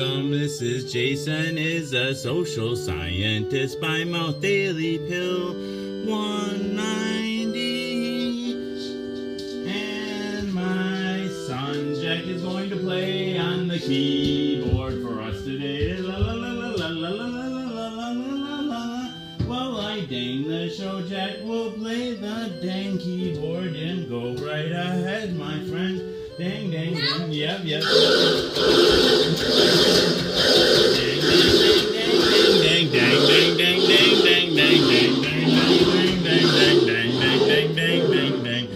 welcome. This is Jason, is a social scientist by Mouth Daily Pill 190. And my son Jack is going to play on the keyboard for us today. La la la la la la la la la la la la. While I dang the show, Jack will play the dang keyboard and go right ahead, my friend. Dang, dang, dang, yep, yep. Dang, dang, dang, dang, dang, dang, dang, dang, dang, dang, dang, dang, dang, dang, dang, dang.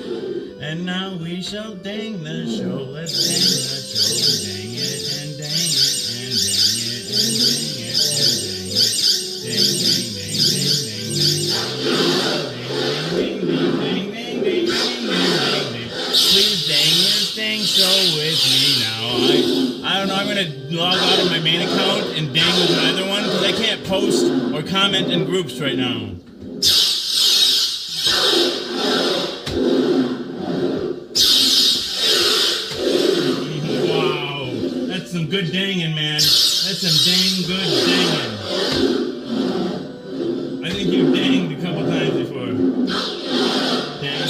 And now we shall dang the show. Let's dang the show, dang it and dang it and dang it and dang it and dang it. Dang, dang, dang, dang, dang, dang, dang, dang, dang. Please dang this dang show with me now. I don't know, I'm going to log out of my main account and dang with my other one because I can't post or comment in groups right now. Wow, that's some good danging, man. That's some dang good danging. I think you've danged a couple times before. Dang, dang, dang.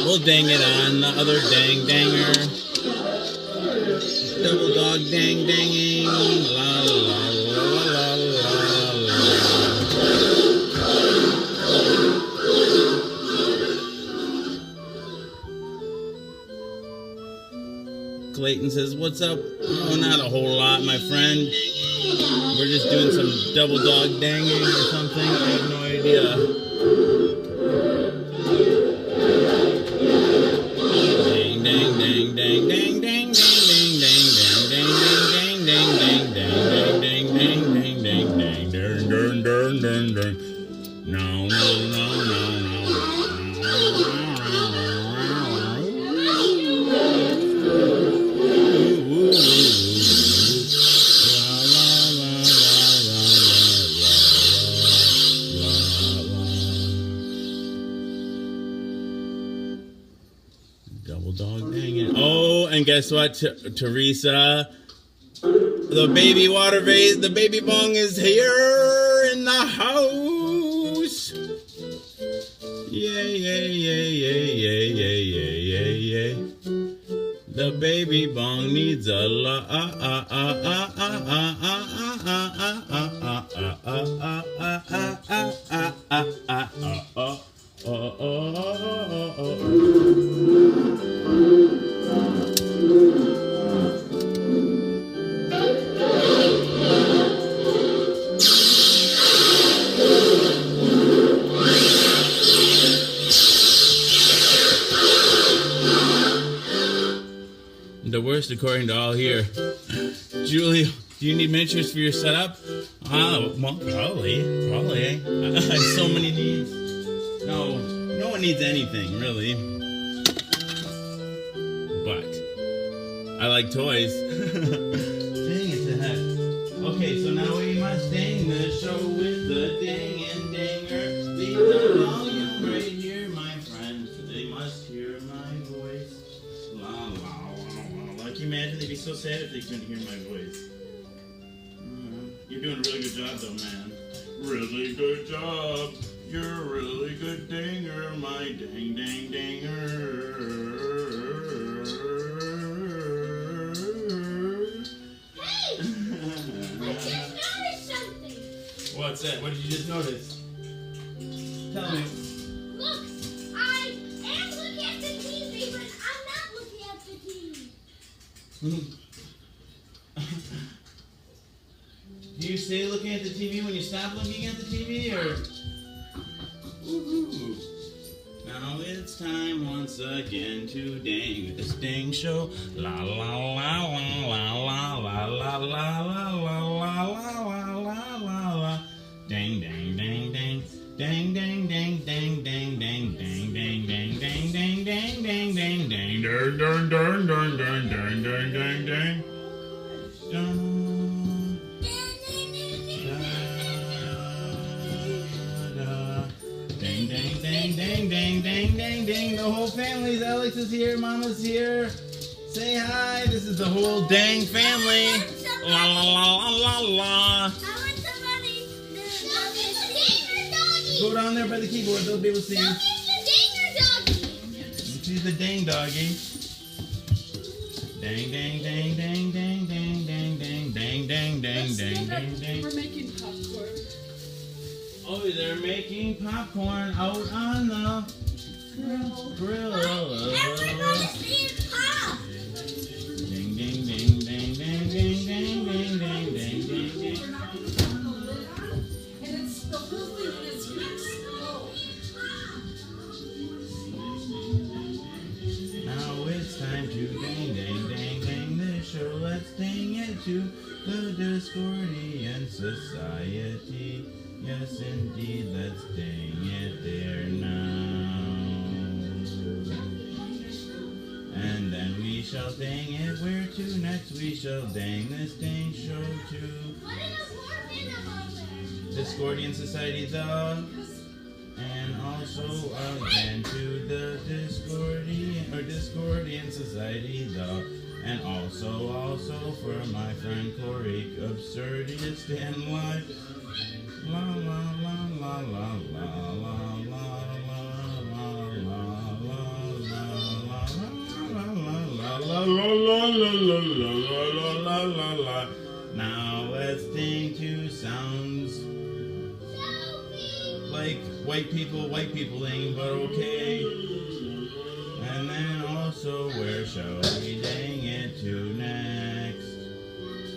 We'll dang it on the other dang danger. Double dog dang danging. La la la la la la. Clayton says, "What's up?" Oh, not a whole lot, my friend. We're just doing some double dog danging or something. I have no idea. Double dog, dang it. Oh, and guess what, Teresa? The baby water vase, the baby bong is here in the house. Yay, yay, yay, yay, yay, yay, yay, yay, yay. The baby bong needs a la The worst, according to all here. Julie, do you need miniatures for your setup? Well, probably. I have so many needs. No one needs anything, really. But I like toys. Dang it to heck. Okay, so now we must dang the show with the dang and danger. Leave the volume right here, my friends. They must hear my voice. La la la la. Can you imagine? They'd be so sad if they couldn't hear my voice. You're doing a really good job, though, man. Really good job. You're a really good danger, my dang dang danger. Hey! I just noticed something. What's that? What did you just notice? Tell me. Look, I am looking at the TV, but I'm not looking at the TV. Do you stay looking at the TV when you stop looking at the TV, or? Ooh. Now it's time once again to dang this dang show. La la la la la la la la la la la la la la la la la. dang, dang, dang. Dang, dang, dang, dang, dang, dang, dang, dang. The whole family's. Alex is here. Mama's here. Say hi. This is the whole dang family. La la la la la la. I want somebody to Go down there by the keyboard. They'll be able to see you. She's the dang doggy. Dang, dang, dang, dang, dang, dang, dang, dang, dang, dang, dang, dang, dang, dang. We're making popcorn. Oh, they're making popcorn out on the grill. Everybody see it pop. Ding, ding, ding, ding, ding, ding, ding, ding, ding, ding, ding, ding. And it's the lovely when it's mixed. Now it's time to dang, dang, dang, dang this show. Let's dang it to the Discordian Society. Yes, indeed, let's dang it there now. And then we shall dang it where to next. We shall dang this dang show to What is the fourth in about there? Discordian Society, the. And also again to the Discordian Society, the. And also for my friend Corey, Absurdist and Live. La la la la la la la la la la. Now let's ding two sounds like white peopling, but okay. And then also, where shall we dang it to next?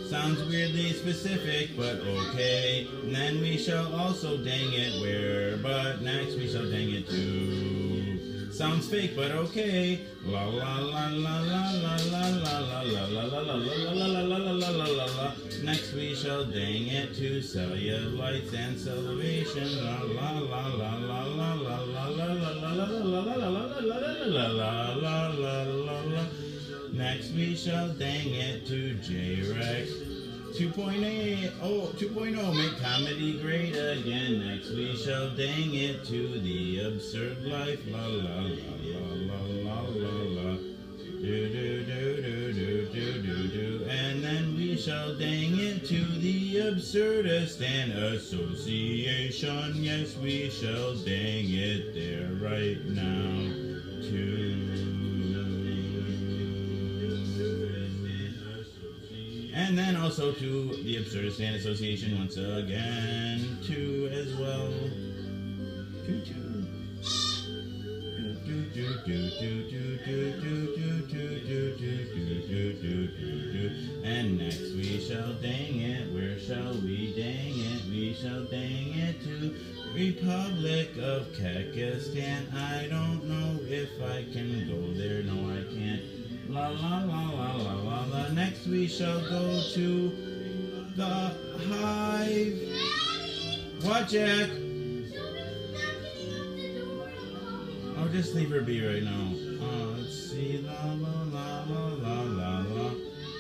Sounds weirdly specific, but okay. And then we shall also dang it where, but next we shall dang it to. Sounds fake, but okay. La la la la la la la la la la la la la la la la la la. Next we shall dang it to Cellulites and Salvation. La la la la la la la la la la la la la la la. Next we shall dang it to J-Rex 2.8. Oh, 2.0, make comedy great again. Next we shall dang it to the Absurd Life. La la la la la la la. Do do do do do do do do. And then we shall dang it to the Absurdist and Association. Yes, we shall dang it there right now too. And then also to the Absurdist Fan Association once again, too, as well. And next we shall dang it. Where shall we dang it? We shall dang it to Republic of Kyrgyzstan. I don't know if I can go there. No, I can't. La la la la la la la. Next we shall go to the Hive. What, Jack? Oh, just leave her be right now. Let's see. La la la la la la la.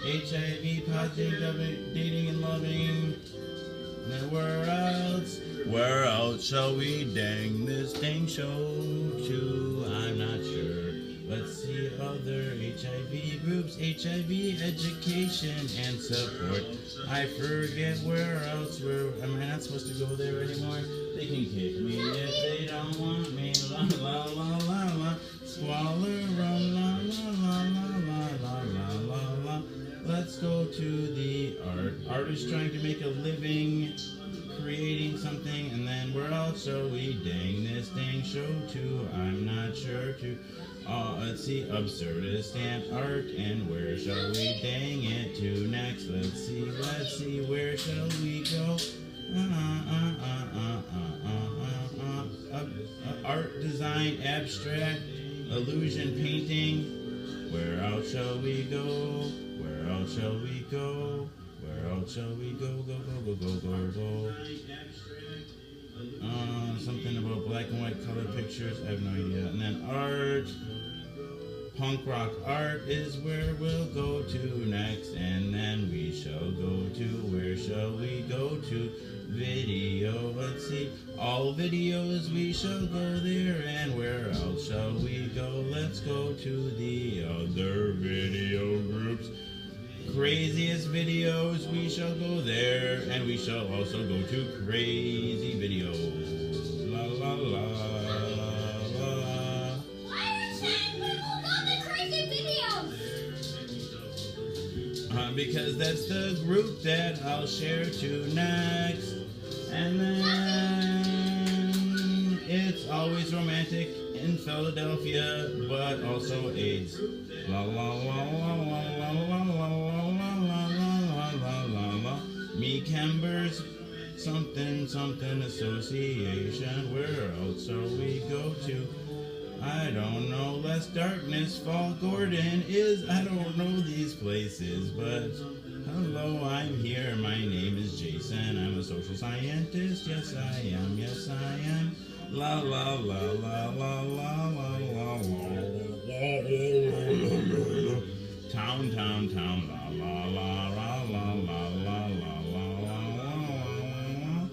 HIV, positive, dating and loving. Then where else shall we dang this dang show to? I'm not sure. Let's see other HIV groups, HIV education and support. I forget where else am I not supposed to go there anymore? They can kick me if they don't want me. La la la la la. Squalor rum. La la la la la la la la. Let's go to the artist trying to make a living, creating something, and then where else shall we dang this dang show to? I'm not sure to. Let's see, Absurdist and art, and where shall we dang it to next? Let's see, where shall we go? Art, design, abstract, illusion, painting. Where else shall we go? Where else shall we go? Where else shall we go? Go. Something about black and white color pictures. I have no idea. And then art. Punk rock art is where we'll go to next, and then we shall go to, where shall we go to? Video, let's see, all videos we shall go there, and where else shall we go? Let's go to the other video groups. Craziest videos, we shall go there, and we shall also go to crazy videos. La la la la. Why are you saying we will go to crazy videos? Because that's the group that I'll share to next. And then it's always romantic in Philadelphia, but also AIDS. La la la la la la la la la la la la. Me Kembers, something something association. Where else shall we go to? I don't know. Less Darkness, Fall Gordon is. I don't know these places, but hello, I'm here. My name is Jason. I'm a social scientist. Yes, I am. Yes, I am. La la la la la la la la la. Town, town, town. La la la la la la la la la la.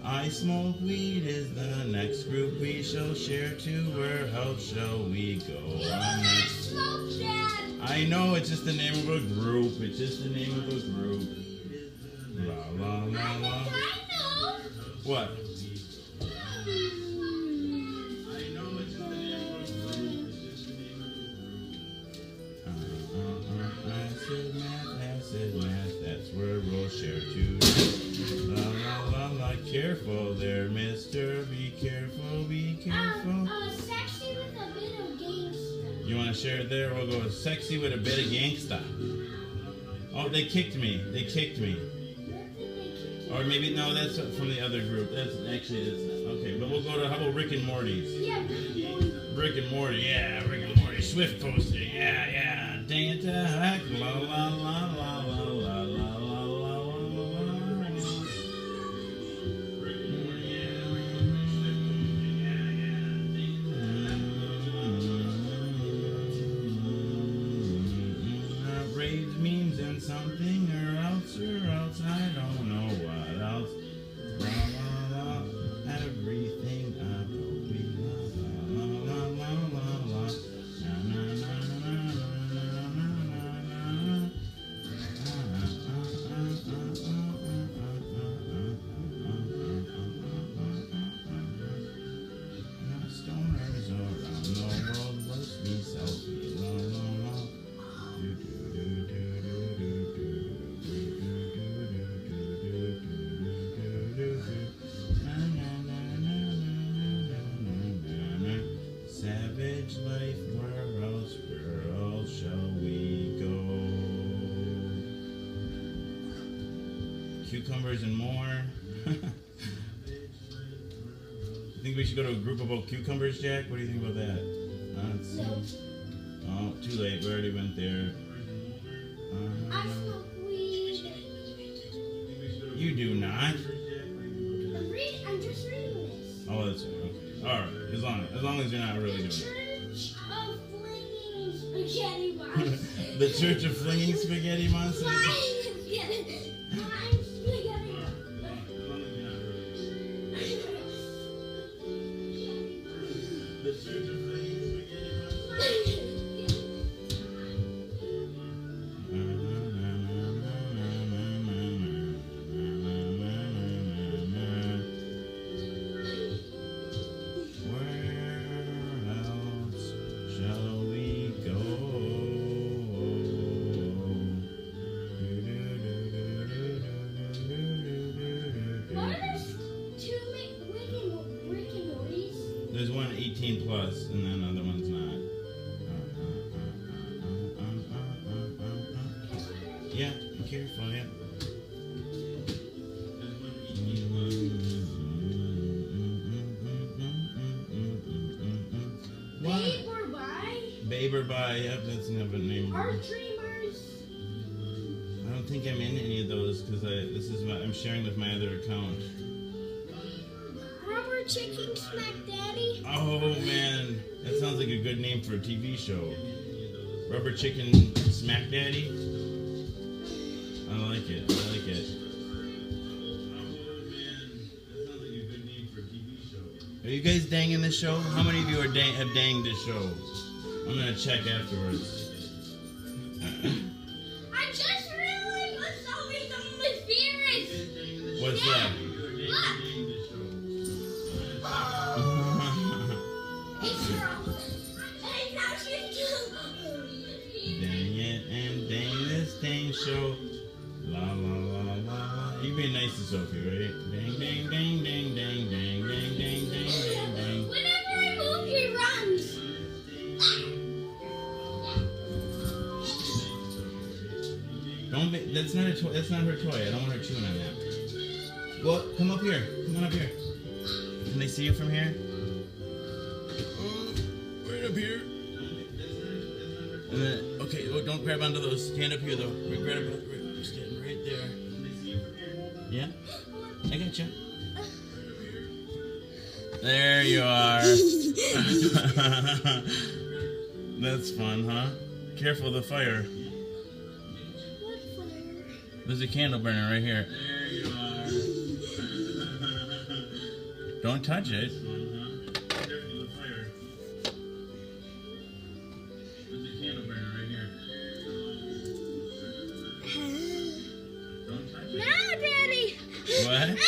I smoke weed is the next group we shall share to. Where else shall we go? You will not smoke that. I know, it's just the name of a group. It's just the name of a group. La la la I la. think I know. What? I know, it's just the name of a group. It's just the name of a group. Acid math, that's where we'll share too. La la la la, careful there, mister. Be careful, be careful. Sexy with a bit of gangsta. You want to share it there? We'll go sexy with a bit of gangsta. Oh, they kicked me. They kicked me. Or maybe, no, that's from the other group. That's actually, that's not. Okay, but we'll go to, how about Rick and Morty's? Yeah, Morty. Rick and Morty, yeah, Rick and Morty. Swift posting, yeah, yeah. Dang it, heck, la la la la la la la la la la la. Rick and Morty, yeah. Raves, memes, and something or else, I don't know what else. La la la, everything about me. La la la la la la. Na na na na na na na. Stoners around the world must be selfie. La la la. Savage life, where else shall we go? Cucumbers and more. Think we should go to a group about cucumbers, Jack? What do you think about that? Let's see. Oh, too late. We already went there. I smoke weed. You do not. I'm just reading this. Oh, that's okay. All right. As long as you're not really The doing Church of Flinging Spaghetti Monsters. it. The Church of Flinging Spaghetti Monsters. Flying spaghetti. Flying spaghetti. The Church of Flinging Spaghetti There's one 18 plus, and then other one's not. Yeah, be careful, yeah. What? Babe or Bye? Babe or Bye, yep, that's another name. Our Dreamers. I don't think I'm in any of those because I'm sharing with my other account. Rubber Chicken Smack Daddy. Oh man, that sounds like a good name for a TV show. Rubber Chicken Smack Daddy. I like it. I like it. Are you guys danging this show? How many of you have danged this show? I'm gonna check afterwards. I just realized what's always on my favorites. What's Yeah. that? Look. It's wrong. Hey, now she's Dang it and dang this dang show. La la la la la. You being nice to Sophie, right? Dang dang dang dang dang dang dang dang dang dang dang. Whenever I move, he runs. Don't be, that's not a toy. That's not her toy. I don't want her chewing on that. Well, come up here. Come on up here. Can they see you from here? Right up here. And then, okay, oh, don't grab onto those. Stand up here though. Stand right there. Yeah, I got you. There you are. That's fun, huh? Careful of the fire. There's a candle burning right here. There you are. Don't touch it. Careful of the fire. There's a candle burning right here. Don't touch it. No, Daddy. What?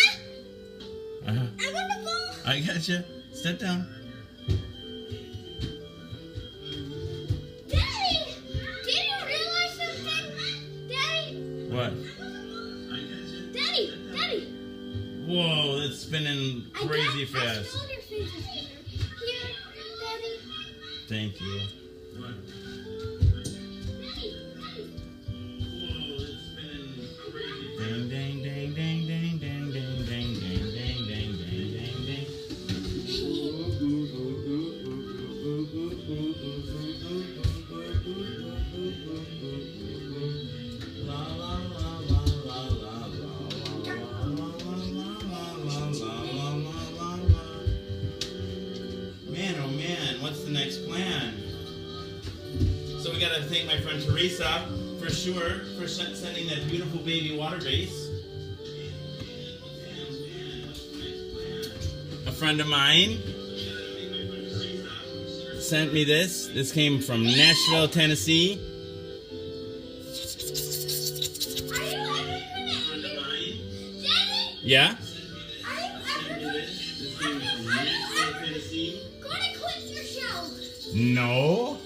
I'm gonna fall. I got you. Step down. Daddy, did you realize something? Daddy, What? Daddy. Whoa, that's spinning crazy I fast. stole your favorite spinner. Here, Daddy. Thank you. What? Daddy. Whoa, it's spinning crazy. Ding, ding, ding, ding, ding, ding, ding, ding, ding, ding, ding, ding, ding, ding. La la la la la la la la la la la. Man, oh man, what's the next plan? So we gotta thank my friend Teresa for sure for sending that beautiful baby water base. A friend of mine sent me this. This came from Nashville, Tennessee. Are you ever gonna Daddy? Yeah? Are you ever gonna quit your show? No.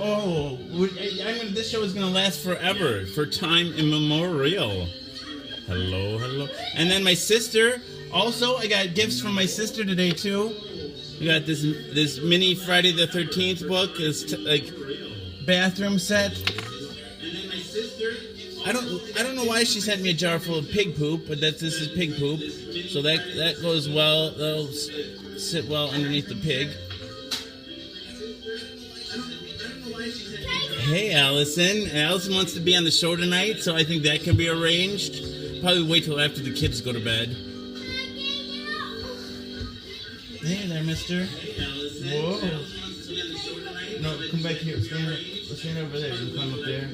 Oh, this show is gonna last forever, for time immemorial. Hello, hello. And then my sister. Also, I got gifts from my sister today too. We got this mini Friday the 13th book. This like bathroom set. And then my sister. I don't know why she sent me a jar full of pig poop, but this is pig poop, so that goes well. That'll sit well underneath the pig. Hey, Allison. Allison wants to be on the show tonight, so I think that can be arranged. Probably wait till after the kids go to bed. Hey there, mister. Hey, Allison. Whoa. No, come back here. Stand over there. You can climb up there.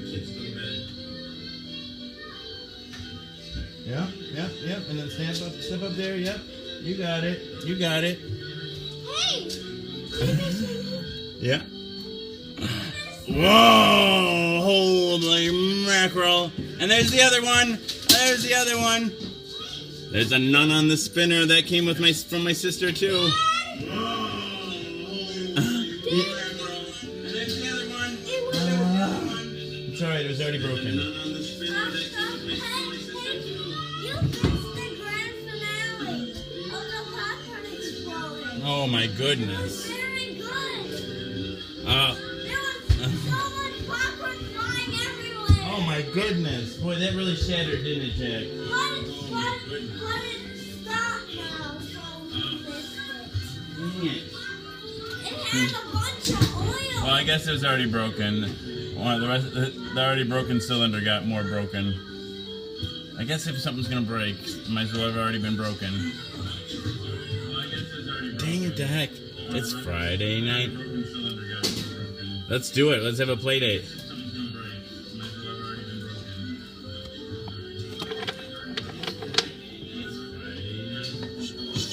Yep. And then step up there. Yep. You got it. Hey! Yeah. Whoa! Holy mackerel! And there's the other one. There's a nun on the spinner that came with from my sister too. And there's the other one. It's alright. It was already broken. You missed the grand finale of the popcorn exploding. Oh my goodness. Very good. Uh, There was so much popcorn flying everywhere. oh my goodness. Boy, that really shattered, didn't it, Jack? But it stopped now, so we missed Dang it. it. It had a bunch of oil. Well, I guess it was already broken. The already broken cylinder got more broken. I guess if something's gonna break, it might as well have already been broken. Dang it, Dak. It's Friday night. Let's do it. Let's have a play date.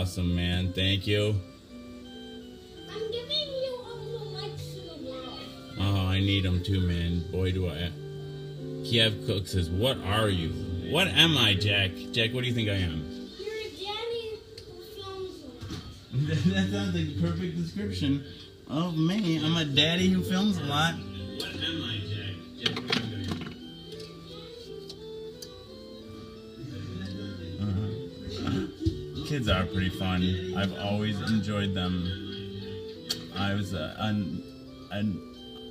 awesome, man. Thank you. I'm giving you all the lights in the world. Oh, I need them too, man. Boy, do I. Kiev Cook says, "What are you? What am I, Jack? Jack, what do you think I am?" You're a daddy who films a lot. That sounds like a perfect description of me. I'm a daddy who films a lot. What am I, Jack? Jack, what do you think I am? Kids are pretty fun. I've always enjoyed them. I was an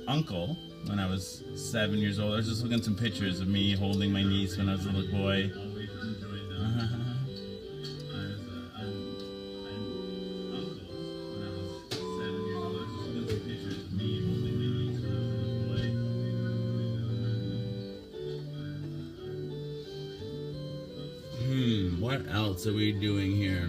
uncle when I was 7 years old. I was just looking at some pictures of me holding my niece when I was a little boy. What else are we doing here?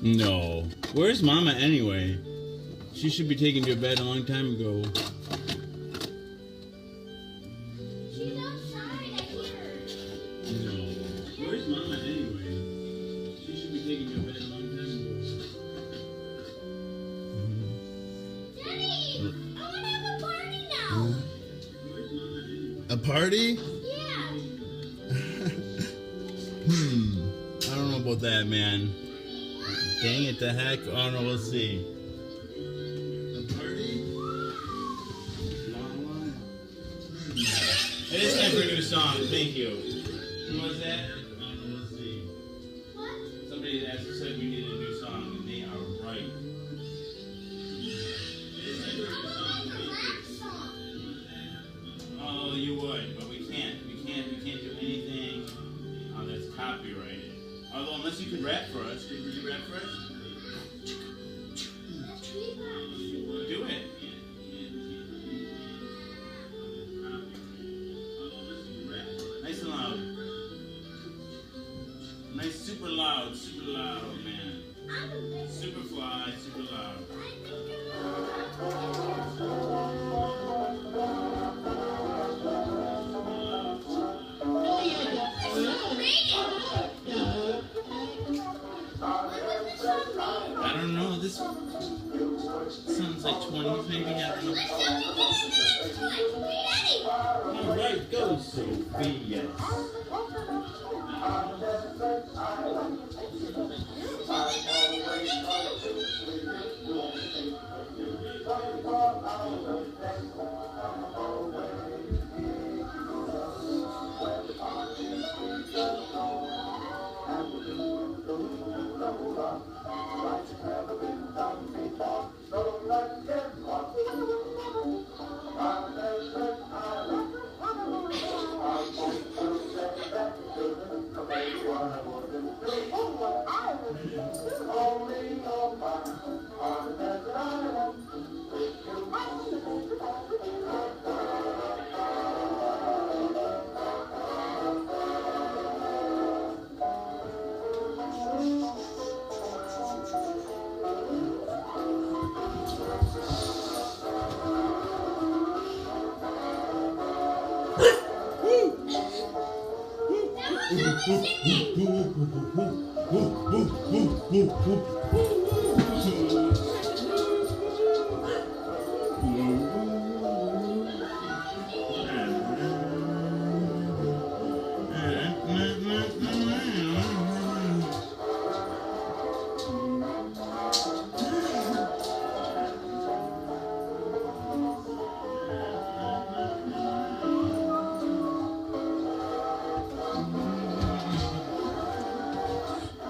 No. Where's Mama anyway? She should be taken to bed a long time ago. She's outside, I hear her. No. Where's Mama anyway? She should be taken to bed a long time ago. Daddy, I want to have a party now. Where's Mama anyway? A party? Yeah. I don't know about that, man. Dang it, the heck. Oh no, we'll see. A party? It is time for a new song. Thank you. Who was that? Oh no, we'll see. What? Somebody said we need a new song, and they are right. It is time for a new I song. want a rap song. Oh, you would, but we can't. We can't do anything that's copyrighted. Although, unless you could rap for us, could you rap for us? Do it. Nice and loud. Nice, super loud, man. Super fly, super loud. I don't know, this sounds like 20s maybe, I don't know. Alright, go Sophia.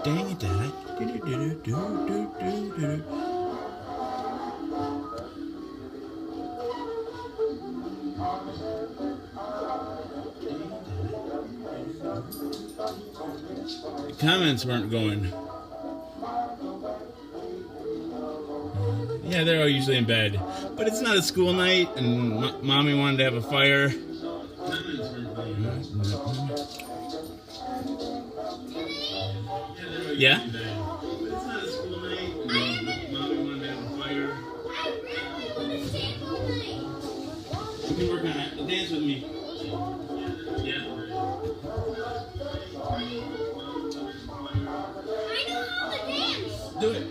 Dang it, Dad. The comments weren't going. Yeah, they're all usually in bed. But it's not a school night, and Mommy wanted to have a fire. Yeah? But it's not a school night, and Mommy wanted to have a fire. I really want to stay all night. You can work on it. Dance with me. Yeah. I know how to dance. Do it.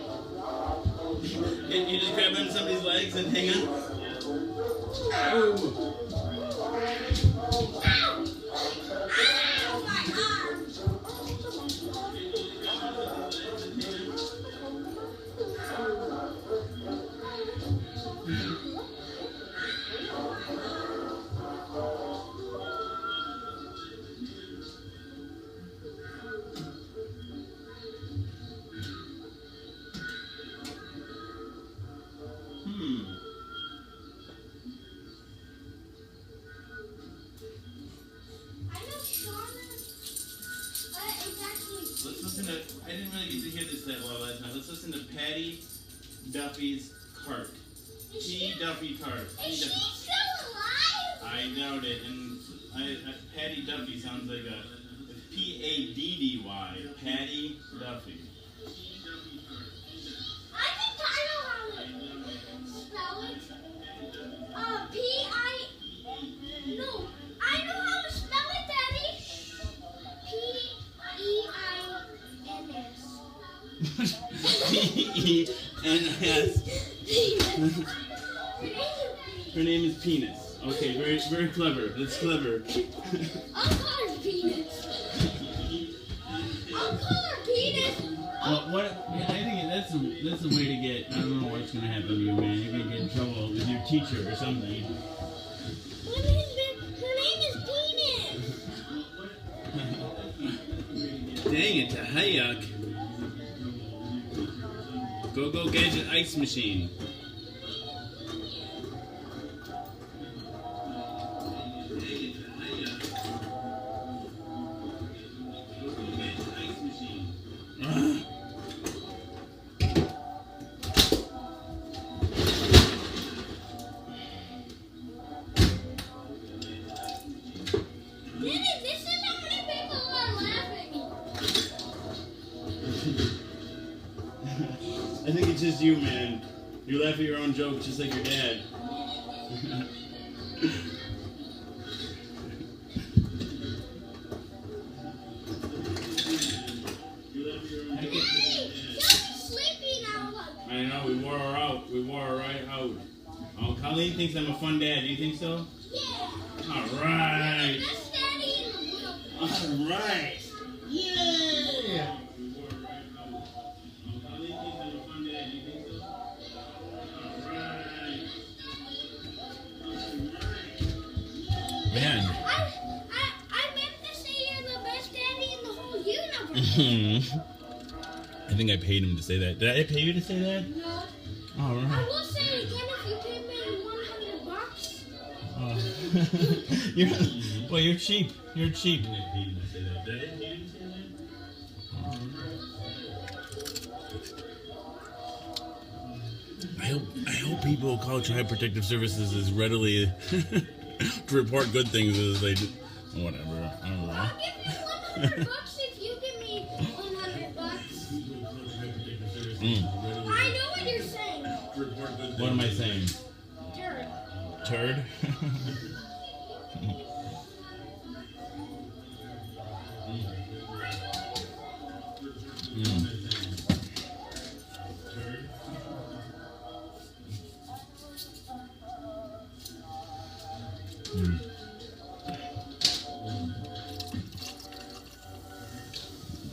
You just grab onto somebody's legs and hang on. Oh. Ow! My arm. I know Shauna. Exactly. Let's listen to. I didn't really get to hear this that well last night. Let's listen to Patty Duffy's Cart. Is P. she Duffy Cart. is she still alive? I doubt it. And Patty Duffy sounds like a P-A-D-D-Y. Patty Duffy. I think I know how to spell it. P-I... No, I know how to spell it, Daddy. P-E-I-N-S. P-E-N-S. Her name is Penis. Okay, very, very clever. That's clever. I'll call her Penis. I'll call her Penis. Well, what? Yeah, I think that's the way to get. I don't know what's gonna happen to you, man. You're gonna get in trouble with your teacher or something. Her name is Penis. Dang it, Hayek. Go Gadget Ice Machine. Daddy, this is how many people are laughing. I think it's just you, man. You laugh at your own jokes just like your dad. Daddy, you're sleepy now. I know, we wore her out. We wore her right out. Oh, Colleen thinks I'm a fun dad. Do you think so? Yeah. Alright. Best daddy in the world. Alright. Yeah. Man. I meant to say you're the best daddy in the whole universe. I think I paid him to say that. Did I pay you to say that? No. Oh, I right. will say it again if you pay me $100. Well, you're cheap. You're cheap. I hope people call Child Protective Services as readily to report good things as they do. Whatever. I don't know. I'll give you $100 if you give me $100. I know what you're saying. What am I saying? Turd. Turd?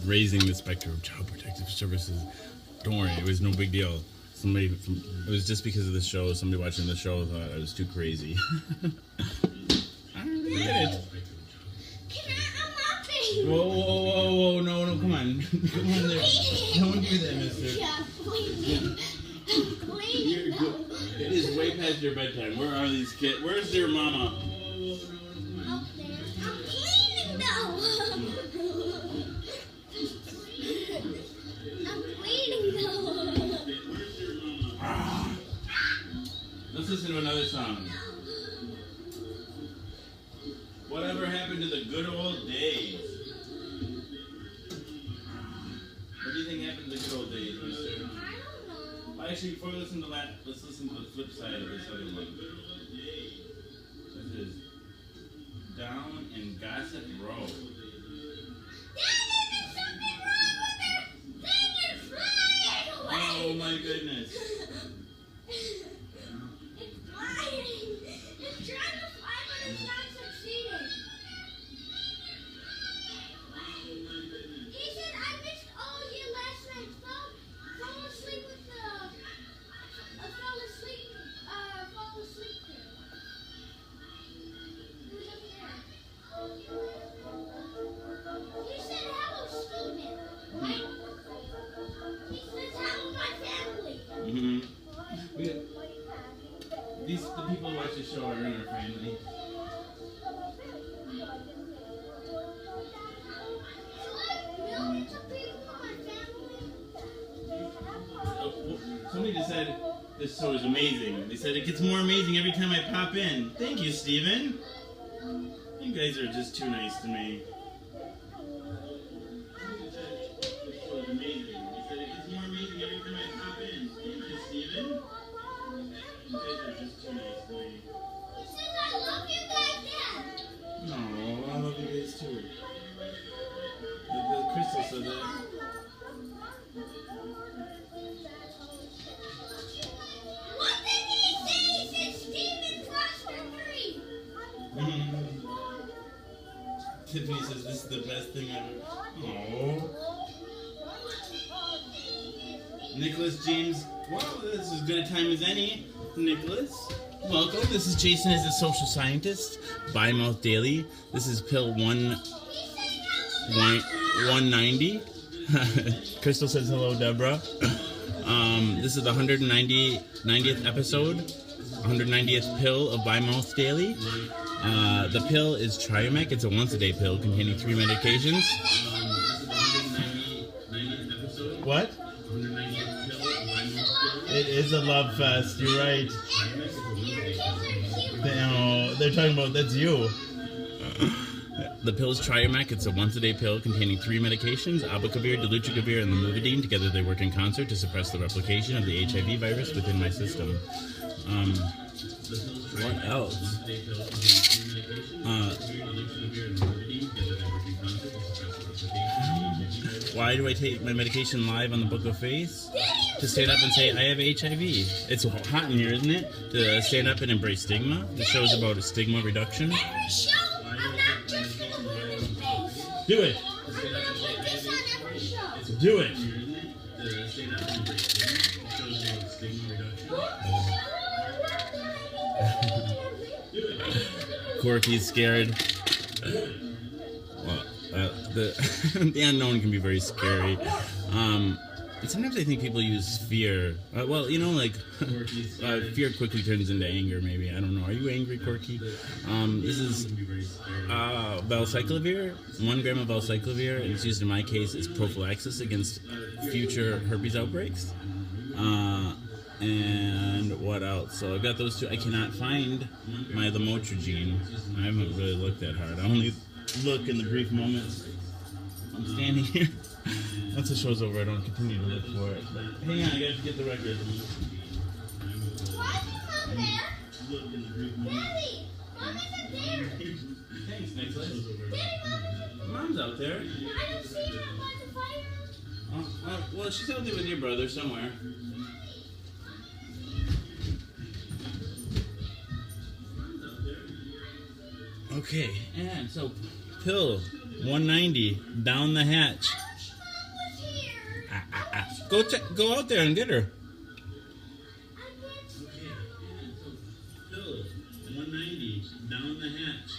Raising the specter of Child Protective Services. Don't worry, it was no big deal. It was just because of the show. Somebody watching the show thought I was too crazy. I don't really get it. Whoa, no, come on. Come on there. Don't do that, mister. Yeah, cleaning. Cleaning though. It is way past your bedtime. Where are these kids? Where's their mama? Up there. I'm cleaning though. I'm cleaning though. Let's listen to another song. Whatever happened to the good old days? What do you think happened to the good old days, mister? I don't know. Well, actually, before we listen to that, let's listen to the flip side of this other one. This is Down in Gossip Row. Daddy, there's something wrong with it. Thing is flying away. Oh my goodness. It's flying. It's trying to fly, but it's not succeeding. He said I missed all of you last night. Fall asleep with the. Fall asleep there. Who's up there? He said hello, Steven. Right? He says hello, my family. Mm-hmm. The people who watch the show are in our family. Millions of people in my family. Somebody just said this show is amazing. They said it gets more amazing every time I pop in. Thank you, Steven. You guys are just too nice to me. This show is amazing. They said it gets more amazing every time I pop in. Thank you, Steven. You guys are just too nice to me. He says I love you guys, Dad. No, I love you guys too. The Crystal said that. What did he say? He said Steven Foster 3. Tiffany says this is the best thing ever. Oh. Nicholas James, well, this is as good a time as any. Nicholas, welcome. This is Jason as a social scientist. By Mouth Daily. This is pill 190. Crystal says hello, Deborah. This is the 190th episode, 190th pill of By Mouth Daily. The pill is Triumeq. It's a once-a-day pill containing 3 medications. What? It is a love fest. You're right. They're talking about that's you. The pill is Triumeq. It's a once-a-day pill containing 3 medications: abacavir, dolutegravir, and lamivudine. Together, they work in concert to suppress the replication of the HIV virus within my system. What else? Why do I take my medication live on the Book of Faith? To stand up and say, I have HIV. It's hot in here, isn't it? To stand up and embrace stigma. The show is about a stigma reduction. Every show, I'm not just going to put his face. Do it. I'm going to put this on every show. Do it. Corky's scared. Well, the unknown can be very scary. Sometimes I think people use fear. Well, you know, like fear quickly turns into anger. Maybe, I don't know. Are you angry, Corky? This is valcyclovir. 1 gram of valcyclovir, and it's used in my case as prophylaxis against future herpes outbreaks. And what else? So I've got those 2. I cannot find my lamotrigine. I haven't really looked that hard. I only look in the brief moments I'm standing here. Once the show's over, I don't continue to look for it. But hang on, I gotta get the record. Why is he not there? Daddy, Mom isn't there. Thanks, Nicholas. Daddy, Mom isn't there. Mom's out there. I don't see her by the fire. Oh, Well, she's out there with your brother somewhere. Okay, and so pill 190 down the hatch. Mom was here. Go check. Go out there and get her. I can't see. Okay, and so pill 190 down the hatch.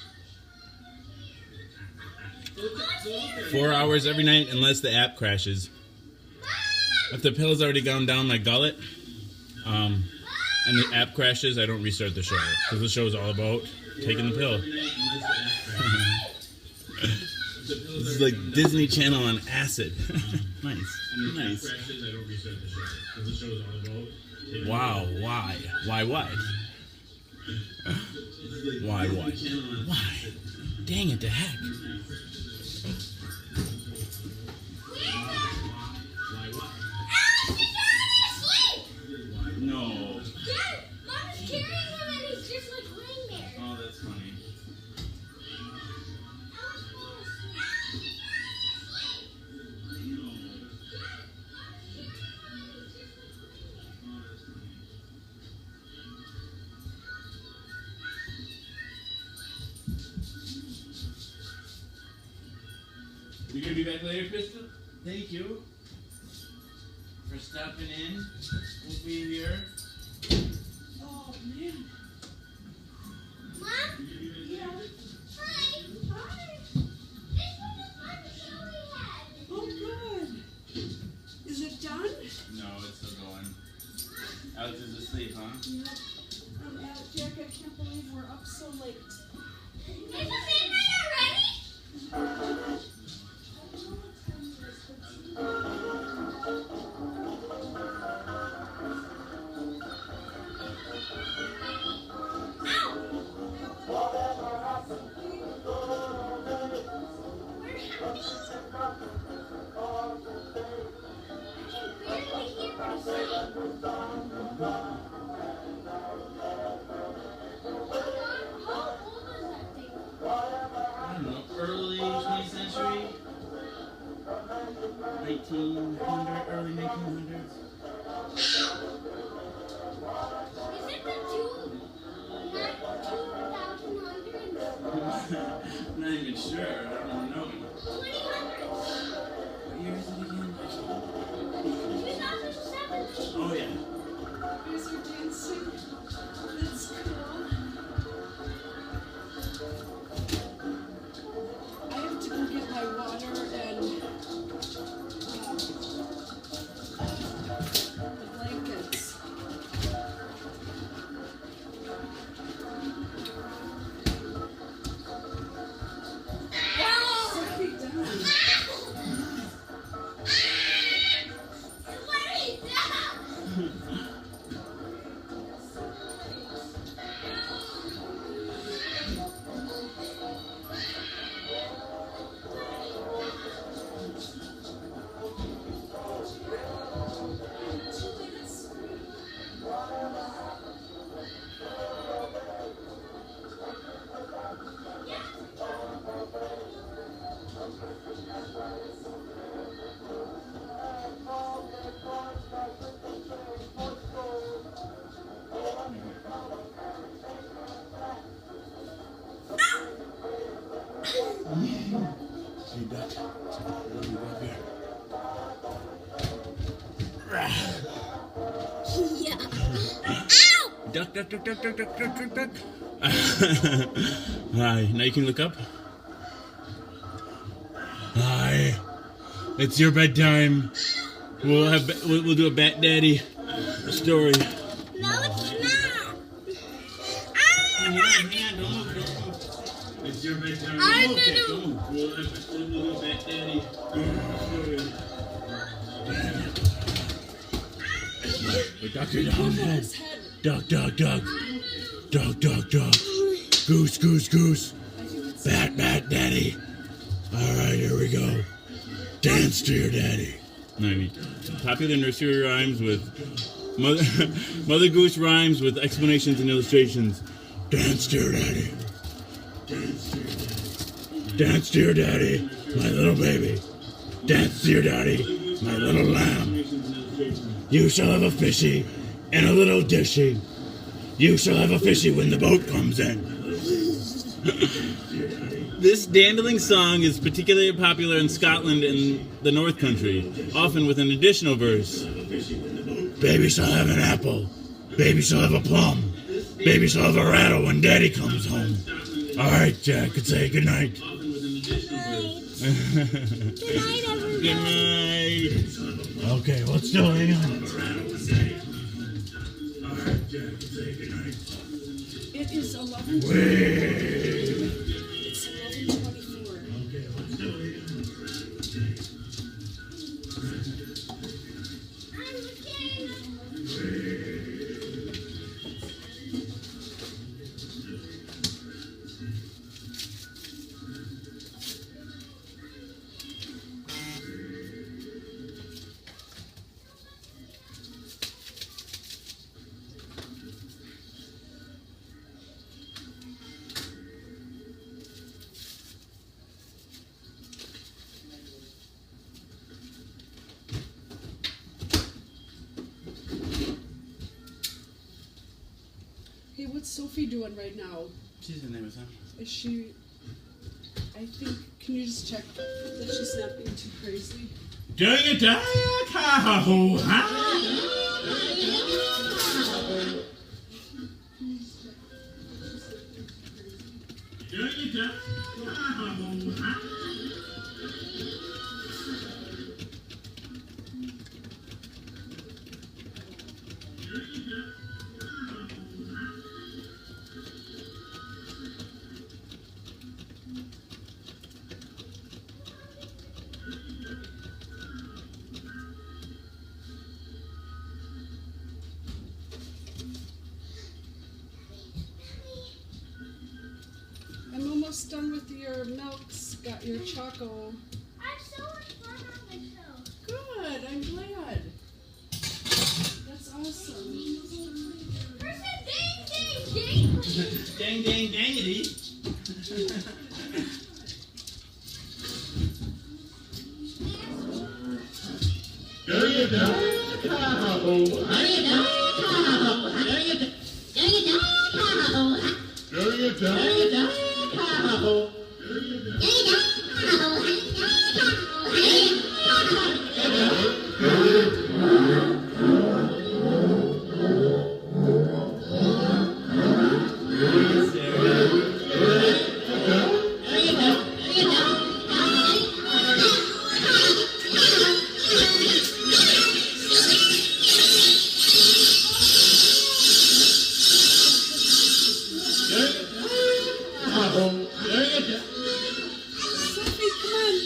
Go out there. 4 hours every night unless the app crashes. If the pill's already gone down my gullet, and the app crashes, I don't restart the show because the show is all about taking the pill. This is like Disney Channel on acid. Nice. Wow, why? Why? Dang it, the heck. No. Dad, Mom's carrying him and he's just like laying there. Oh, that's funny. You gonna be back later, Crystal? Thank you for stopping in. We'll be here. Oh, man. Mom? Yeah. Hi. Hi. This was the fun show we had. Oh, good. Is it done? No, it's still going. Alex is asleep, huh? Yep. Jack, I can't believe we're up so late. Is the midnight already? I don't know, early 20th century? 1900, early 1900s? Is it the 2000s? Not even sure, I don't know. 2000s? What year is it again? 2007? Oh, yeah. You guys are dancing. That's cool. I have to go get my water and the blankets. Sophie, down. Let me down! Hey, Duck. Let me go up here. Yeah. Ow! Duck, duck, duck, duck, duck, duck, duck, duck, duck. Hi, now you can look up. Hi, it's your bedtime. We'll do a Bat Daddy story. No, it's not. Don't move. It's your bedtime. I Don't move, didn't. don't move. We'll do a Bat Daddy story. With Dr. Dog. His head. Duck, duck, duck. Duck, duck, duck. Goose, goose, goose. Bat, bat, daddy. Alright, here we go. Dance to your daddy. No, I mean, popular nursery rhymes with Mother Goose rhymes with explanations and illustrations. Dance to your daddy. Dance to your daddy. Dance to your daddy, my little baby. Dance to your daddy. my little lamb. You shall have a fishy and a little dishy. You shall have a fishy when the boat comes in. This dandling song is particularly popular in Scotland and the North Country, often with an additional verse. Baby shall have an apple. Baby shall have a plum. Baby shall have a rattle when Daddy comes home. All right, Jack, could say goodnight. Good night, everyone. Good night. Okay, well, still hang on. It is 11. Wait. It's 11:24. Okay, well, still hang on. I'm the king. Hey, what's Sophie doing right now? She's in there with him. Is she... I think... Can you just check that she's not being too crazy? Do you die, cow? I'm almost done with your milks. Got your choco. I have so much fun on the show. Good, I'm glad. That's awesome. Person, ding, ding, ding. Dang, dang, dangity. Do you die, cow? Do you die, cow? Do you die, cow? Sophie, come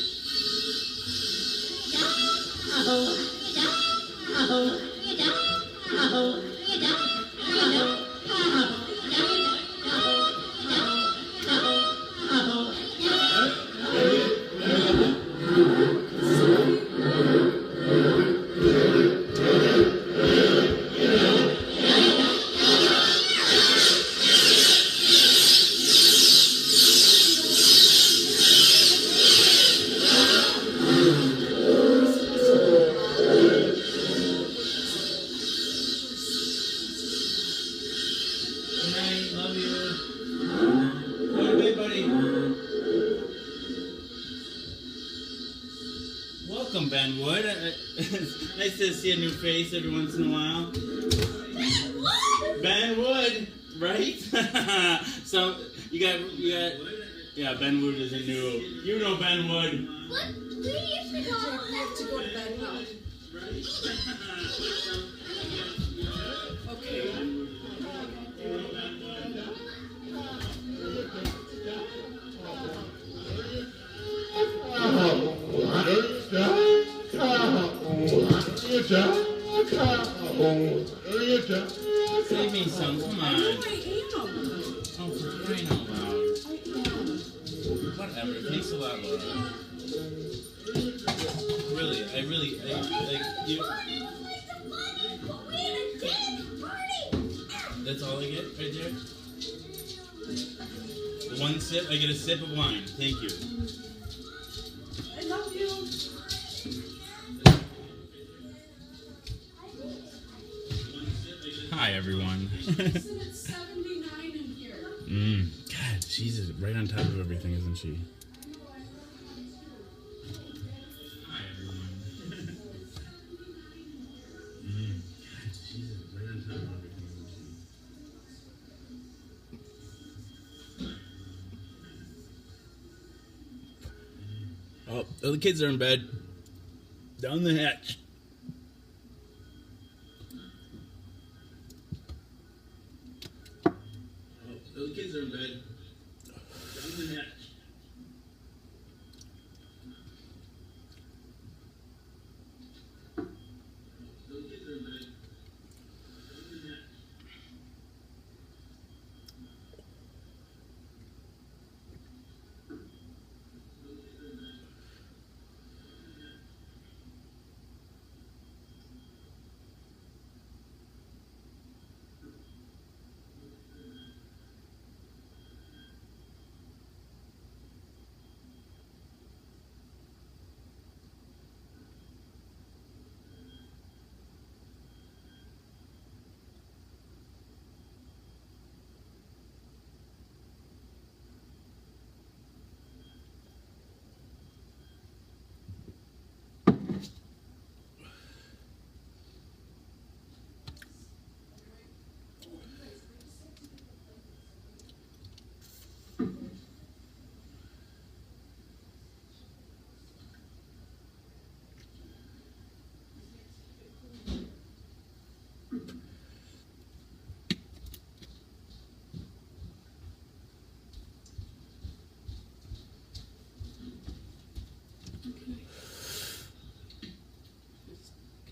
Good night, love you. Go to bed, buddy. Welcome, Ben Wood. Nice to see a new face every once in a while. What? Ben Wood, right? So you got, yeah. Ben Wood is a new. You know Ben Wood. What? We used to go on. We have to go to bed now. Okay. Save me some, come I on. know I am. Oh, for crying out loud. I am. Whatever, it takes a lot, Laura. Really, I you. That's all I get right there? The one sip, I get a sip of wine. Thank you. I love you. Hi, everyone. Listen, it's 79 in here. God, she's right on top of everything, isn't she? Hi, everyone. God, she's right on top of everything, isn't she? Oh, the kids are in bed. Down the hatch. Oh, the kids are in bed. Down the hatch. The kids are in bed. Down the hatch.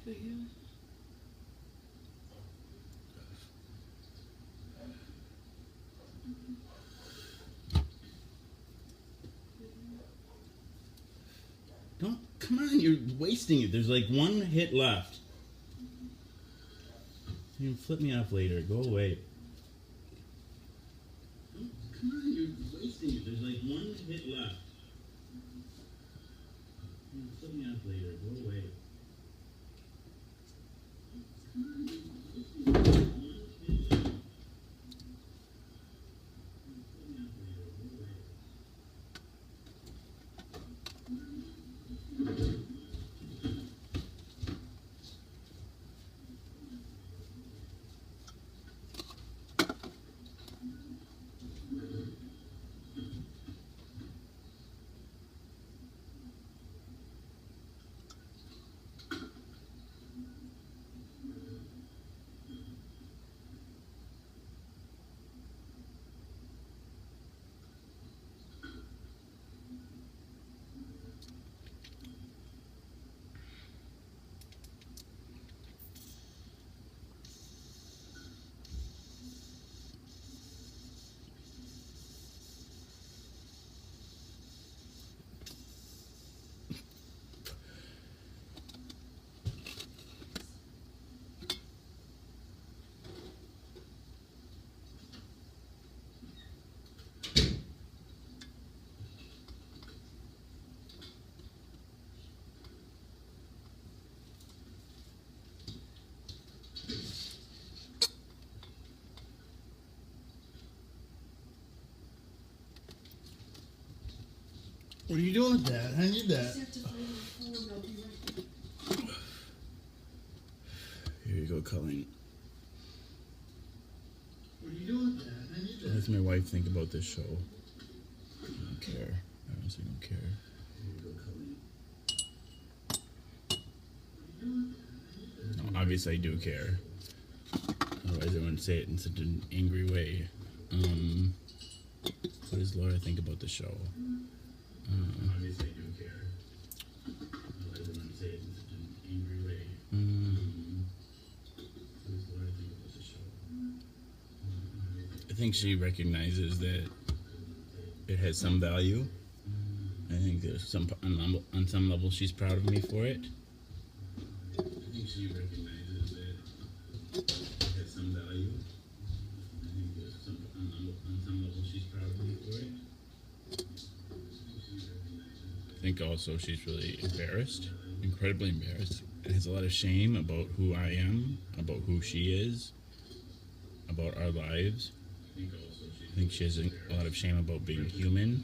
Can I hear? Don't, come on, you're wasting it. There's like one hit left. You can flip me off later. Go away. Don't, come on, you're wasting it. There's like one hit left. You can flip me off later. Go away. Come on, you're wasting it. There's one hit left. You can flip me off later. Go away. What are you doing with that? I need that. Just have to find my phone. I'll be right back. Here you go, Colleen. What are you doing with that? I need What that. does my wife think about this show? I don't care. I honestly don't care. Here you go, Colleen. No, obviously I do care. Otherwise I wouldn't say it in such an angry way. What does Laura think about the show? Obviously I do care. Otherwise I wouldn't say it in such an angry way. What does Laura think about the show? I think she recognizes that it has some value. I think there's on some level she's proud of me for it. I think she recognizes that it has some value. I think there's on some level she's proud of me for it. I think also she's really embarrassed, incredibly embarrassed. It has a lot of shame about who I am, about who she is. about our lives. I think she has a lot of shame about being human.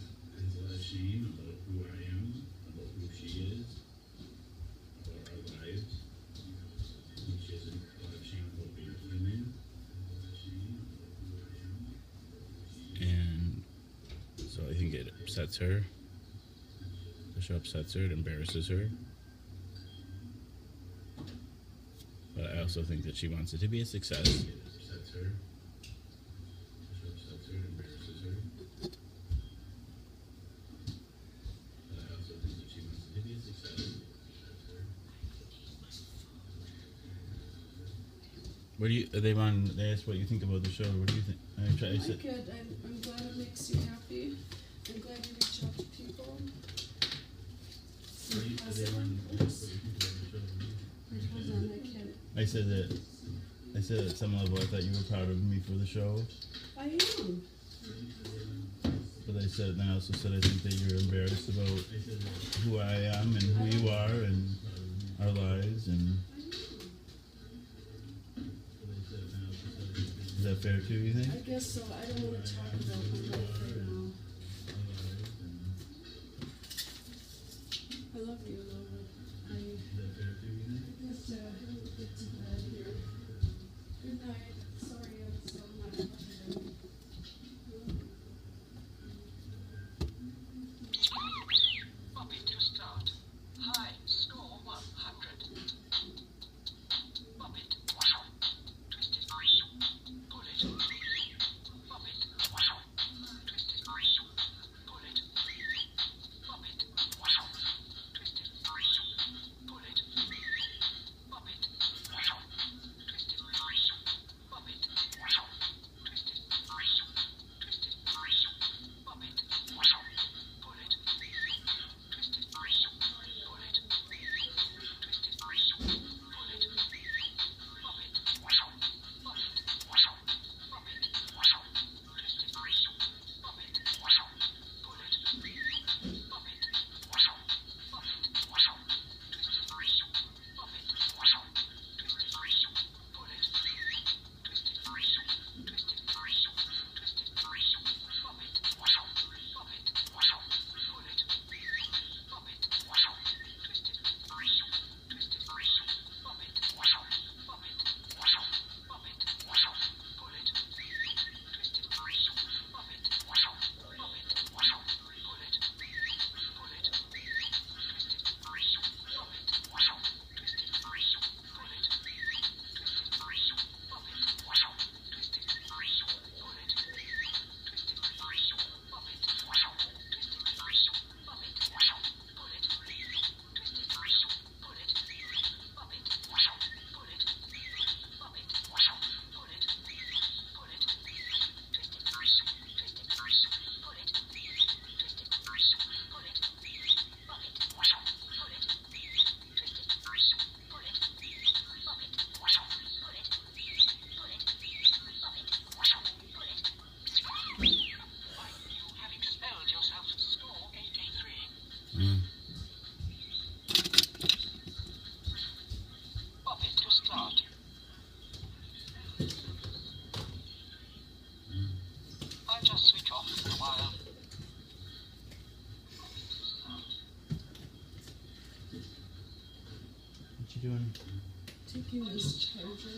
And so I think it upsets her. The show upsets her, it embarrasses her. But I also think that she wants it to be a success. What do you? They asked what you think about the show. What do you think? I like it. I'm glad it makes you happy. I'm glad you reach out to people. Hold on, I can't. I said at some level I thought you were proud of me for the show. I am. But I also said I think that you're embarrassed about who I am and who you are and our lives and. Is that fair too, you think? I guess so. I don't want to talk about my life right now. I love you, Lola. I get to bed here. Good night. Sorry I'm so much. Bobby to start. High score 100. Bobby. Twisted. Pull it. Bobby. Twisted. Pull it. Bobby. Twisted. Pull it. Bobby. Twisted. Bobby. Twisted. Bobby. Pull it. I'll just switch off for a while. What you doing? Taking this charger.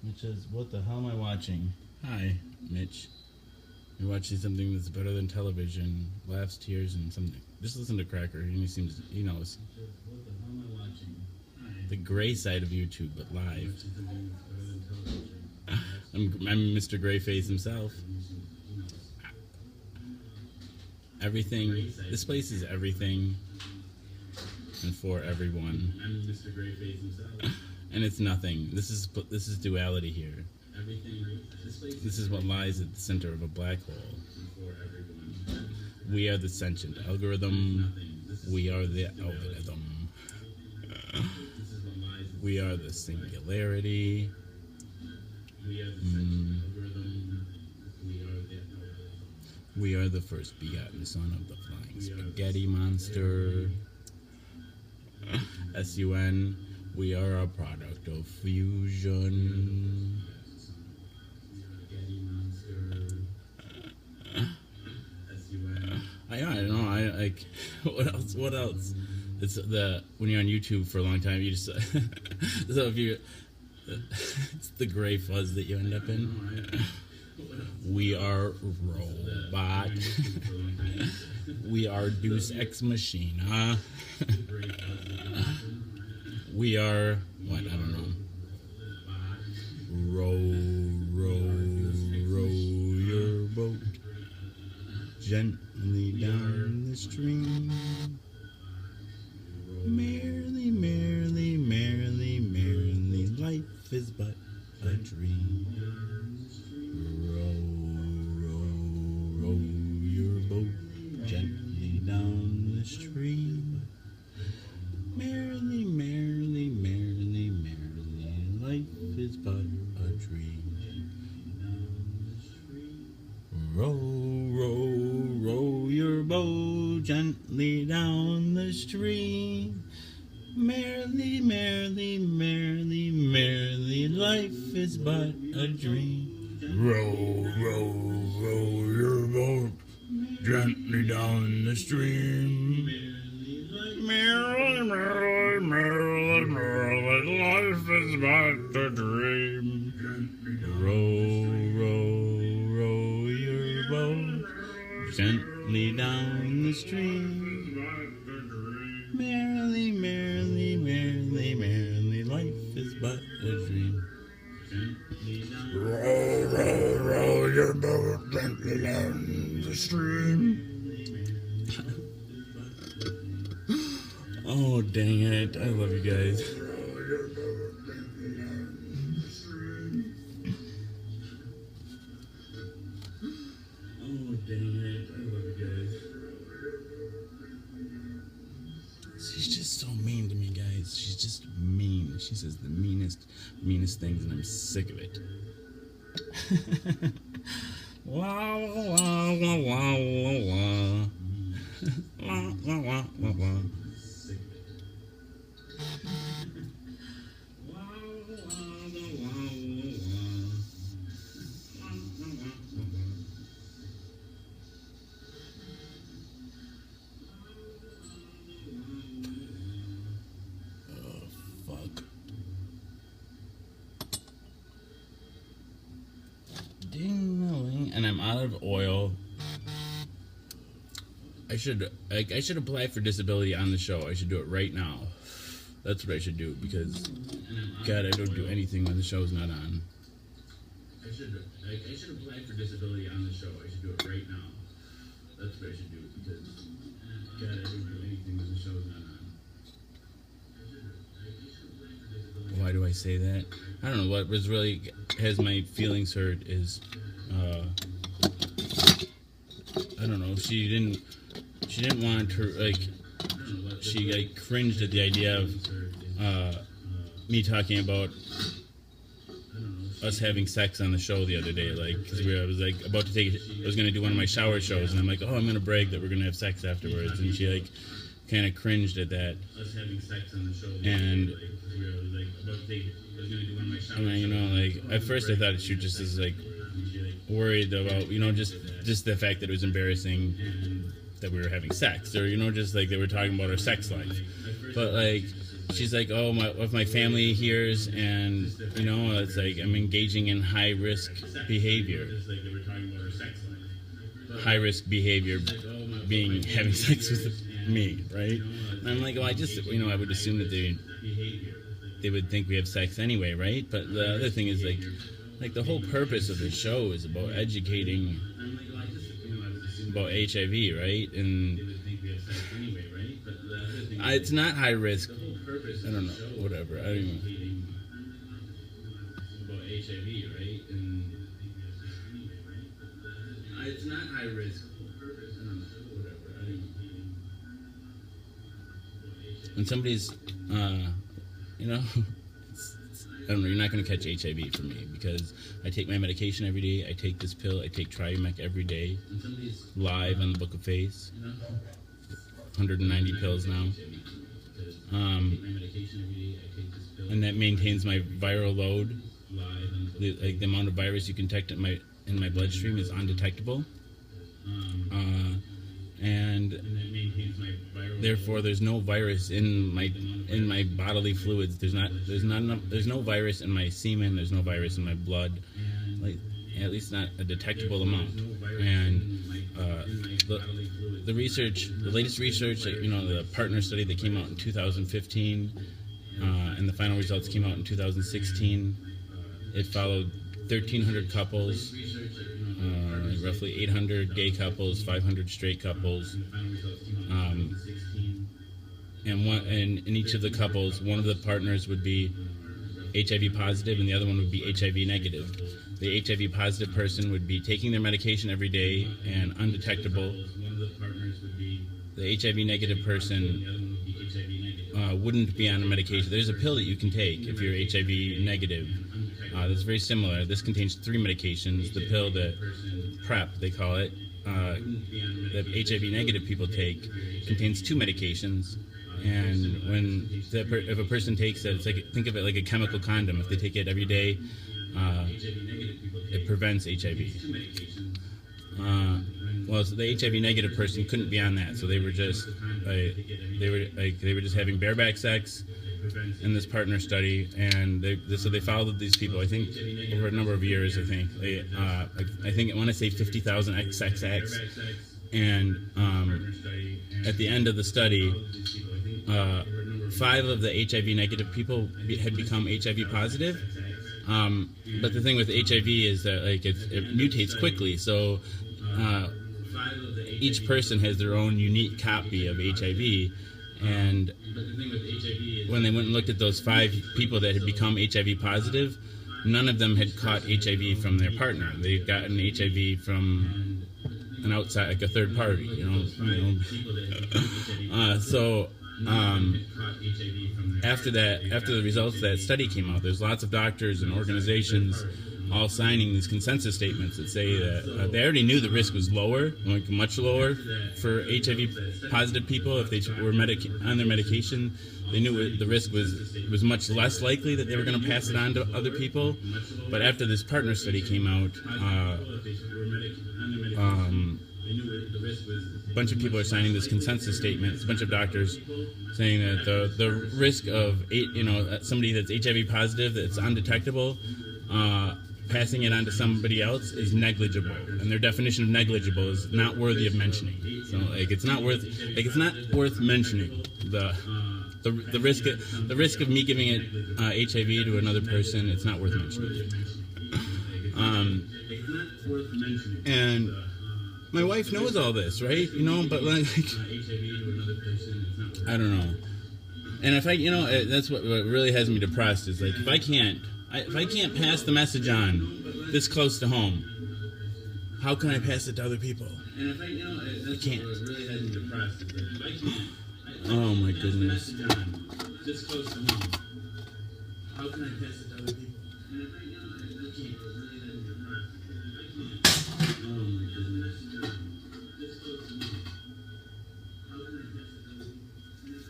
Mitch says, "What the hell am I watching?" Hi, Mitch. You're watching something that's better than television. Laughs, tears, and something. Just listen to Cracker. He knows. What the hell am I watching? The gray side of YouTube, but live. I'm Mr. Grayface himself. Everything. This place is everything, and for everyone. I'm Mr. Grayface himself. And it's nothing. This is duality here. This is what lies at the center of a black hole. We are the sentient algorithm. We are the algorithm. We are the singularity. We are the first begotten son of the flying spaghetti monster. SUN. We are a product of fusion. I don't know. I like. What else? What else? It's the when you're on YouTube for a long time, you just so if you it's the gray fuzz that you end up in. We are robot. We are Deus Ex Machina. We are what? I don't know. Row your boat gently down the stream. Merrily, merrily, merrily, merrily, life is but a dream. Row your boat gently down the stream. Merrily, merrily, merrily, merrily, life is but a dream. Row your boat gently down the stream. Merrily, merrily, merrily, merrily, life is but a dream. Row your boat gently down the stream. Merrily, merrily, merrily, merrily, life is but a dream. Row your boat gently down the stream. Merrily, merrily, merrily, merrily, life is but a dream. Row your boat gently down the stream. Oh, dang it. I love you guys. Oh, dang it. I love you guys. She's just so mean to me, guys. She's just mean. She says the meanest things, and I'm sick of it. La la la la la la. La la la la la. And I'm out of oil. I should apply for disability on the show. I should do it right now. That's what I should do because God, I don't do anything when the show's not on. I should apply for disability on the show. I should do it right now. That's what I should do because God, I don't do anything when the show's not on. Why do I say that? I don't know. What was really has my feelings hurt is I don't know. She didn't want her she cringed at the idea of me talking about us having sex on the show the other day, because I was about to I was gonna do one of my shower shows, and I'm like, oh, I'm gonna brag that we're gonna have sex afterwards, and she kind of cringed at that. Us having sex on the show, and at first I thought she just was worried about just the fact that it was embarrassing that we were having sex, or just they were talking about our sex life, but she's like, oh, if my family hears, and it's I'm engaging in high risk behavior being having sex with me, right? And I'm like, well, I just I would assume that they would think we have sex anyway, right? But the other thing is the whole purpose of the show is about educating about HIV, right? And it's not high risk. I don't know. Whatever. I don't even about HIV, right? And it's not high risk. I don't know. Whatever. I don't even when somebody's, don't know, you're not going to catch HIV from me because I take my medication every day. I take this pill. I take Triumec every day, live on the Book of Face. 190 pills now. And that maintains my viral load. The amount of virus you can detect in my bloodstream is undetectable. And therefore there's no virus in my bodily fluids. There's no virus in my semen. There's no virus in my blood, at least not a detectable amount. And the latest research, the partner study that came out in 2015, and the final results came out in 2016. It followed 1,300 couples. Roughly 800 gay couples, 500 straight couples, and in each of the couples, one of the partners would be HIV positive, and the other one would be HIV negative. The HIV positive person would be taking their medication every day and undetectable. The HIV negative person wouldn't be on a medication. There's a pill that you can take if you're HIV negative. That's very similar. This contains 3 medications. The pill, the PrEP, they call it, that HIV negative people take, contains 2 medications. And if a person takes it, think of it like a chemical condom. If they take it every day, it prevents HIV. So the HIV negative person couldn't be on that, so they were just having bareback sex in this partner study, and so they followed these people, I think, over a number of years. I think I want to say 50,000 XXX, and at the end of the study, 5 of the HIV negative people had become HIV positive. But the thing with HIV is that it mutates quickly, so each person has their own unique copy of HIV. And when they went and looked at those 5 people that had become HIV positive, none of them had caught HIV from their partner. They'd gotten HIV from an outside, like a third party, after the results of that study came out, there's lots of doctors and organizations all signing these consensus statements that say that they already knew the risk was lower, much lower, for HIV positive people if they were on their medication. They knew the risk was much less likely that they were going to pass it on to other people. But after this partner study came out, a bunch of people are signing this consensus statement. A bunch of doctors saying that the risk of somebody that's HIV positive that's undetectable, passing it on to somebody else is negligible, and their definition of negligible is not worthy of mentioning. So it's not worth mentioning the risk of me giving it HIV to another person. It's not worth mentioning. And my wife knows all this, right? But I don't know. And if that's what really has me depressed is if I can't pass the message on this close to home, how can I pass it to other people? And if I can't. Really has me depressed is if I can't. Oh my goodness. This close to home, how can I pass it to other people? And if I can't. Really has me depressed if I can't. Oh my goodness. This close to home, how can I pass it to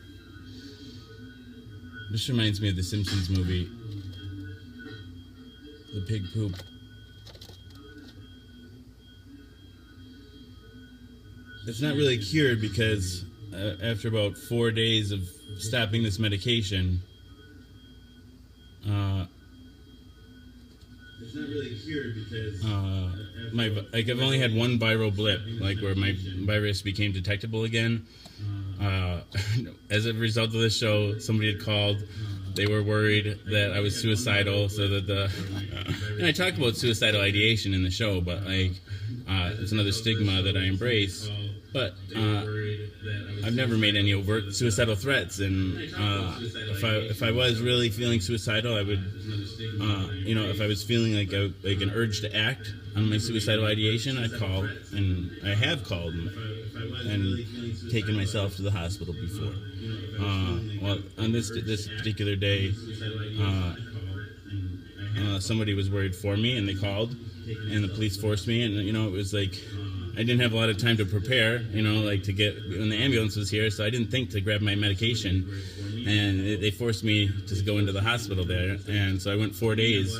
other people? This reminds me of the Simpsons movie, The Pig Poop. It's not really cured because after about 4 days of stopping this medication, it's not really cured because I've only had one viral blip, where my virus became detectable again. As a result of this show, somebody had called. They were worried that I was suicidal, so that and I talk about suicidal ideation in the show, but it's another stigma that I embrace. But I've never made any overt suicidal threats, and if I was really feeling suicidal, I would, if I was feeling like an urge to act on my suicidal ideation, I'd call, and I have called and taken myself to the hospital before. On this particular day, somebody was worried for me, and they called, and the police forced me, and it was like I didn't have a lot of time to prepare, like to get when the ambulance was here, so I didn't think to grab my medication, and they forced me to go into the hospital there, and so I went 4 days,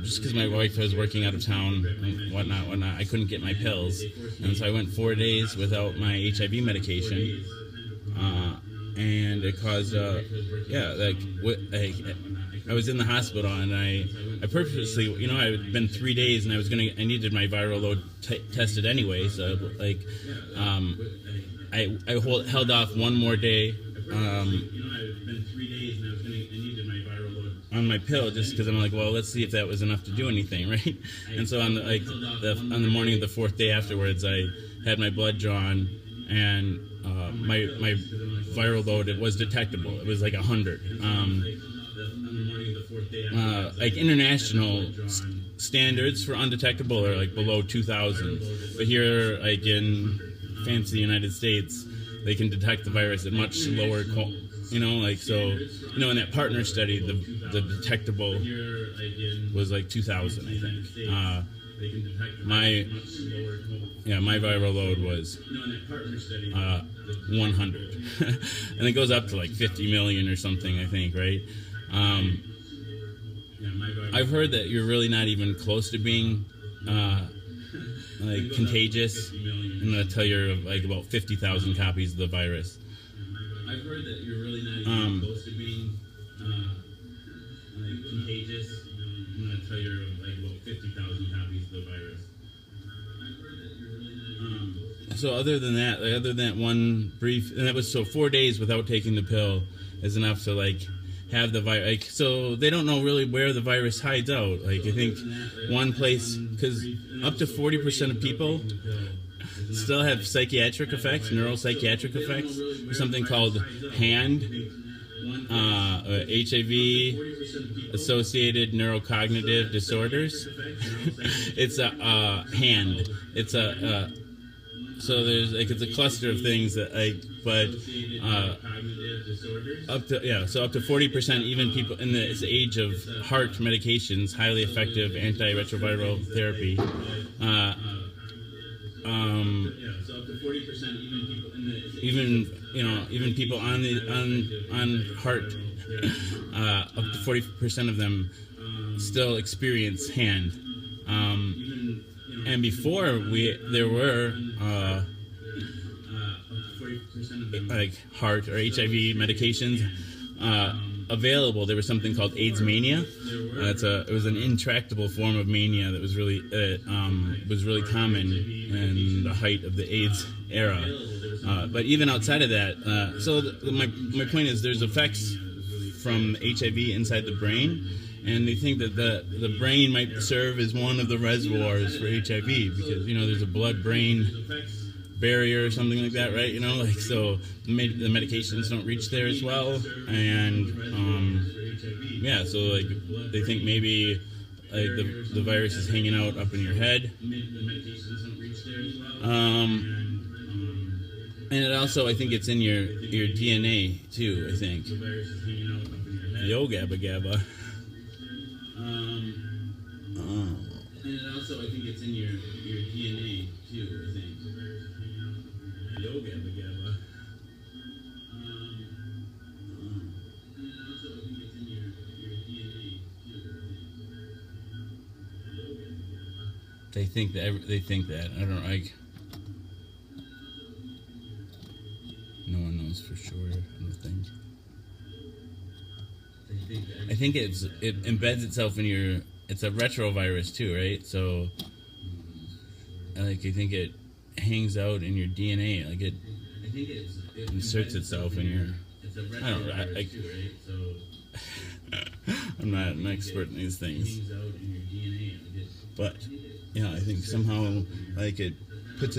just because my wife was working out of town and whatnot. I couldn't get my pills, and so I went 4 days without my HIV medication. And it caused, I was in the hospital, and I purposely, I had been 3 days, and I needed my viral load tested anyway, so I held off one more day, on my pill, just because I'm like, well, let's see if that was enough to do anything, right? And so on the morning of the 4th day afterwards, I had my blood drawn, and my viral load, it was detectable. It was like 100. Like international standards for undetectable are like below 2,000. But here, like in fancy United States, they can detect the virus at much lower, in that partner study, the detectable was like 2,000, I think. My viral load was 100, and it goes up to like 50 million or something, I think, right? I've heard that you're really not even close to being like contagious, and that'll tell you like about 50,000 copies of the virus. I've heard that you're really not even close to being like contagious, and that'll tell you like about 50,000 copies of the virus. So other than that one brief, and that was 4 days without taking the pill is enough to like have the virus. Like, so they don't know really where the virus hides out. Like, I think one place, because up to 40% of people still have psychiatric effects, neuropsychiatric effects, or something called HAND, HIV-associated neurocognitive disorders. It's a HAND. It's a so there's like it's a cluster of things that up to 40%, even people in this age of heart medications, highly effective antiretroviral therapy. Even people on heart, up to 40% of them still experience HAND. And before there were like heart or HIV medications available. There was something called AIDS mania. It was an intractable form of mania that was really common in the height of the AIDS era. But even outside of that, my point is there's effects from HIV inside the brain. And they think that the brain might serve as one of the reservoirs for HIV because, there's a blood-brain barrier or something like that, right? So the medications don't reach there as well. And, so like they think maybe like the virus is hanging out up in your head. And it also, I think it's in your DNA too, I think. Yo, Gabba Gabba. And it also, I think it's in your DNA too, I think. Yo, Gabba Gabba. And it also, I think it's in your DNA too, I think. Yo, Gabba Gabba. They think that. I don't like. No one knows for sure, I don't think. I think it embeds itself in your. It's a retrovirus too, right? So, like, I think it hangs out in your DNA. Like it inserts itself in your. I don't know. I'm not an expert in these things, but I think somehow like it puts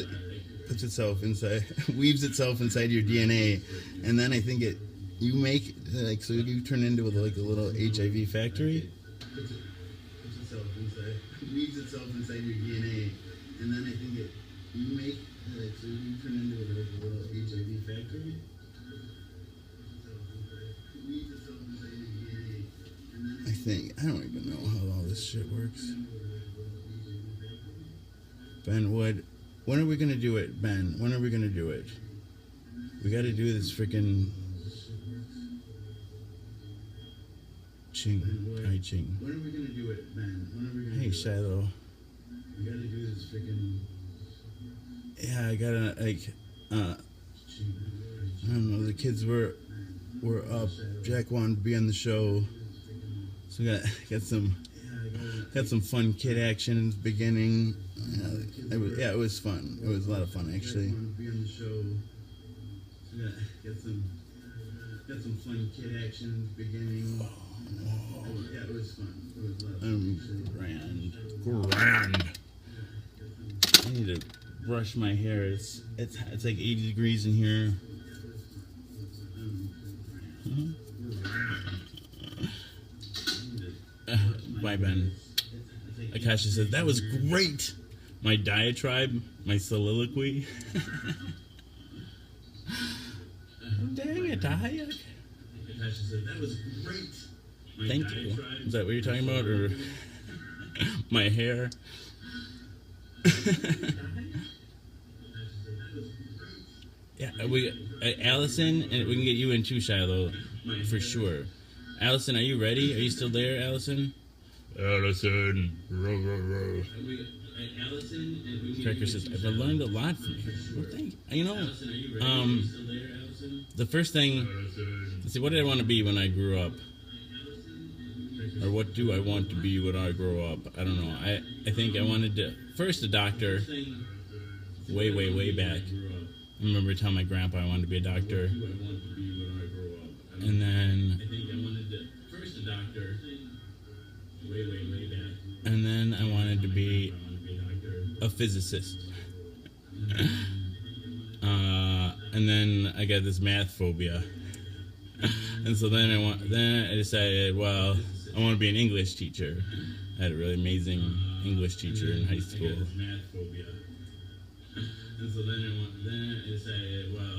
itself inside, weaves itself inside your DNA, and then I think you make so you turn into like a little HIV factory. Weaves itself inside your DNA, and then I think you make so you turn into like a little HIV factory. Weaves itself inside your DNA, and then I think. I don't even know how all this shit works. Ben Wood. When are we gonna do it, Ben? When are we gonna do it? We gotta do this freaking Ching. Hi, Ching. When are we gonna do it, Ben? When are we gonna? Hey, Shiloh. We gotta do this freaking. Yeah, I gotta I don't know. The kids were up. Jack wanted to be on the show, so got some fun kid action in the beginning. It was fun. It was a lot of fun actually. Got some fun kid action in the beginning. Yeah, it was fun. It was a lot of fun. Grand. I need to brush my hair. It's like 80 degrees in here. Bye, Ben. Akasha says, that was great. My diatribe, my soliloquy. Dang it, Dayak. Akasha said, that was great. Thank you. Is that what you're talking about? Or my hair? Yeah, Allison, and we can get you in too, Shiloh, for sure. Allison, are you ready? Are you still there, Allison? Allison. Cracker says, I've learned a lot from you. Well, thank you. You know, the first thing, let's see, what did I want to be when I grew up? Or what do I want to be when I grow up? I don't know. I think I wanted to, first a doctor, way back. I remember telling my grandpa I wanted to be a doctor. And then I wanted to be a physicist. And then I got this math phobia. And so then I decided, well, I want to be an English teacher. I had a really amazing English teacher in high school.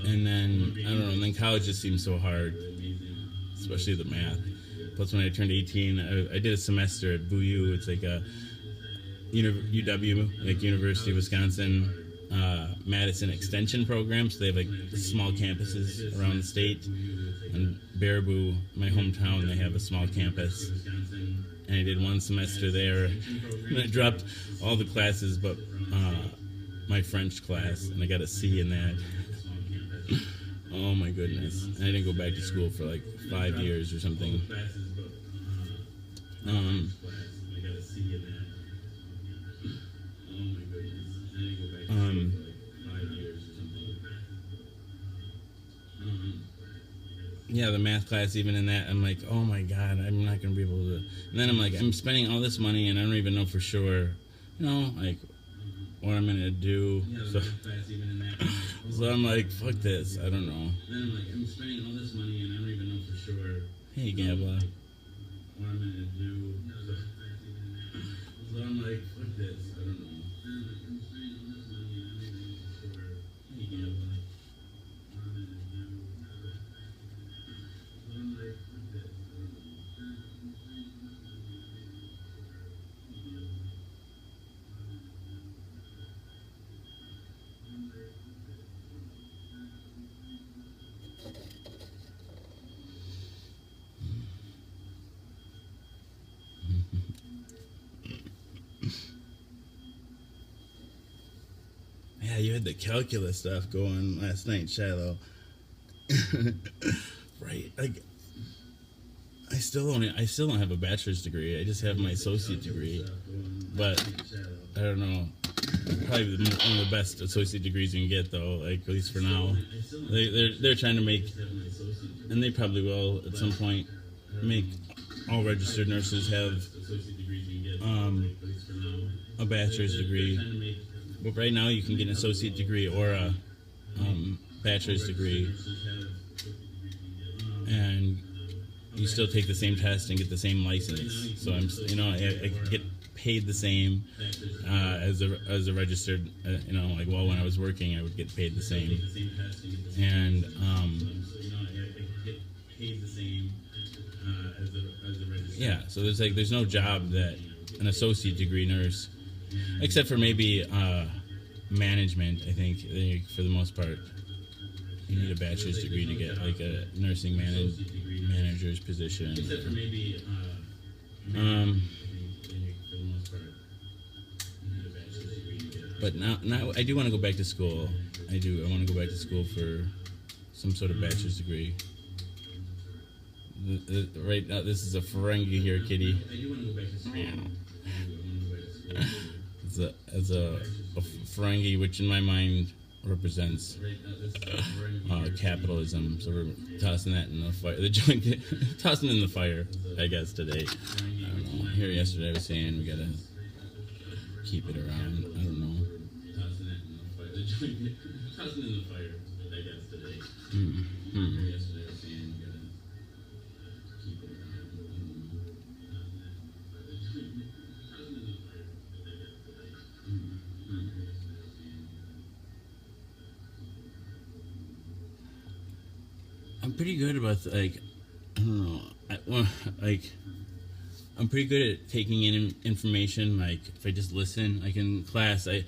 And then, I don't know, and then college just seemed so hard, especially the math. Plus, when I turned 18, I did a semester at VU. It's like a UW, like University of Wisconsin, Madison Extension program. So they have like small campuses around the state. And Baraboo, my hometown, they have a small campus. And I did one semester there. And I dropped all the classes but my French class, and I got a C in that. Oh my goodness. And I didn't go back to school for like 5 years or something. Yeah, the math class, even in that, I'm like, oh my God, I'm not going to be able to. And then I'm like, I'm spending all this money and I don't even know for sure, like, what I'm going to do. So I'm like, fuck this, I don't know. Then I'm like, I'm spending all this money and I don't even know for sure. Hey, Gabla. What I'm going to do. So I'm like, fuck this, I don't know. Hey, Gabla. Yeah, you had the calculus stuff going last night, Shiloh. Right, like I still don't have a bachelor's degree. I just have my associate degree, but I don't know. Probably one of the best associate degrees you can get, though. Like at least for now, they're trying to make, and they probably will at some point make all registered nurses have a bachelor's degree. But right now, you can get an associate degree or a bachelor's degree, and you still take the same test and get the same license. So I get paid the same as a registered. When I was working, I would get paid the same, and Yeah, so there's no job that an associate degree nurse, except for maybe management. I think for the most part, you need a bachelor's degree to get like a nursing manager's position. Except for maybe but now I do want to go back to school. I want to go back to school for some sort of bachelor's degree. Right now, this is a Ferengi here, kitty. I do want to go back to school. It's a Ferengi, which in my mind represents capitalism. So we're tossing that in the fire. Tossing it in the fire, I guess, today. I don't know. Here yesterday I was saying we gotta keep it around. I don't know. Tossing it in the fire. Tossing it in the fire, I guess, today. Here yesterday I was saying we gotta keep it around. I don't know. Tossing it in the fire, I guess, today. I'm pretty good about like I don't know. I'm pretty good at taking in information. Like if I just listen, like in class, I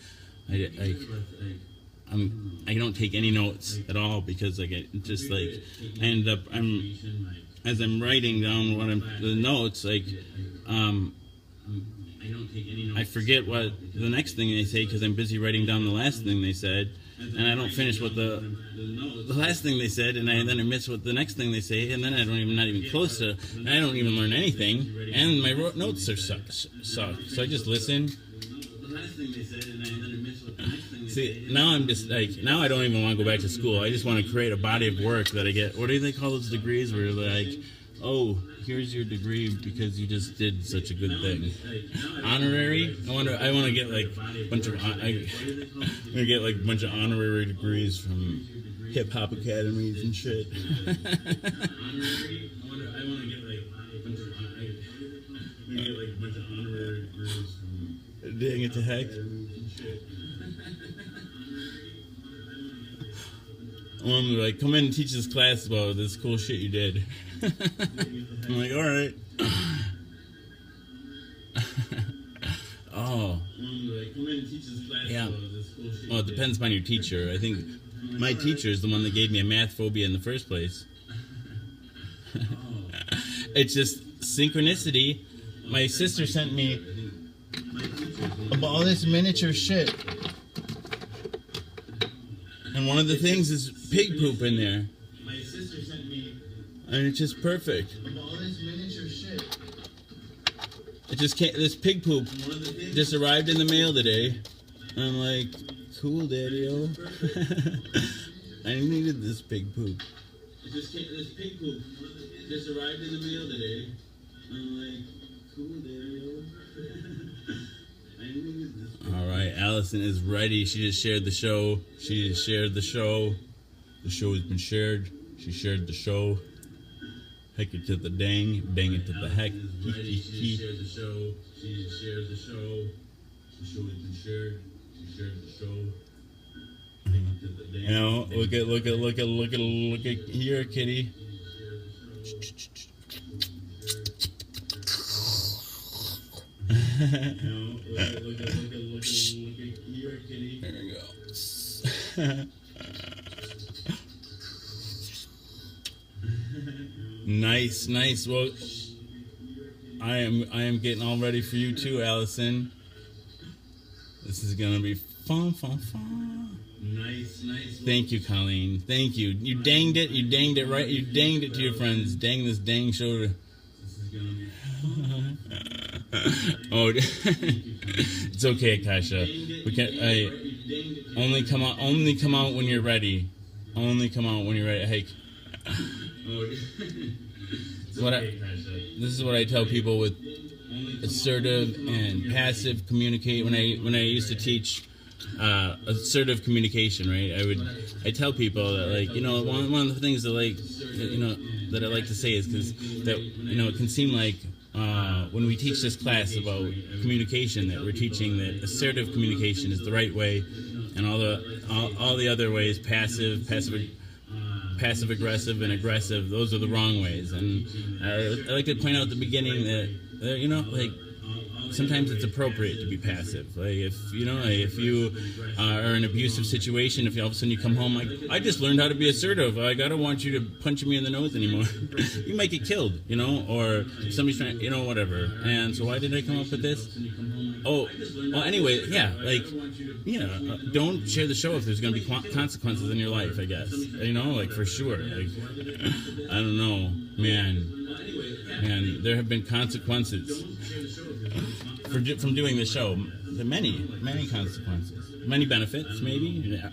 don't take any notes at all because like I end up as I'm writing down the notes like I forget what the next thing they say because I'm busy writing down the last thing they said. And I don't finish what the last thing they said, and then I miss what the next thing they say, and then I don't even not even close to. And I don't even learn anything, and my notes are suck. So I just listen. See, now I'm just like now I don't even want to go back to school. I just want to create a body of work that I get. What do they call those degrees? Where they're like, oh, here's your degree because you just did such a good thing. Honorary? I want to get like a bunch of honorary degrees from hip hop academies and shit. Dang it to heck. I'm like, come in and teach this class about this cool shit you did. I'm like, all right. Oh. Yeah. Well, it depends upon your teacher. I think my teacher is the one that gave me a math phobia in the first place. It's just synchronicity. My sister sent me about all this miniature shit. And one of the things is pig poop in there. My sister sent me. And it's just perfect. All this miniature shit. It just can't. This pig poop just arrived in the mail today. And I'm like, cool, Daddy-o. I needed this pig poop. This pig poop just arrived in the mail today. I'm like, cool, Daddy-o. All right, Allison is ready. She just shared the show. The show has been shared. She shared the show. Heck it to the dang it to the heck. She shared the show. She shared the show. The show has been shared. She shared the show. Dang it to the dang. You know, look at here, kitty. Look at here, kitty. There we go. Nice. Well, I am getting all ready for you too, Allison. This is gonna be fun. Nice. Thank you, Colleen. Thank you. You danged it. You danged it right. You danged it to your friends. Dang this dang show. This is gonna be fun. Oh, it's okay, Kasha. We can. Only come out when you're ready. Only come out when you're ready. Hey. This is what I tell people with assertive and passive communicate. When I used to teach assertive communication, right? I tell people that one of the things that that I like to say is because that it can seem like when we teach this class about communication that we're teaching that assertive communication is the right way, and all the other ways passive passive aggressive and aggressive. Those are the wrong ways. And I like to point out at the beginning that you know, like, sometimes it's appropriate to be passive. Like, if you are in an abusive situation, if all of a sudden you come home like, I just learned how to be assertive. I don't want you to punch me in the nose anymore. You might get killed, you know, or somebody's trying, you know, whatever. And so why did I come up with this? Oh, well, anyway, yeah, like, yeah, don't share the show if there's going to be consequences in your life, I guess. You know, like, for sure. Like, I don't know, man, there have been consequences from doing the show. Many consequences, many benefits, maybe. Yeah.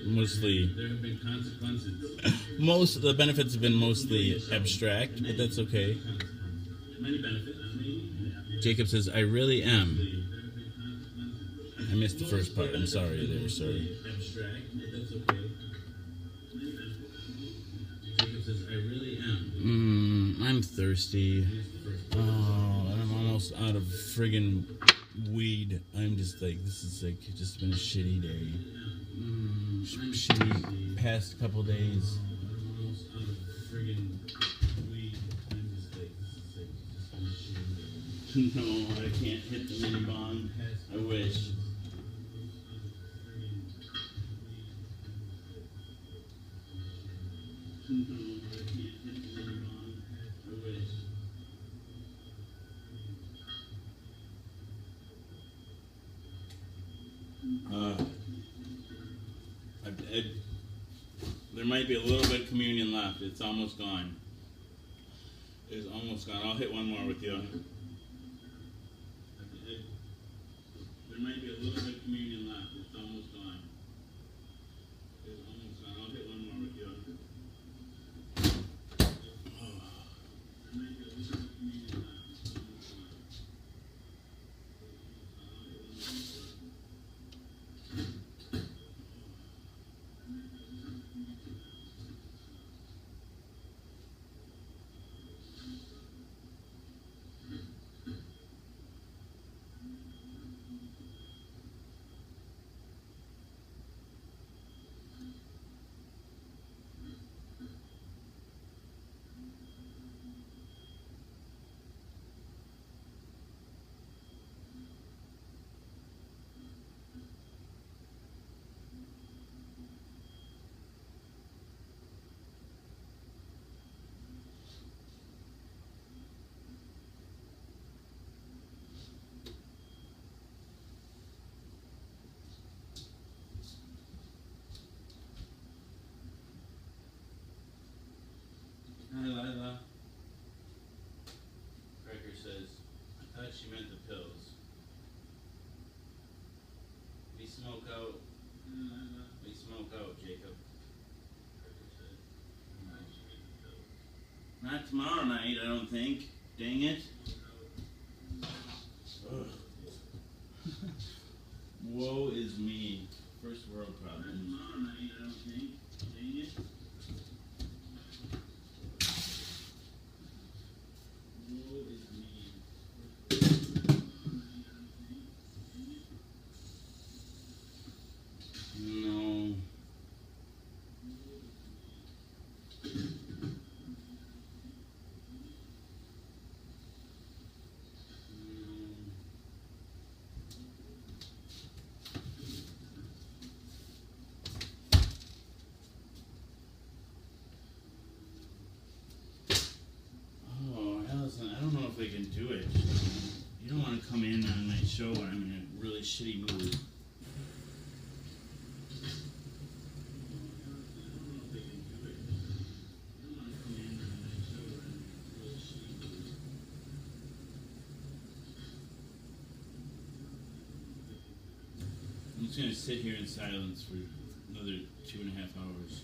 Mostly, most of the benefits have been mostly abstract, but that's okay. Jacob says, I really am. I missed the first part. I'm sorry there, sir. I'm thirsty. Oh, I'm almost out of friggin' weed. I'm just like, this is like, it's just been a shitty day. Shitty past couple days. No, I can't hit the mini bong. I wish. There might be a little bit of communion left. It's almost gone. It's almost gone. I'll hit one more with you. There might be a little bit of communion left. It's almost gone. It's almost gone. I'll hit one more with you. There might be a little bit of communion left. It's almost gone. Hi, Lila. Cracker says, I thought she meant the pills. We smoke out. We smoke out, Jacob. Cracker said, not tomorrow night, I don't think. Dang it. Ugh. Woe is me. First world problems. Tomorrow night, I don't think. Dang it. No. Oh, Allison, I don't know if I can do it. You don't want to come in on my show when I'm in a really shitty mood. I'm just going to sit here in silence for another 2.5 hours.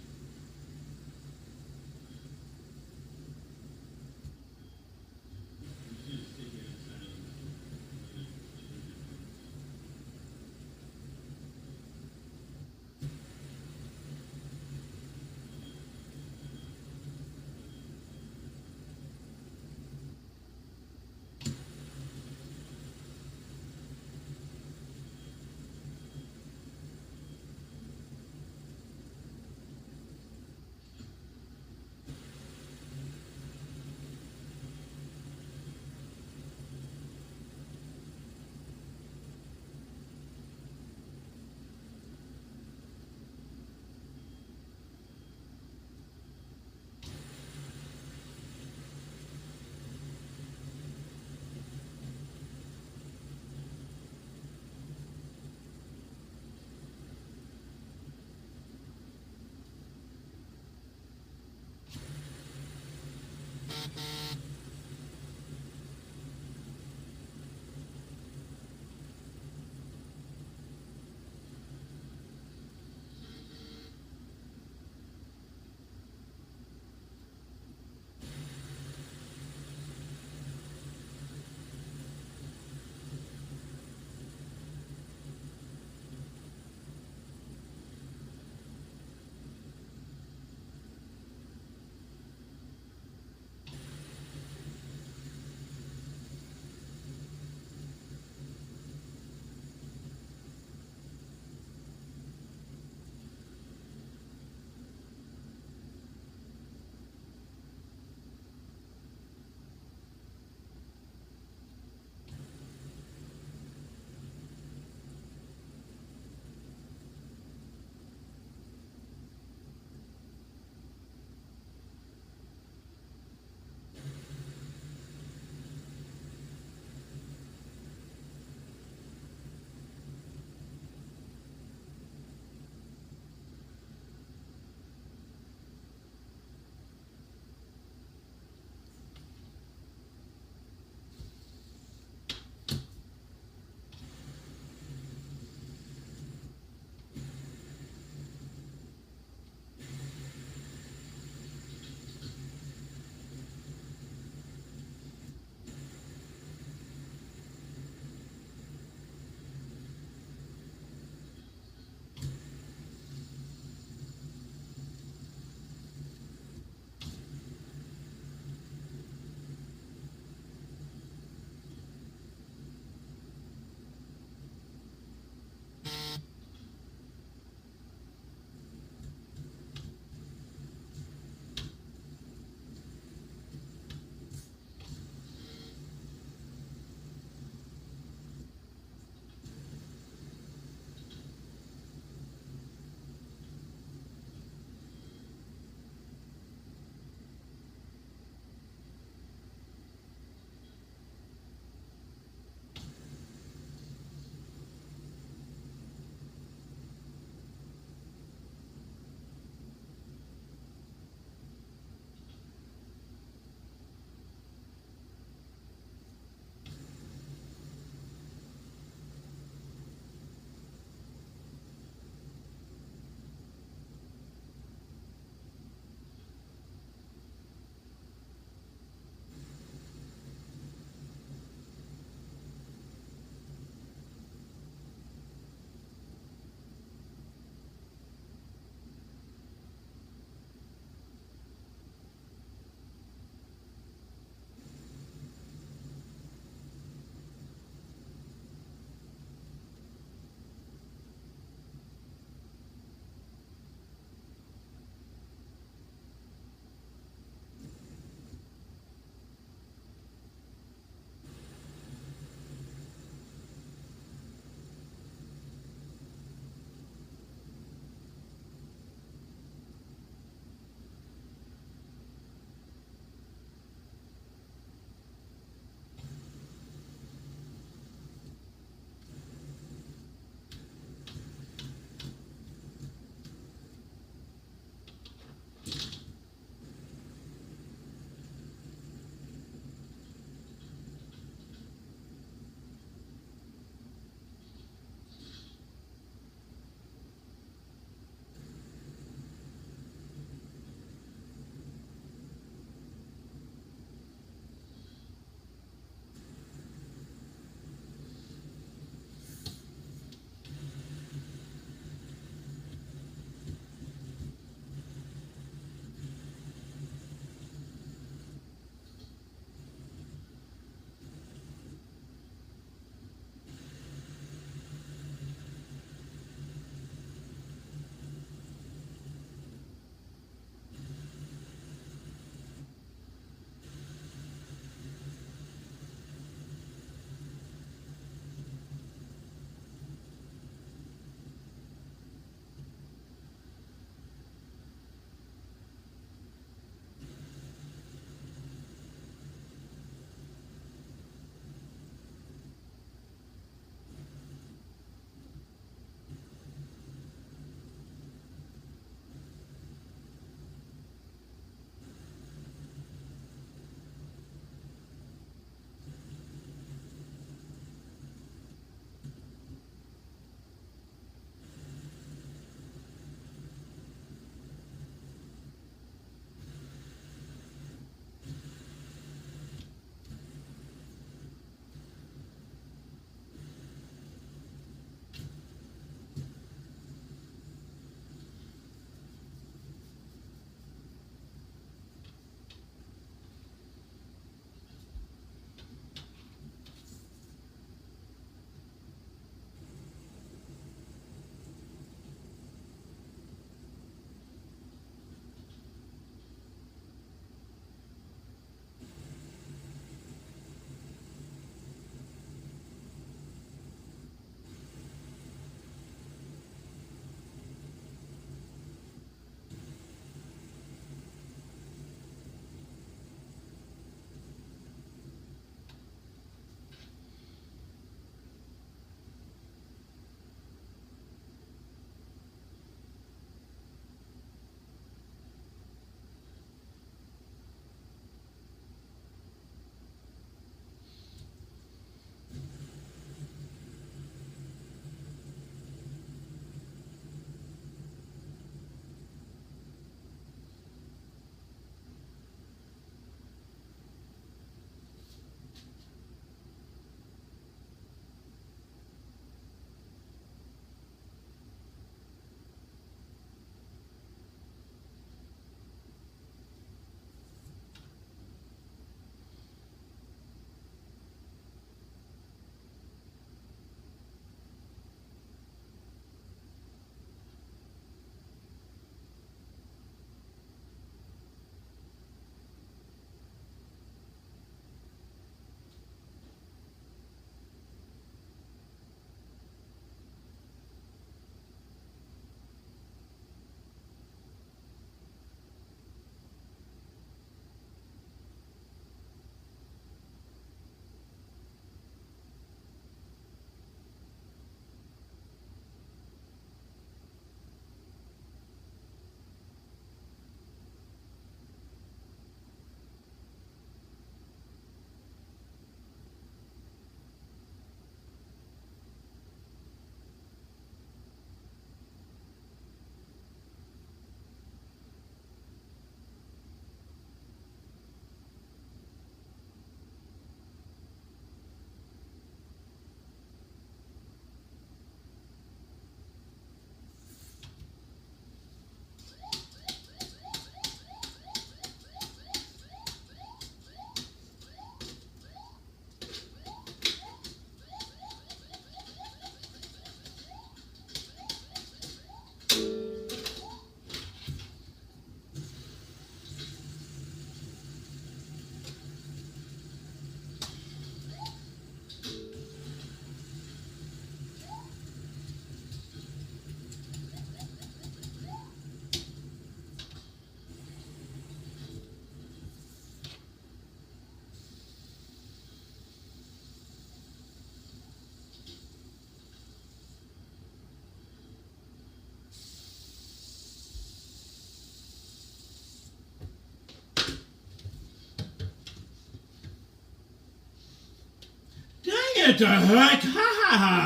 it the heck! Ha ha ha!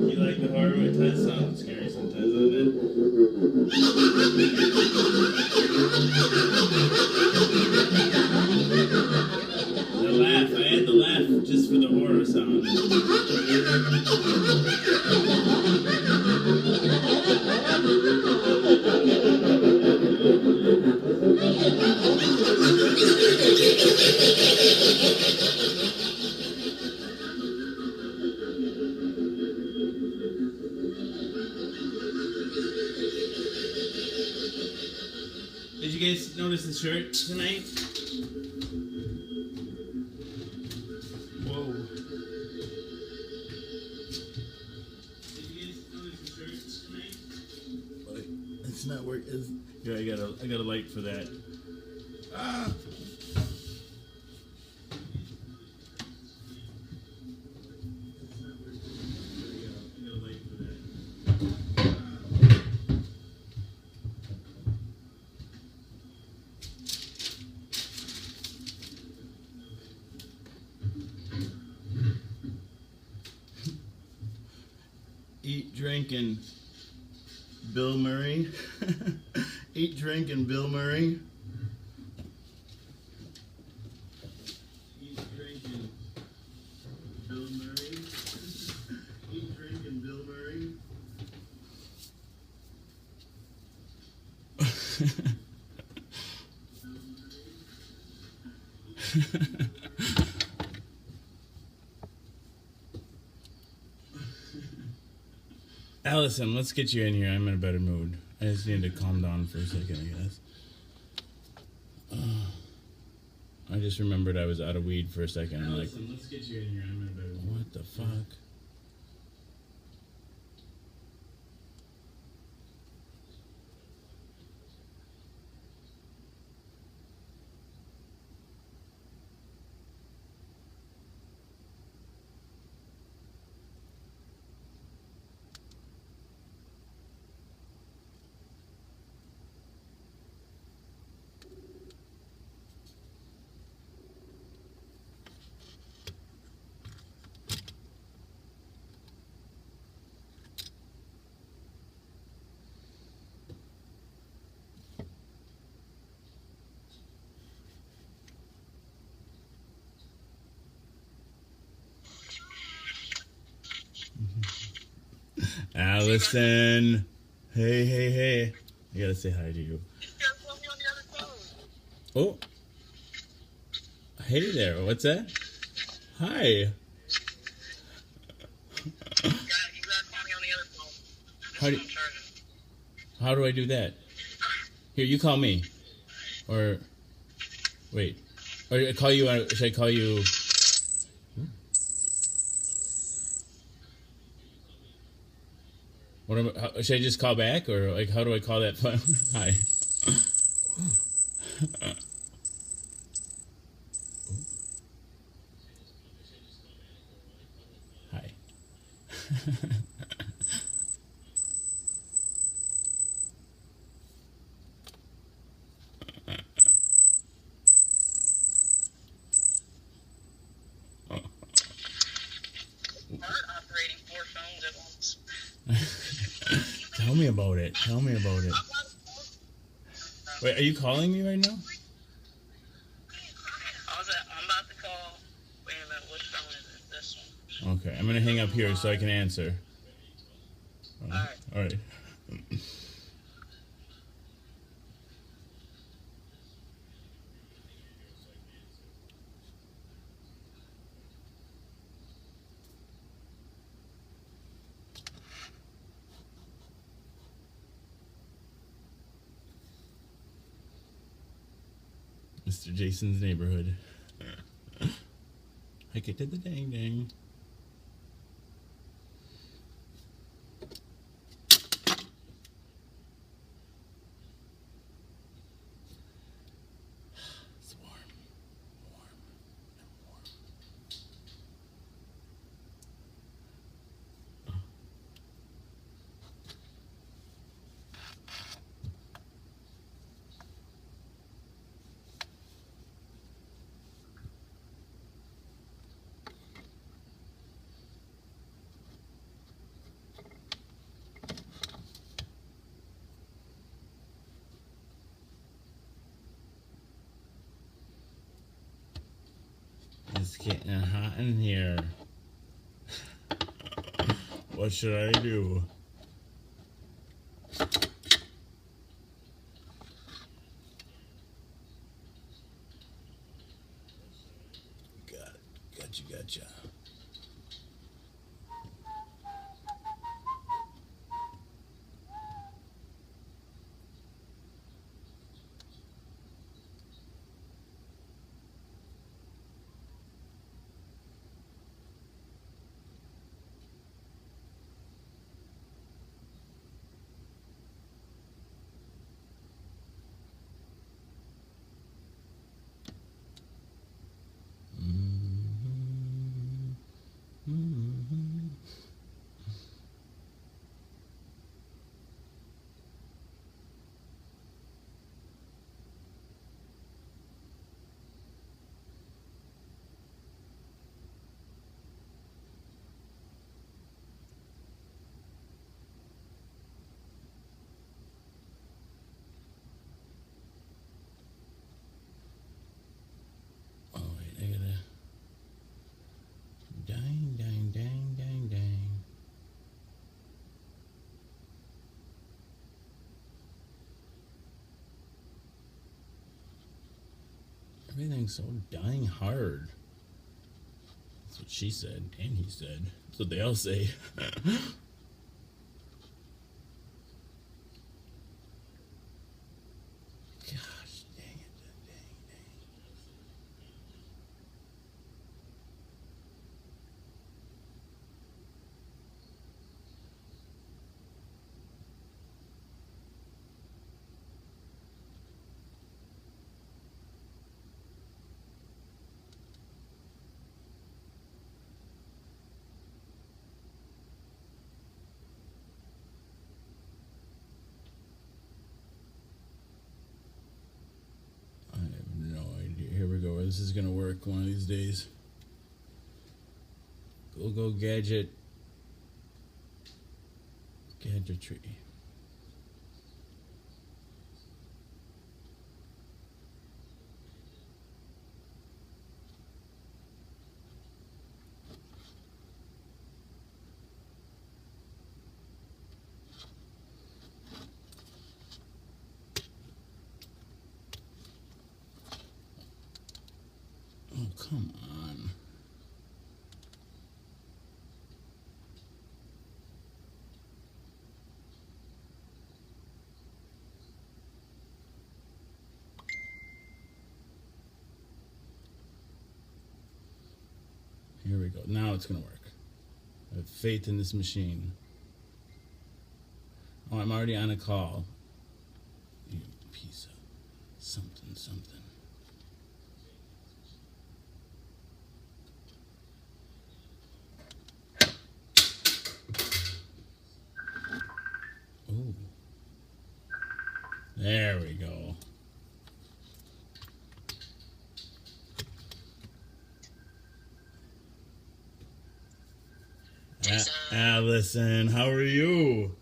You like the horror? It does sound scary sometimes, doesn't it? The laugh. I had the laugh just for the horror sound. Did you guys notice the shirt tonight? Whoa. Did you guys notice the shirt tonight? Wait, it's not working. Yeah, I got a light for that. Ah! Eat, drink, and Bill Murray. Eat, drink, and Bill Murray. Eat, drink, and Bill Murray. Eat, drink, and Bill Murray. Allison, let's get you in here. I'm in a better mood. I just need to calm down for a second, I guess. I just remembered I was out of weed for a second. Allison, let's get you in here. I'm in a better mood. What the fuck? Listen. Hey, hey, hey. I gotta say hi to you. You guys want me on the other phone. Oh. Hey there. What's that? Hi. You guys want me on the other phone. How do, how do I do that? Here, you call me. Or wait. Or I call you. Should I call you? What am I, should I just call back, or like how do I call that phone? Hi. Hi. Start operating 4 phones at once. Tell me about it. Tell me about it. I'm not a phone. Wait, are you calling me right now? I'm about to call. Wait a minute, which phone is it? This one. Okay, I'm gonna hang up here so I can answer. Alright. All right. Mr. Jason's neighborhood. I get to the dang dang. It's warm. Warm. And warm. It's getting hot in here. What should I do? Gotcha. Oh wait, I gotta. Dang. Everything's so dying hard. That's what she said, and he said. That's what they all say. Gosh, dang it. I have no idea. Here we go. This is gonna work one of these days. Go gadget. Gadgetry. Come on. Here we go. Now it's going to work. I have faith in this machine. Oh, I'm already on a call. You piece of something, something. Ooh. There we go. Allison, how are you?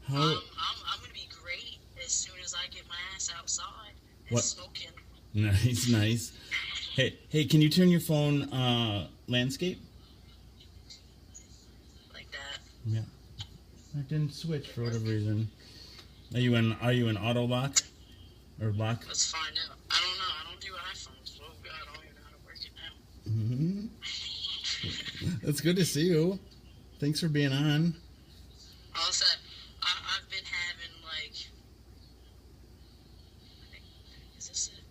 How? I'm gonna be great as soon as I get my ass outside and What? smoking. Nice, nice. Hey, can you turn your phone landscape? Like that. Yeah. I didn't switch for whatever reason. Are you in auto lock or lock? Let's find out. I don't know. I don't do iPhones. Oh God, I don't even know how to work it now. It's good to see you. Thanks for being on. Also, I've been having like. Is this it?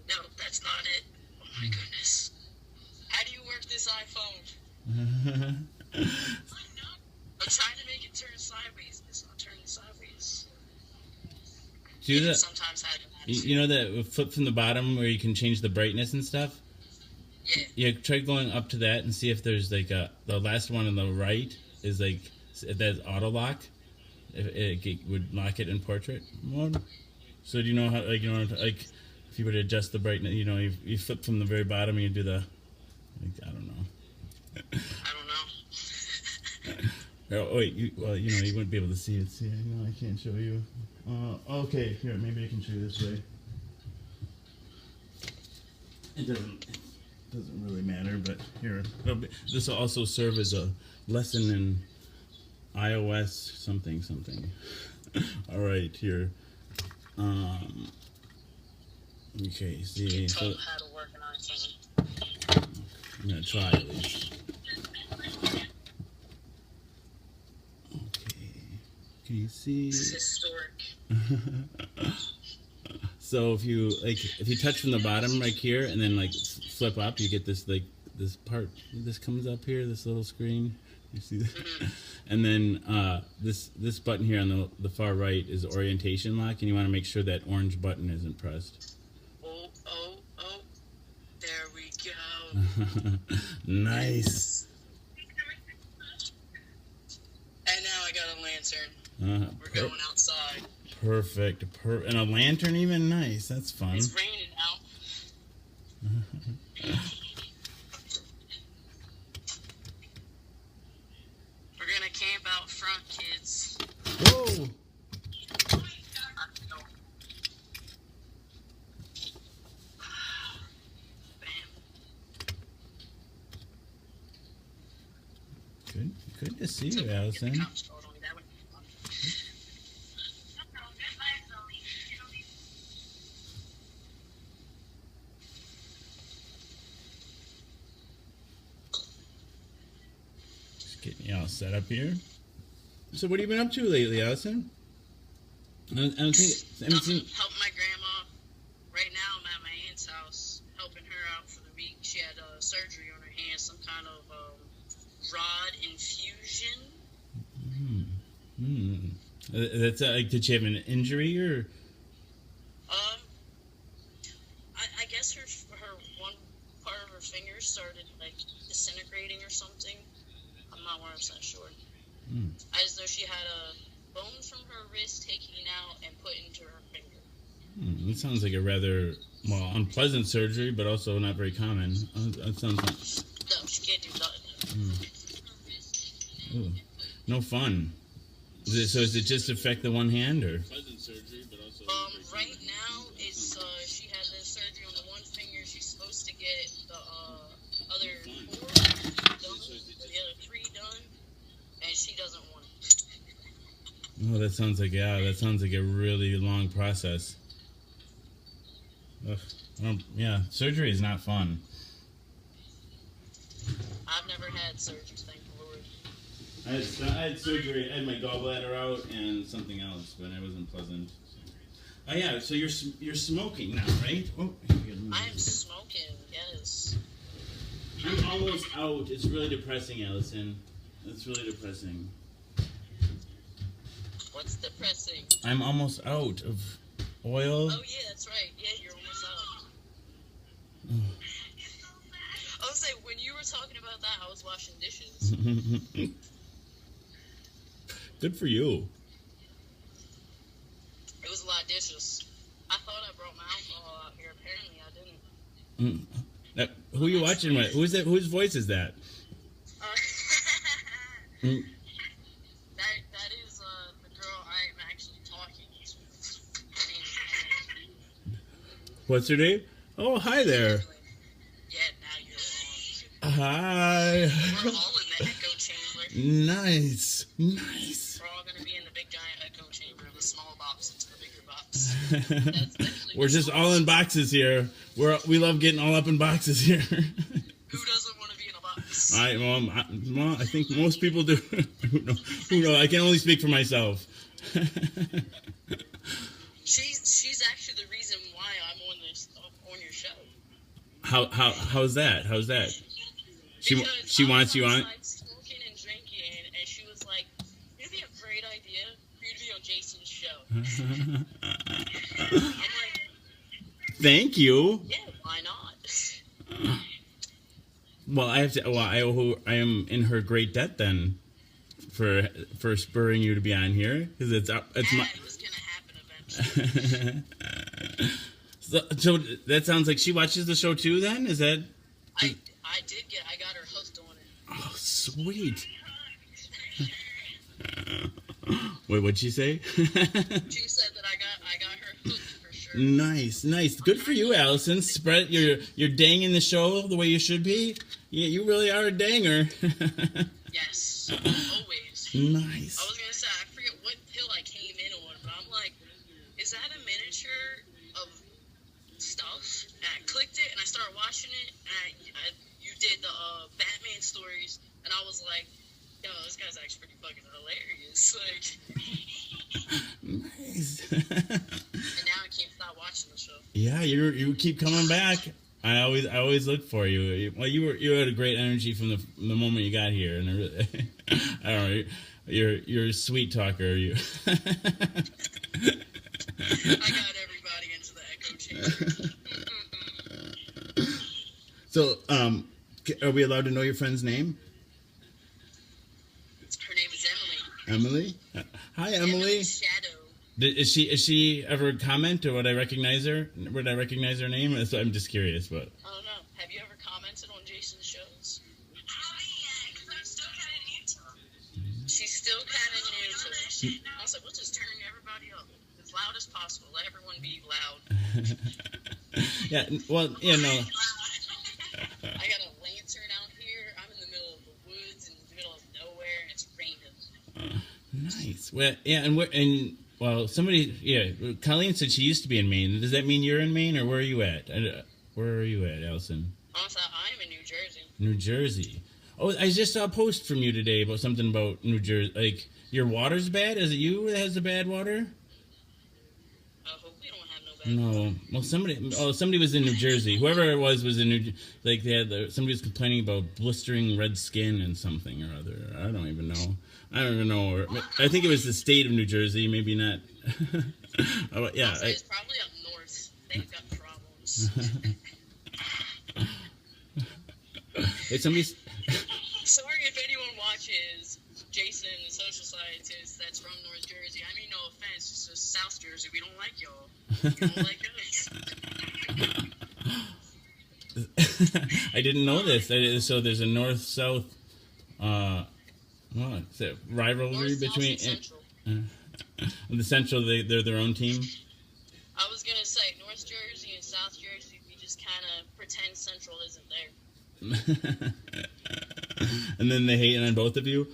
No, that's not it. Oh my goodness. How do you work this iPhone? I'm trying to make it turn sideways. It's not turning sideways. Do that. Sometimes I You know that flip from the bottom where you can change the brightness and stuff? Yeah. Yeah, try going up to that and see if there's like the last one on the right is like if that's auto lock. If it would lock it in portrait mode. So do you know how like like if you were to adjust the brightness, you flip from the very bottom and you do the I don't know. I don't know. Oh wait, you wouldn't be able to see it. See, no, I can't show you. Okay, here maybe I can show you this way. It doesn't really matter, but here this will also serve as a lesson in iOS something. All right, here. Okay, see. Get So told how to work an iPhone. I'm gonna try at least. Okay, can you see? This is historic. So if you touch from the bottom right here and then like flip up, you get this this part. This comes up here, this little screen. You see that? And then this button here on the far right is orientation lock, and you want to make sure that orange button isn't pressed. Oh. There we go. Nice. And now I got a lantern. We're going outside. Perfect. And a lantern even? Nice. That's fun. It's raining out. We're gonna camp out front, kids. Whoa. Good to see you, Allison. Just getting you all set up here. So what have you been up to lately, Allison? Helping my grandma. Right now I'm at my aunt's house, helping her out for the week. She had surgery on her hand, some kind of rod infusion. That's did she have an injury or? I guess her one part of her finger started like disintegrating or something. I'm not 100% sure. I just know she had a bone from her wrist taken out and put into her finger. It sounds like a rather unpleasant surgery, but also not very common. That sounds like. No, she can't do nothing. Ooh, no fun. Does it just affect the one hand or? Right now it's she had the surgery on the one finger. She's supposed to get the other 4 done, the other 3 done, and she doesn't want it. Oh, that sounds like a really long process. Ugh. Yeah, surgery is not fun. I've never had surgery, thank the Lord. I had surgery. I had my gallbladder out and something else, but it wasn't pleasant. Oh yeah, so you're smoking now, right? Oh, I am smoking, yes. I'm almost out. It's really depressing, Allison. It's really depressing. What's depressing? I'm almost out of oil. Oh yeah, that's right. Yeah, you're almost out. I was saying, when you were talking about that, I was washing dishes. Good for you. It was a lot of dishes. I thought I brought my alcohol out here. Apparently, I didn't. Who are you watching with? Who's that? Whose voice is that? That is the girl I am actually talking to. What's her name? Oh, hi there. Yeah, now you're on. Hi. We're all in the echo chamber. Nice. We're all going to be in the big giant echo chamber, the small box into the bigger box. We're just all in boxes here. We love getting all up in boxes here. Who doesn't want to be in a box? I think most people do. Who knows? I can only speak for myself. She's actually the reason why I'm on your show. How's that? She Because wants you on. I was smoking and drinking, and she was like, "It'd be a great idea for you to be on Jason's show." I'm like, Thank you. yeah, why not? Well, I have to. Well, I am in her great debt then, for spurring you to be on here because it's my. It was gonna happen eventually. So that sounds like she watches the show too. Then is that? I got her hooked on it. Oh, sweet. Wait, what'd she say? She said that I got her hooked for sure. Nice. Good for you, Allison. Spread you're danging the show the way you should be. Yeah, you really are a danger. Yes, always. Nice. I was gonna say, I forget what pill I came in on, but I'm like, is that a miniature of stuff? And I clicked it and I started watching it, and you did the Batman stories, and I was like, yo, this guy's actually pretty fucking hilarious. Like, Nice. and now I can't stop watching the show. Yeah, you keep coming back. I always look for you. Well, you had a great energy from the moment you got here, and I don't know. You're a sweet talker. You. I got everybody into the echo chamber. So, are we allowed to know your friend's name? Her name is Emily. Emily. Hi, Emily. Shadow. Is she ever comment, or would I recognize her? Would I recognize her name? I'm just curious, but. I don't know. Have you ever commented on Jason's shows? I'm still kind of new to him. She's still kind of new to him. I was like, we'll just turn everybody up as loud as possible. Let everyone be loud. Yeah. Well, yeah, no. I got a lantern out here. I'm in the middle of the woods, in the middle of nowhere, and it's raining. Nice. Well, yeah, well, somebody, yeah, Colleen said she used to be in Maine. Does that mean you're in Maine, or where are you at? Where are you at, Allison? Also, I'm in New Jersey. New Jersey. Oh, I just saw a post from you today about something about New Jersey. Like, your water's bad? Is it you that has the bad water? I hope we don't have no bad water. No. Well, somebody was in New Jersey. Whoever it was in New. Like somebody was complaining about blistering red skin and something or other. I don't even know. I think it was the state of New Jersey. Maybe not. Oh, yeah. It's probably up north. They've got problems. Hey, somebody's. Sorry if anyone watches Jason, the social scientist that's from North Jersey. I mean, no offense, it's just South Jersey. We don't like y'all. You don't like us. I didn't know this. So there's a north-south rivalry North, between South, and Central. The Central. They're their own team. I was gonna say North Jersey and South Jersey. We just kind of pretend Central isn't there. And then they hate on both of you.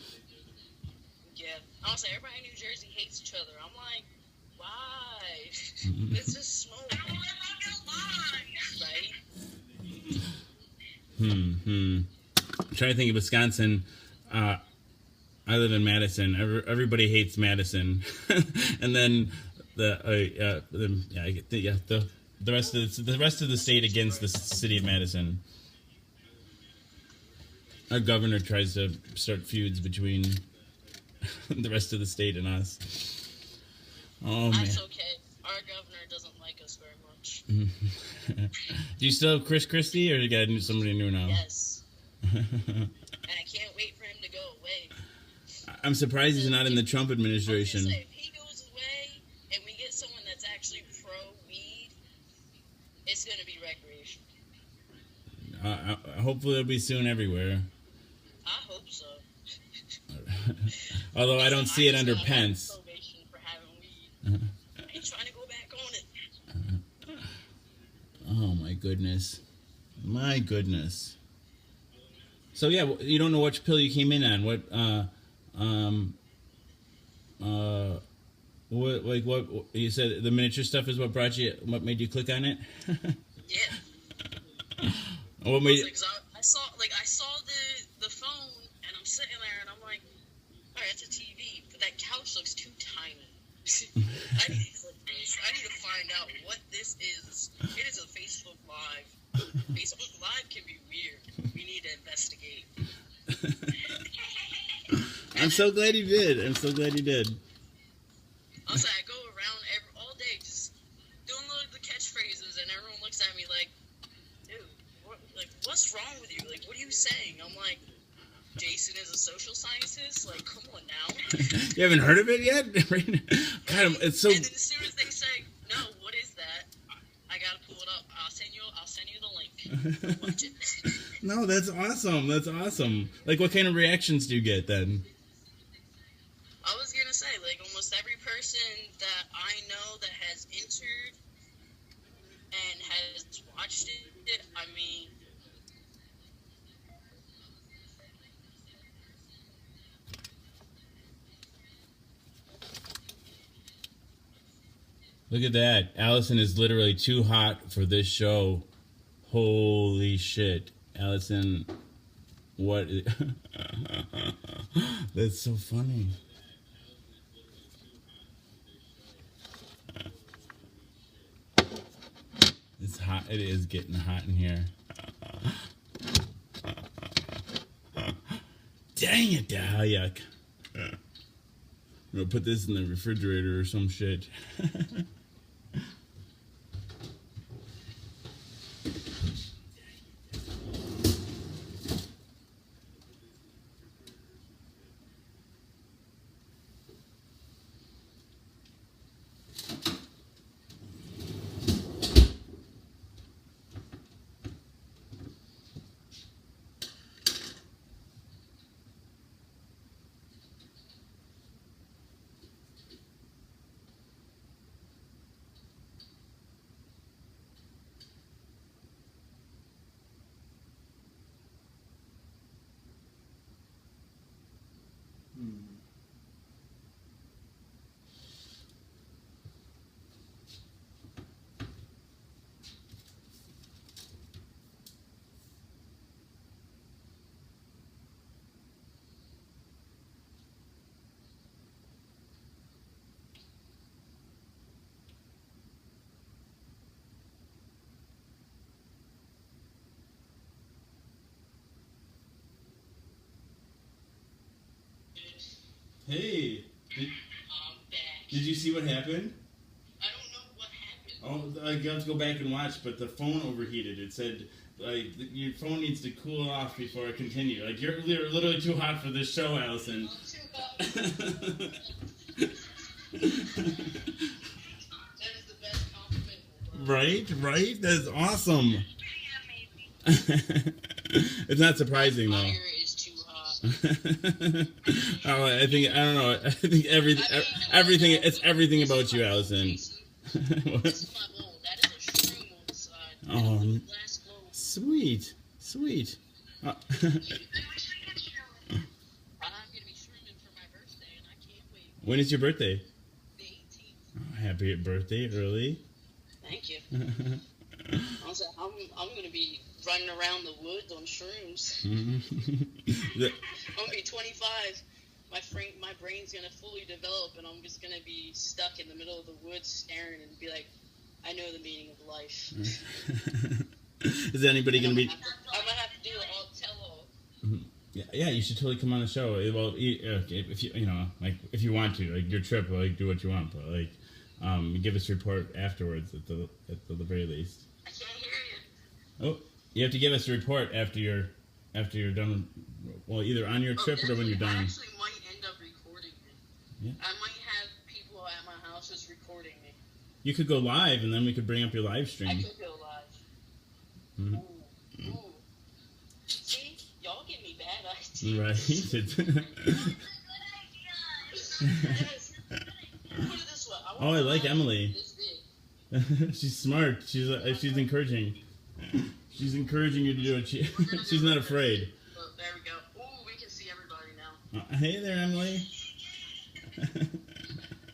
Yeah, I was say everybody in New Jersey hates each other. I'm like, why? It's just smoke, right? trying to think of Wisconsin. I live in Madison. Everybody hates Madison, and then the rest of the state against the city of Madison. Our governor tries to start feuds between the rest of the state and us. Oh man. That's okay. Our governor doesn't like us very much. Do you still have Chris Christie, or you got somebody new now? Yes. And I can't wait for him to go away. I'm surprised he's not in the Trump administration. I was gonna say, if he goes away and we get someone that's actually pro-weed, it's going to be recreational. Hopefully it'll be soon everywhere. I hope so. Although I don't see it under Pence. Probation for having weed. I ain't trying to go back on it. Oh my goodness. My goodness. So yeah, you don't know which pill you came in on. What what you said the miniature stuff is what made you click on it? Yeah. What made you... I saw the phone and I'm sitting there and I'm like, all right, it's a TV, but that couch looks too tiny. I need to click this. I need to find out what this is. It is a Facebook Live. Facebook Live can be weird. We need to investigate. I'm so glad you did. Also, I go around all day just doing the catchphrases, and everyone looks at me like, dude, what's wrong with you? Like, what are you saying? I'm like, Jason is a social scientist? Like, come on now. You haven't heard of it yet? God, it's so... And then as soon as they say, no, what is that? I gotta pull it up. I'll send you the link. Watch it. No, that's awesome. That's awesome. Like, what kind of reactions do you get then? I was gonna say, like, almost every person that I know that has entered and has watched it, I mean... Look at that. Allison is literally too hot for this show. Holy shit. Allison, what? That's so funny. It's hot. It is getting hot in here. Dang it, yuck. I'm gonna put this in the refrigerator or some shit. Hey, did you see what happened? I don't know what happened. Oh, I got to go back and watch, but the phone overheated. It said, like, your phone needs to cool off before it continue. Like, you're literally too hot for this show, Allison. That is the best compliment in the world. Right? That's awesome. It's not surprising, though. Fire is too hot. I don't know. I think everything. It's everything about you, Allison. This is my bowl. That is a shroom on the side. Oh, Glass bowl. sweet. I'm gonna be shrooming for my birthday, and I can't wait. When is your birthday? The 18th. Oh, happy birthday early. Thank you. I was like, I'm gonna be running around the woods on shrooms. The- I'm gonna be 25. My brain's gonna fully develop, and I'm just gonna be stuck in the middle of the woods, staring, and be like, I know the meaning of life. Is anybody And gonna be? I'm gonna have to do it all tell-all. Yeah, you should totally come on the show. Well, if you know, like if you want to, like your trip, like do what you want, but like, give us a report afterwards at the very least. I can't hear you. Oh, you have to give us a report after you're done. Well, either on your trip or when you're I done. actually might end up recording me. Yeah. I might have people at my house just recording me. You could go live, and then we could bring up your live I stream. could go live. Mhm. Ooh. See, y'all give me bad ideas. Right. Yes. Put it this way. Oh, I like Emily. This big. She's smart. She's encouraging. She's encouraging you to do it. She's not afraid. Oh, there we go. Ooh, we can see everybody now. Hey there, Emily.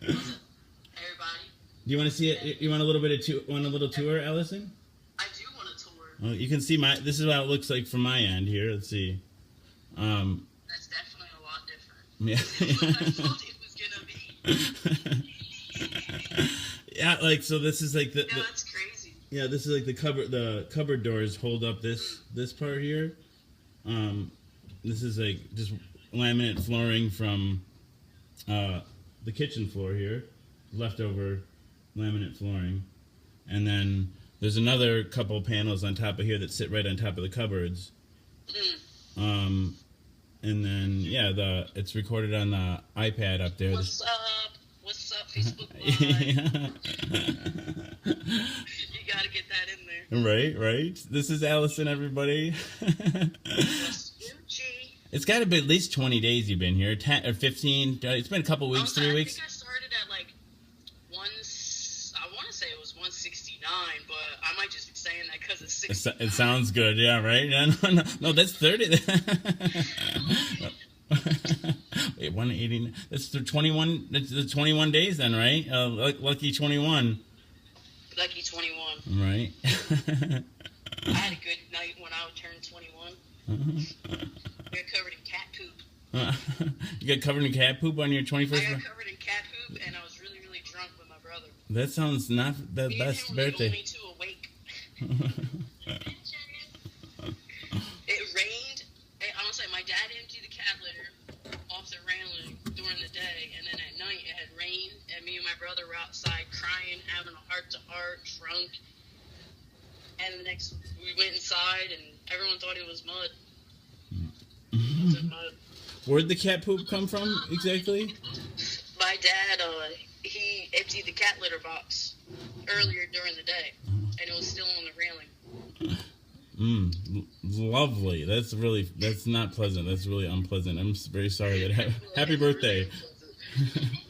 Everybody. Do you want to see it? You want a little bit of want a little tour, Allison? I do want a tour. Well, you can see this is what it looks like from my end here. Let's see. That's definitely a lot different. Yeah. I thought it was gonna be. Yeah, like so. This is like No, that's crazy. yeah. This is like the cupboard. The cupboard doors hold up this part here. This is like just laminate flooring from the kitchen floor here, leftover laminate flooring, and then there's another couple panels on top of here that sit right on top of the cupboards. And then yeah, it's recorded on the iPad up there. What's up? What's up, Facebook Live? You gotta get that in there. Right. This is Allison, everybody. What's Gucci? It's got to be at least 20 days you've been here, 10 or 15. It's been a couple weeks, 3 weeks. I think I started at like I want to say it was 169, but I might just be saying that because it's 60. It sounds good, yeah, right? No, that's 30. Wait, 180. That's the 21. That's the 21 days then, right? Lucky 21. Lucky 21. Right. I had a good night when I turned 21. I got covered in cat poop. You got covered in cat poop on your 21st? I got covered in cat poop, and I was really, really drunk with my brother. That sounds not the Me best and him were the birthday. only two awake. It rained. Honestly, my dad emptied the cat litter off the railing during the day, and then at night it had rained, and me and my brother were outside crying, having a heart-to-heart, drunk. And the next, we went inside, and everyone thought it was mud. It wasn't mud. Where'd the cat poop come from exactly? My dad, he emptied the cat litter box earlier during the day, and it was still on the railing. Lovely. That's not pleasant. That's really unpleasant. I'm very sorry. Happy birthday.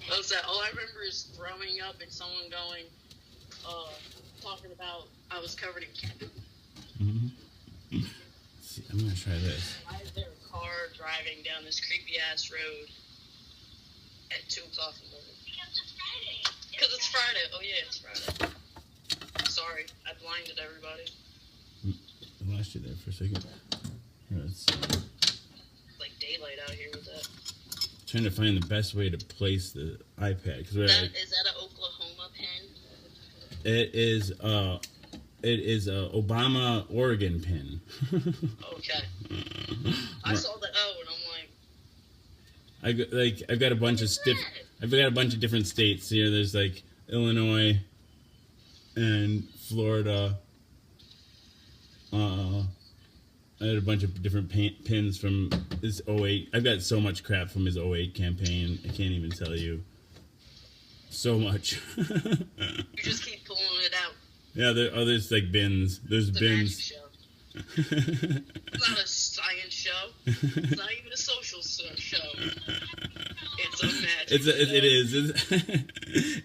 All I remember is throwing up and someone going, talking about I was covered in cat poop. See, I'm gonna try this. Why is there a car driving down this creepy ass road at 2 o'clock in the morning? Because it's Friday. Oh yeah, it's Friday. Sorry, I blinded everybody. I lost you there for a second. Here, let's see. It's like daylight out here with that. Trying to find the best way to place the iPad because Is that an Oklahoma pen? it is a Obama Oregon pin. Okay. I saw the O and I'm like, I've got a bunch of different states here. There's like Illinois and Florida. I had a bunch of different pins from his 08. I've got so much crap from his 08 campaign. I can't even tell you. So much. you just keep pulling it out. Yeah, there's like bins. There's It's a bins. magic show. It's not a science show. It's not even a social show. It's a magic show. It is.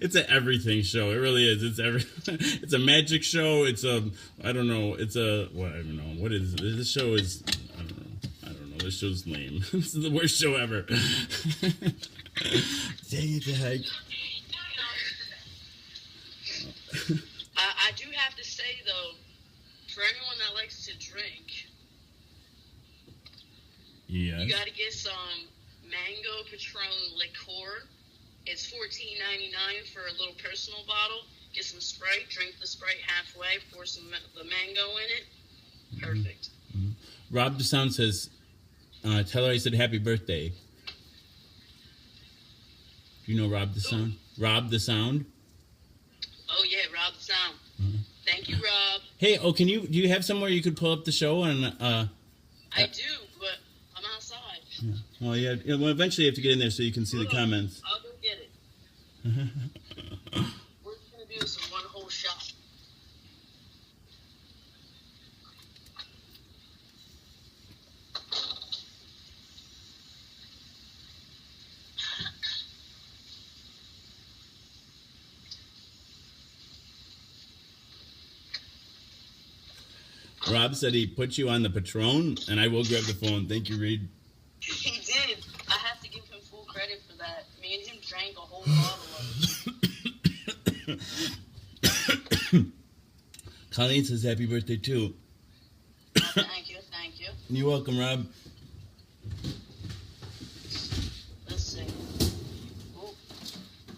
It's an everything show. It really is. It's a magic show. It's a I don't know. It's a what I don't know. What is this show is I don't know. This show's lame. This is the worst show ever. Dang it, the heck. I do have to say though, for anyone that likes to drink, Yes. you gotta get some mango Patron liqueur. It's $14.99 for a little personal bottle. Get some Sprite, drink the Sprite halfway, pour the mango in it. Perfect. Rob the Sound says, tell her I said happy birthday. Do you know Rob the Sound? Rob the Sound? Oh yeah, Rob the Sound. Thank you, Rob. Hey, do you have somewhere you could pull up the show and I do, but I'm outside. well, yeah, well, eventually you have to get in there so you can see the comments. I'll go get it. We're just gonna do this in one whole shot. Rob said he put you on the Patron, and I will grab the phone. Thank you, Reed. He did. I have to give him full credit for that. Me and him drank a whole bottle of it. Colleen says happy birthday, too. Thank you, thank you. You're welcome, Rob. Let's see. Oh,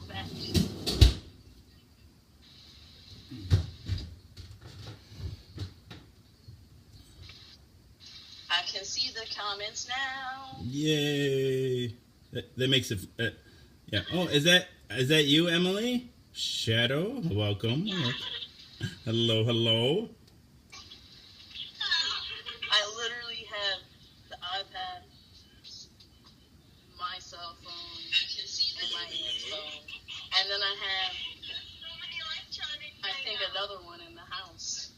back. I can see the comments now. Yay! That makes it. Yeah. Oh, is that you, Emily? Shadow, welcome. Hello, hello. I literally have the iPad, my cell phone, and my aunt's phone. And then I think another one in the house.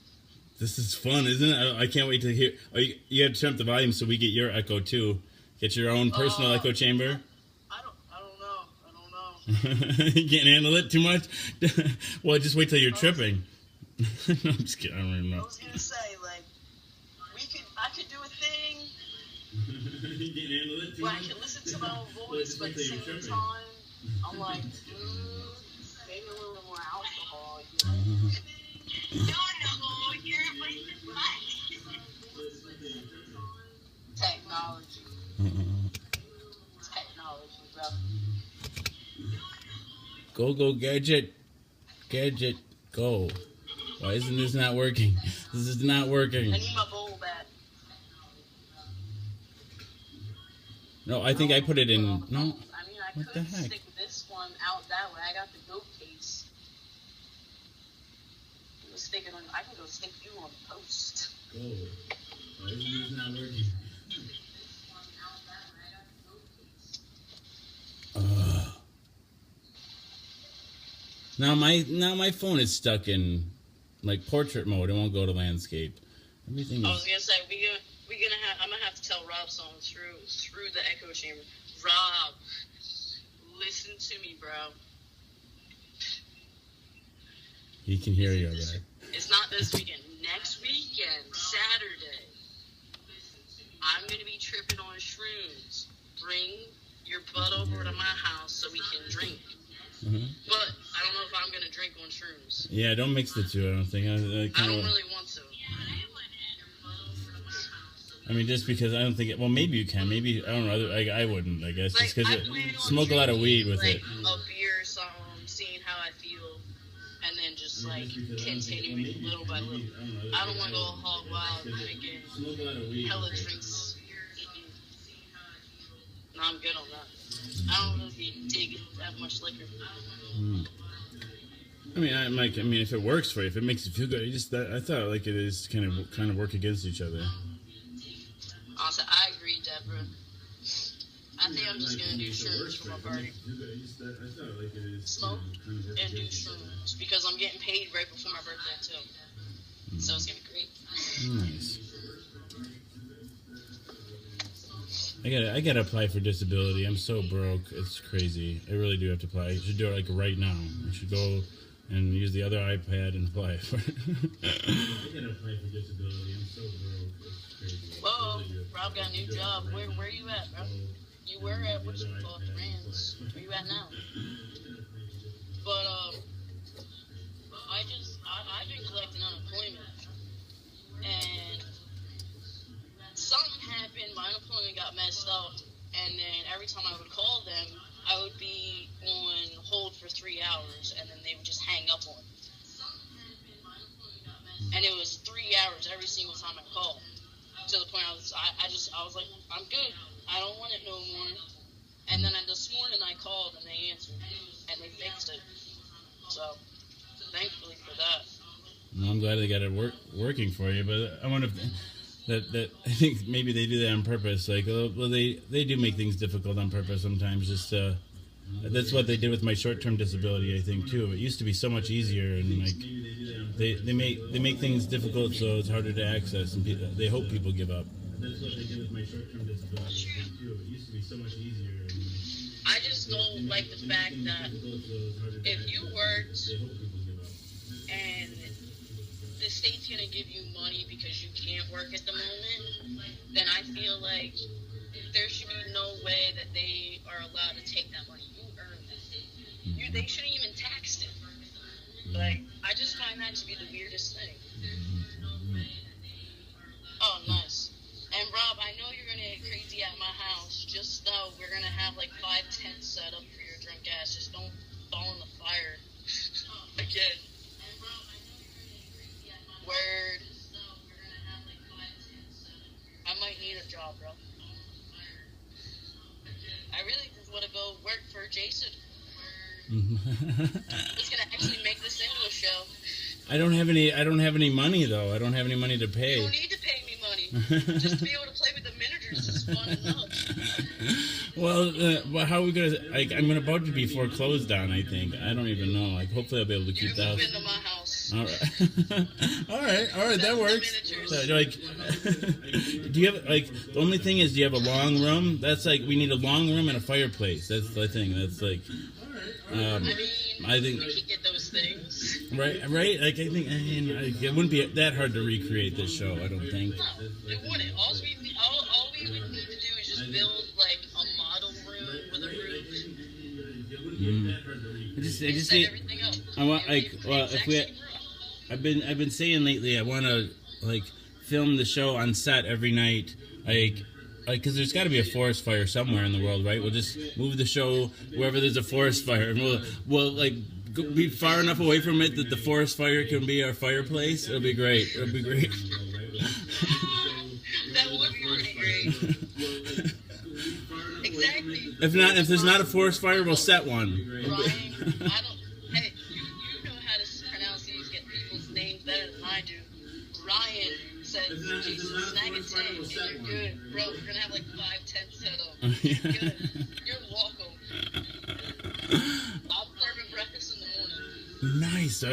This is fun, isn't it? I can't wait to hear. Oh, you have to turn up the volume so we get your echo too. Get your own personal echo chamber. I don't know. You can't handle it too much. Well, just wait till you're tripping. I'm just kidding. I don't even I know. was gonna say, like, I could do a thing You can't handle it too where I much. can listen to my own voice, but at the same time, I'm like, maybe a little more alcohol. You know? Technology, bro. Go, gadget, go. Why isn't this not working? This is not working. I need my bowl back. No, I think I put it in. No. I mean, I What the could heck? stick this one out that way. I got the goat case. I can go stick you on the post. Go. Why isn't this not working? Now my phone is stuck in like portrait mode. It won't go to landscape. Everything I was is. gonna say I'm gonna have to tell Rob something through the echo chamber. Rob, listen to me, bro. He can hear you, okay? It's not this weekend. Next weekend, Saturday, I'm gonna be tripping on shrooms. Bring your butt over to my house so we can drink. But I don't know if I'm gonna drink on shrooms. Yeah, don't mix the two. I don't think. I don't really want to. I mean, just because I don't think it. Well, maybe you can. Maybe I don't know. I wouldn't. I guess just because smoke a lot of weed with it. A beer, seeing how I feel, and then just like continuing little by little. I don't want to go hog wild drinking hella drinks. No, I'm good on that. I don't really dig that much liquor. I mean, if it works for you, if it makes you feel good, I thought like it is kind of work against each other. Also, I agree, Deborah. I think I'm just gonna do shrooms for my party. Smoke and do shrooms because I'm getting paid right before my birthday too. So it's gonna be great. Nice. I gotta apply for disability. I'm so broke. It's crazy. I really do have to apply. I should do it like right now. I should go and use the other iPad and apply for it. I gotta apply for disability. I'm so broke. It's crazy. Whoa, Rob got a new job. Where you at, bro? You were at Rand's. Where you at now? But I've been collecting and it was 3 hours every single time I called. To the point I was like, I'm good. I don't want it no more. And then this morning I called and they answered and they fixed it. So thankfully for that. Well, I'm glad they got it working for you, but I wonder if that I think maybe they do that on purpose. Like, well, they do make things difficult on purpose sometimes. Just that's what they did with my short-term disability, I think, too. It used to be so much easier, and like they make things difficult so it's harder to access, and they hope people give up. That's what they did with my short-term disability, I think, too. It used to be so much easier. I just don't like the fact that if you worked and the state's going to give you money because you can't work at the moment, then I feel like there should be no way that they are allowed to take that money. You earned it. They shouldn't even tax it. Like, I just find that to be the weirdest thing. Oh, nice. And Rob, I know you're going to get crazy at my house. Just know we're going to have like 5 tents set up for your drunk ass. Just don't fall in the fire again. Word. I might need a job, bro. I really just want to go work for Jason. He's gonna actually make this into a show. I don't have any money though. I don't have any money to pay. You don't need to pay me money. Just to be able to play with the miniatures is fun enough. Well, how are we gonna? Like, I'm about to be foreclosed on. I think. I don't even know. Like, hopefully I'll be able to keep the house. You move into my house. All right, all right, that works. Like, do you have like the only thing is, do you have a long room? That's like we need a long room and a fireplace. That's the thing. That's like. I think we can get those things. Right. Like I think it wouldn't be that hard to recreate this show. I don't think. No, it wouldn't. All we would need to do is just build like a model room with a roof. I just need. Everything up. I want like if we. I've been saying lately I want to like film the show on set every night like because there's got to be a forest fire somewhere in the world, right? We'll just move the show wherever there's a forest fire, and we'll like be far enough away from it that the forest fire can be our fireplace. It'll be great. That would be really great. Exactly. If there's not a forest fire, we'll set one. Ryan, hey, you know how to pronounce these people's names better than I do. Ryan says, Jesus, snag a tent, and you're good. Bro, we're going to have like 5 tents set up. Good. You're welcome. I'll serve breakfast in the morning. Nice.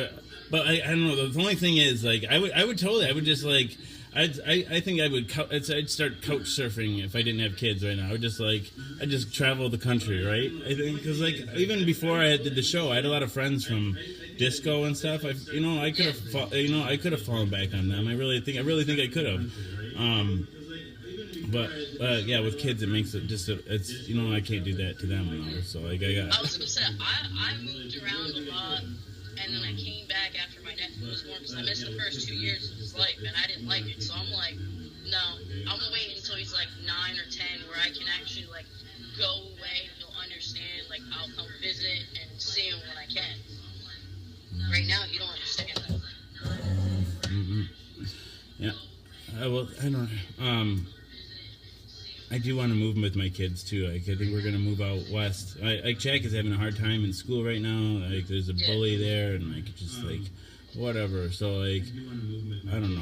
But I don't know. The only thing is, like, I would just, like, I think I'd start couch surfing if I didn't have kids right now. I'd just travel the country, right? I think, because, like, even before I did the show, I had a lot of friends from disco and stuff. I could have fallen back on them. I really think I could have. But yeah, with kids, it makes it just it's I can't do that to them anymore. So like I was gonna say I moved around a lot, and then I came back after my nephew was born because I missed the first 2 years of his life, and I didn't like it. So I'm like, no, I'm gonna wait until he's like 9 or 10, where I can actually like go away and he'll understand. Like I'll come visit and see him when I can. Right now, you don't understand that. Mm-hmm. Yeah. Well, I don't. I do want to move with my kids too. Like, I think we're gonna move out west. Like Jack is having a hard time in school right now. Like there's a bully there, and like just like whatever. So like I don't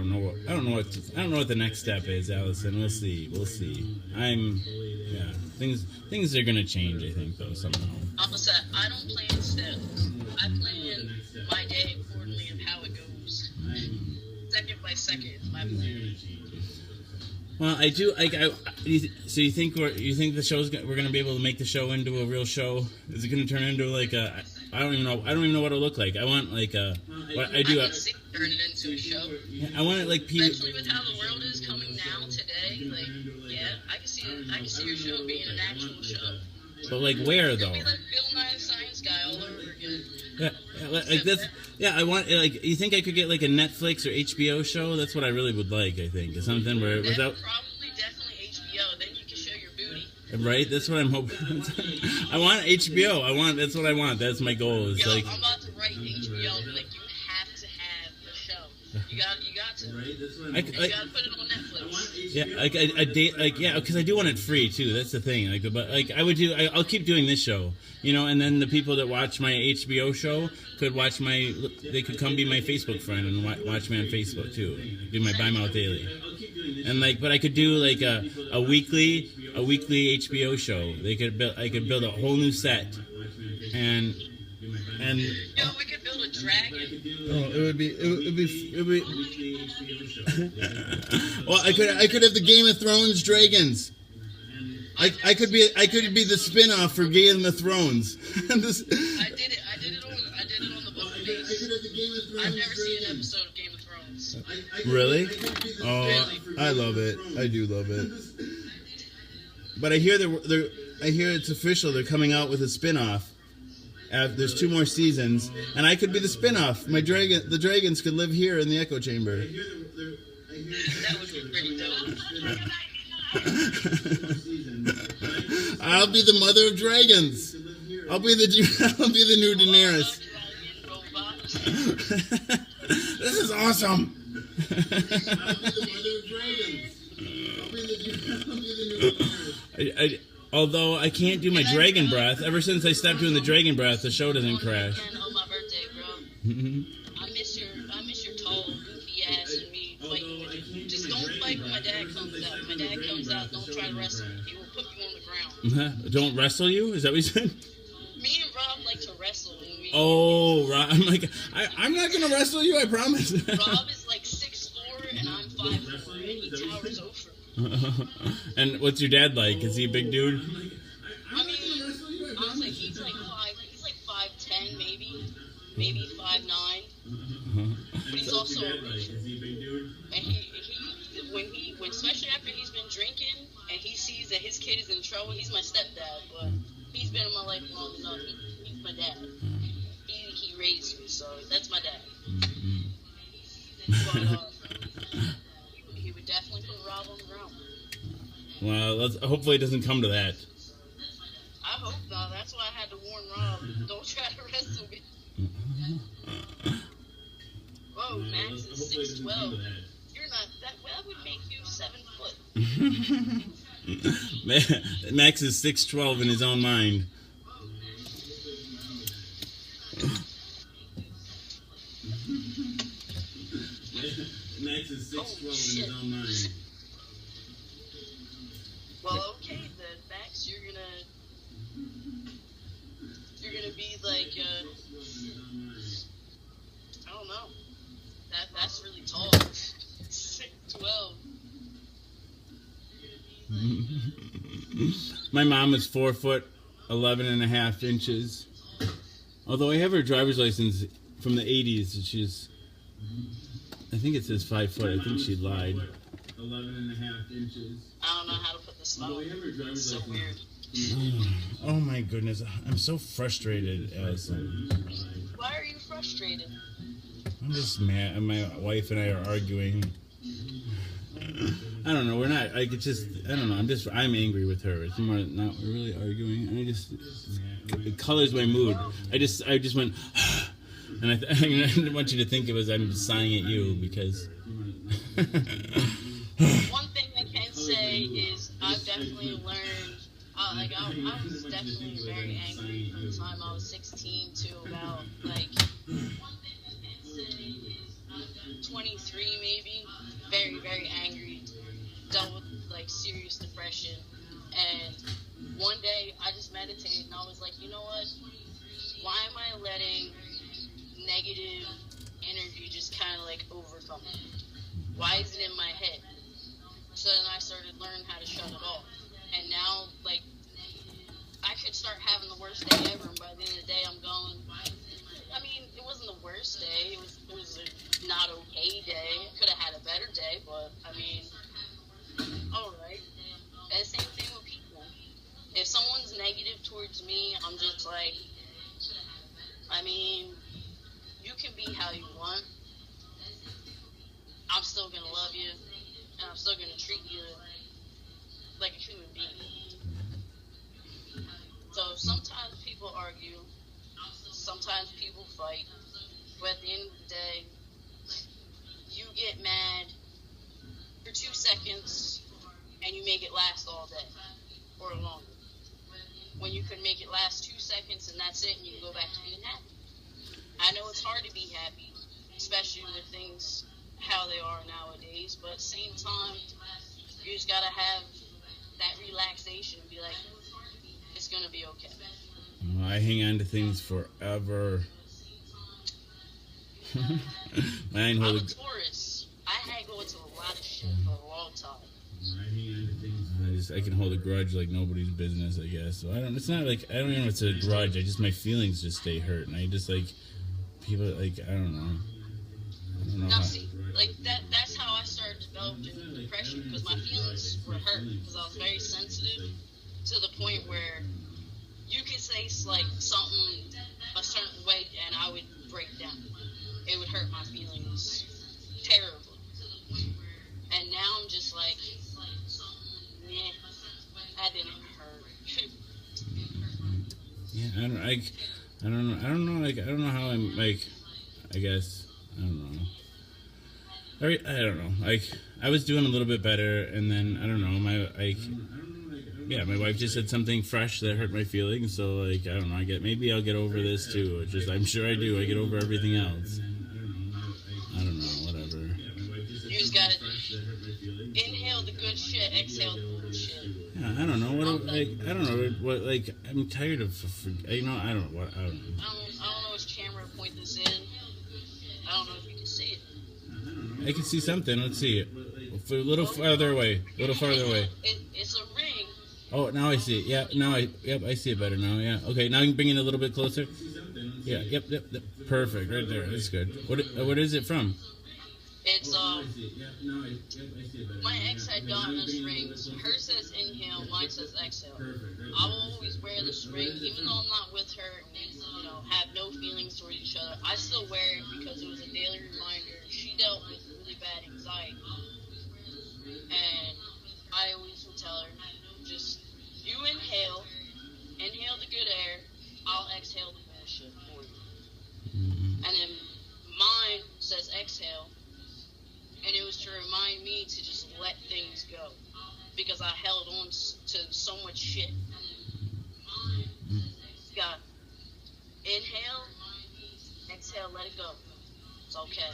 know what the next step is, Allison. We'll see. Things are gonna change. I think though somehow. Opposite. I don't plan steps. I plan my day accordingly of how it goes. Second by second is my plan. Well, I do. So you think the show's we're going to be able to make the show into a real show? Is it going to turn into like a? I don't even know what it'll look like. I want like a. What I do. I can see turn it into a show. Yeah, I want it like. Especially with how the world is coming now today, like I can see your show being an actual show. But like where though? It'll be like Bill Nye the Science Guy all over again. Yeah, like that's. Yeah, I want like. You think I could get like a Netflix or HBO show? That's what I really would like. I think something where without. Probably definitely HBO. Then you can show your booty. Right, that's what I'm hoping. I want HBO. That's what I want. That's my goal. It's Yo, like. I'm about to write HBO and be like, you have to have the show. You got to. Right? That's what You gotta put it on Netflix. Yeah, because I do want it free too. That's the thing. But I'll keep doing this show, and then the people that watch my HBO show could watch they could come be my Facebook friend and watch me on Facebook too. Do my Buy Mouth Daily, and but I could do like a weekly HBO show. I could build a whole new set, and. We could build a dragon. Oh, it would be. Well, I could have the Game of Thrones dragons. I could be the spin-off for Game of Thrones. I did it on the book base. I've never seen an episode of Game of Thrones. Really? Oh, I love it. I do love it. But I hear I hear it's official. They're coming out with a spin-off. There's 2 more seasons, and I could be the spin-off. The dragons could live here in the Echo Chamber. That would be pretty dope. I'll be the mother of dragons. I'll be the new Daenerys. This is awesome. Although I can't do my dragon breath. Ever since I stopped doing the dragon breath, the show doesn't crash. On my birthday, bro. I miss your tall, goofy ass and me fighting with you. Just don't fight when my dad comes out. When my dad comes out, don't try to wrestle me. He will put you on the ground. Don't wrestle you? Is that what you said? Me and Rob like to wrestle. Oh, Rob. I'm not going to wrestle you, I promise. Rob is like 6'4", and I'm 5'4", and he towers over. And what's your dad like? Is he a big dude? I mean, honestly, he's like 5'10", maybe 5'9". But he's also a reach. Is he a big dude? And when especially after he's been drinking and he sees that his kid is in trouble, he's my stepdad, but he's been in my life long enough. He's my dad. He raised me, so that's my dad. But he would definitely put Rob on the ground. Well, hopefully it doesn't come to that. I hope not. That's why I had to warn Rob. Don't try to wrestle me. Whoa, Max is 6'12". You're not that would make you 7 foot. Max is 6'12" in his own mind. Max is 6'12" in his own mind. Well, okay then, Max, you're gonna be like I don't know. That's really tall. 6'12". My mom is 4 foot 11.5 inches. Although I have her driver's license from the 80s, and I think it says 5 foot. I think she lied. 11.5 inches. I don't know how to put this phone. It's so weird. Oh my goodness, I'm so frustrated, Allison. Why are you frustrated? I'm just mad. My wife and I are arguing. I don't know. We're not. I don't know. I'm angry with her. It's more not. We're really arguing. It colors my mood. I just went, and I didn't want you to think it was I'm sighing at you because. One thing I can say is I've definitely learned. I was definitely very angry from the time I was 16 to about 23 maybe. Very, very angry. Dealt with serious depression. And one day I just meditated and I was like, you know what? Why am I letting negative energy just kind of overcome me? Why is it in my head? So then I started learning how to shut it off. And now, I could start having the worst day ever, and by the end of the day, I'm going, I mean, it wasn't the worst day. It was a not okay day. Could have had a better day, but, I mean, alright. And same thing with people. If someone's negative towards me, I'm just like, I mean, you can be how you want. I'm still going to love you, and I'm still going to treat you like a human being. So sometimes people argue, sometimes people fight, but at the end of the day, day or longer. When you can make it last 2 seconds and that's it, and you can go back to being happy. I know it's hard to be happy, especially with things how they are nowadays, but at the same time, you just gotta have that relaxation and be like, it's gonna be okay. I hang on to things forever. I'm a Taurus. I hang on to a lot of shit for a long time. I can hold a grudge like nobody's business, I guess. So it's not like, I don't even know if it's a grudge. My feelings just stay hurt. And I just like, people, like, I don't know. Now see, like, that's how I started developing depression, because my feelings were hurt, because I was very sensitive to the point where you could say, like, something a certain way and I would break down. It would hurt my feelings terribly. And now I'm just like, nah, that didn't hurt. Yeah, I don't know how I'm, like, I guess, I don't know. I don't know. Like, I was doing a little bit better, and then, I don't know, my wife just said something fresh that hurt my feelings, so, like, I don't know, maybe I'll get over this, too. It's just, I'm sure I do. I get over everything else. I don't know, whatever. You just gotta inhale the good shit, exhale the good shit. Yeah, I don't know. I'm tired of, I don't know. I don't know which camera to point this in. I don't know if you can see it. I can see something. Let's see it. A little farther away. It's a ring. Oh, now I see it. Yeah, I see it better now. Yeah. Okay, now you can bring it a little bit closer. Yeah. Yep. Perfect. Right there. That's good. What is it from? It's my ex had gotten us rings. Hers says inhale, mine says exhale. I will always wear this ring, even though I'm not with her and we, have no feelings toward each other. I still wear it because it was a daily reminder. She dealt with really bad anxiety, and I always would tell her, just you inhale the good air, I'll exhale the bullshit for you. And then mine says exhale. And it was to remind me to just let things go, because I held on to so much shit. Got inhale, exhale, let it go. It's okay.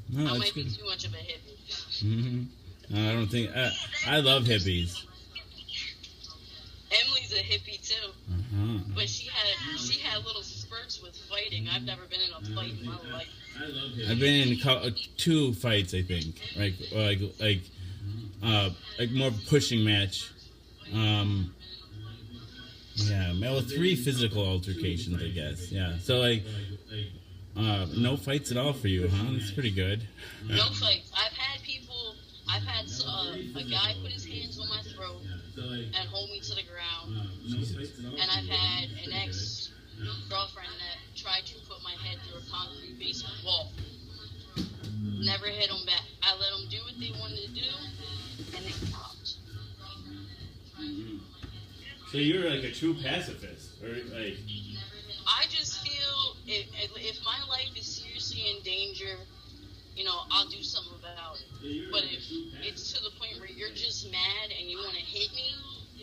No, I might be too much of a hippie. No, I don't think. I love hippies. Emily's a hippie too, but she had little spurts with fighting. I've never been in a fight in my life. I've been in 2 fights, I think, like more pushing match. Yeah, well, 3 physical altercations, I guess. Yeah, so like, no fights at all for you, huh? That's pretty good. No fights. I've had a guy put his hands on my throat and hold me to the ground, and I've had an ex-girlfriend that tried to put my head through a concrete basement wall. Never hit them back. I let them do what they wanted to do, and they stopped. So you're like a true pacifist, or like? I just feel if my life is seriously in danger, I'll do something about it. But if it's to the point where you're just mad and you want to hit me,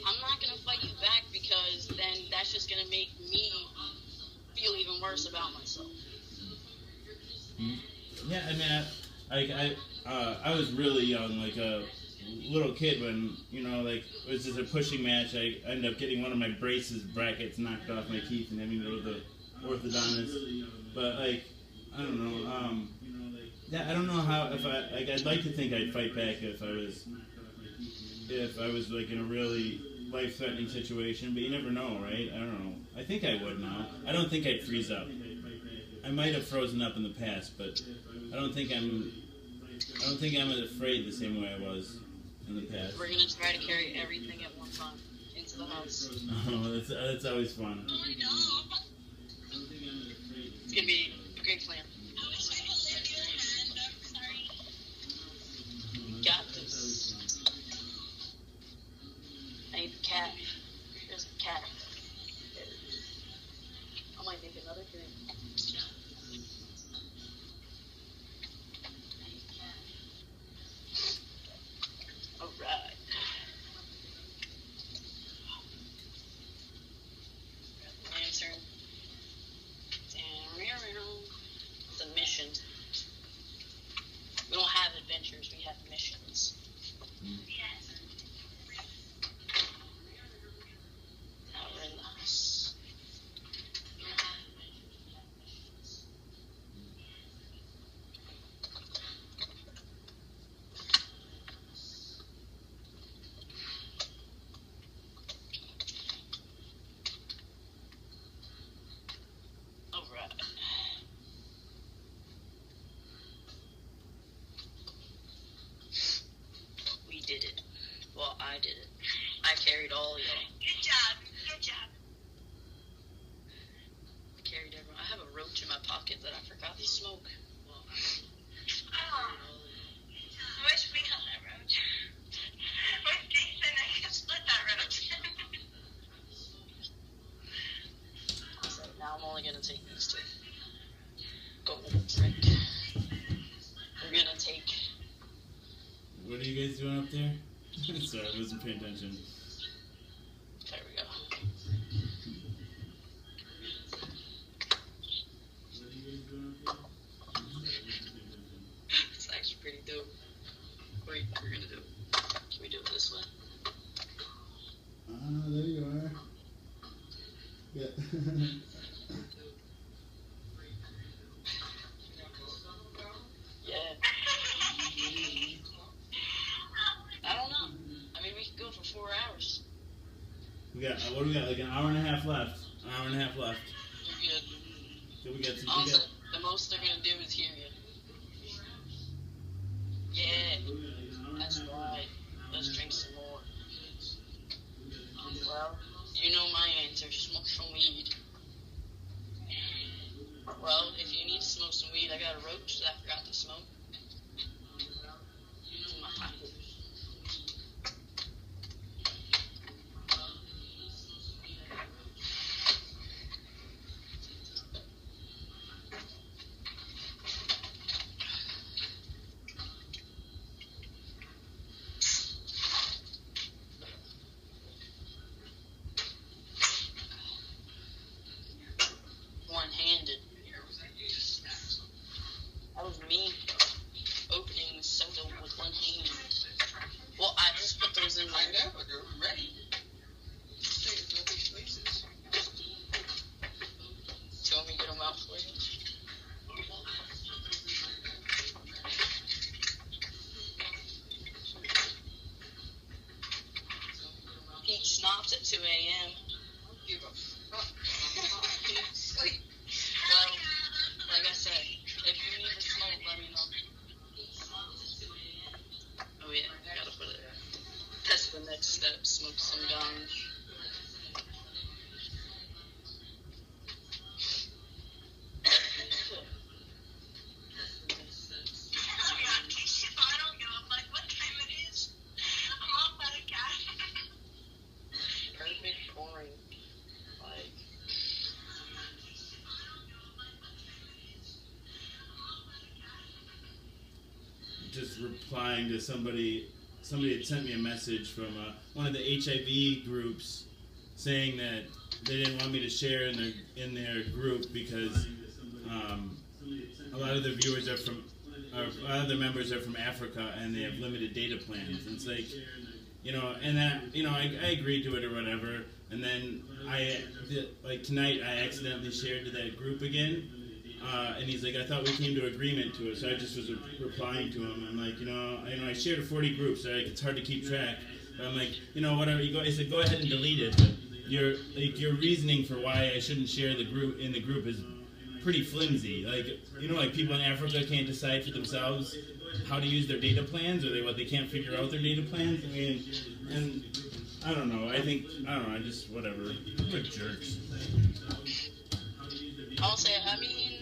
I'm not going to fight you back, because then that's just going to make me feel even worse about myself. Yeah, I mean, I was really young, like a little kid when, like, it was just a pushing match. I ended up getting one of my brackets knocked off my teeth and having to go to the orthodontist. But, like, I don't know, yeah, I don't know how, I'd like to think I'd fight back if I was like in a really life-threatening situation, but you never know, right? I don't know. I think I would now. I don't think I'd freeze up. I might have frozen up in the past, but I don't think I'm as afraid the same way I was in the past. We're gonna try to carry everything at one time into the house. Oh, that's always fun. It's gonna be a great plan. Got this. I need the cat. There's the cat. I might make another drink. Oh, smoke. Oh, wish we had that road. With Jason, I could split that road. So now I'm only gonna take these two. Go drink. We're gonna take. What are you guys doing up there? Sorry, I wasn't paying attention. There we go. It's actually pretty dope. Wait, we're gonna do. Can we do it this way? There you are. Yeah. Yeah. I don't know. I mean, we could go for 4 hours. We got what do we got? Like an hour and a half left. An hour and a half left. You're good. So we got some. Also, the most they're gonna do is hear you. Yeah, that's right. Let's drink some more. Well, you know my answer. Smoke some weed. Well, if you need to smoke some weed, I got a roach that I forgot to smoke. It's in my pocket. One-handed. That was me opening the soda with one hand. Well, I just put those in my. I know, but they're ready. Do you want me to get them out for you? He stops at 2 a.m. Give a fuck. Sleep. Well, like I said, if you need to smoke, let me know. Oh yeah, gotta put it. That's the next step. Smoke some gums. Perfect pouring. Like. Just replying to somebody had sent me a message from one of the HIV groups saying that they didn't want me to share in their group because a lot of their viewers a lot of their members are from Africa and they have limited data plans. And it's like, and that, I agreed to it or whatever. And then tonight I accidentally shared to that group again. And he's like, I thought we came to agreement to it, so I just was replying to him. I'm like, I shared a 40 group, so it's hard to keep track. But I'm like, whatever. I said, go ahead and delete it. But your reasoning for why I shouldn't share the group is pretty flimsy. Like people in Africa can't decide for themselves how to use their data plans, or they can't figure out their data plans. I mean, and I don't know. I just whatever. What jerks. I'll say, I mean,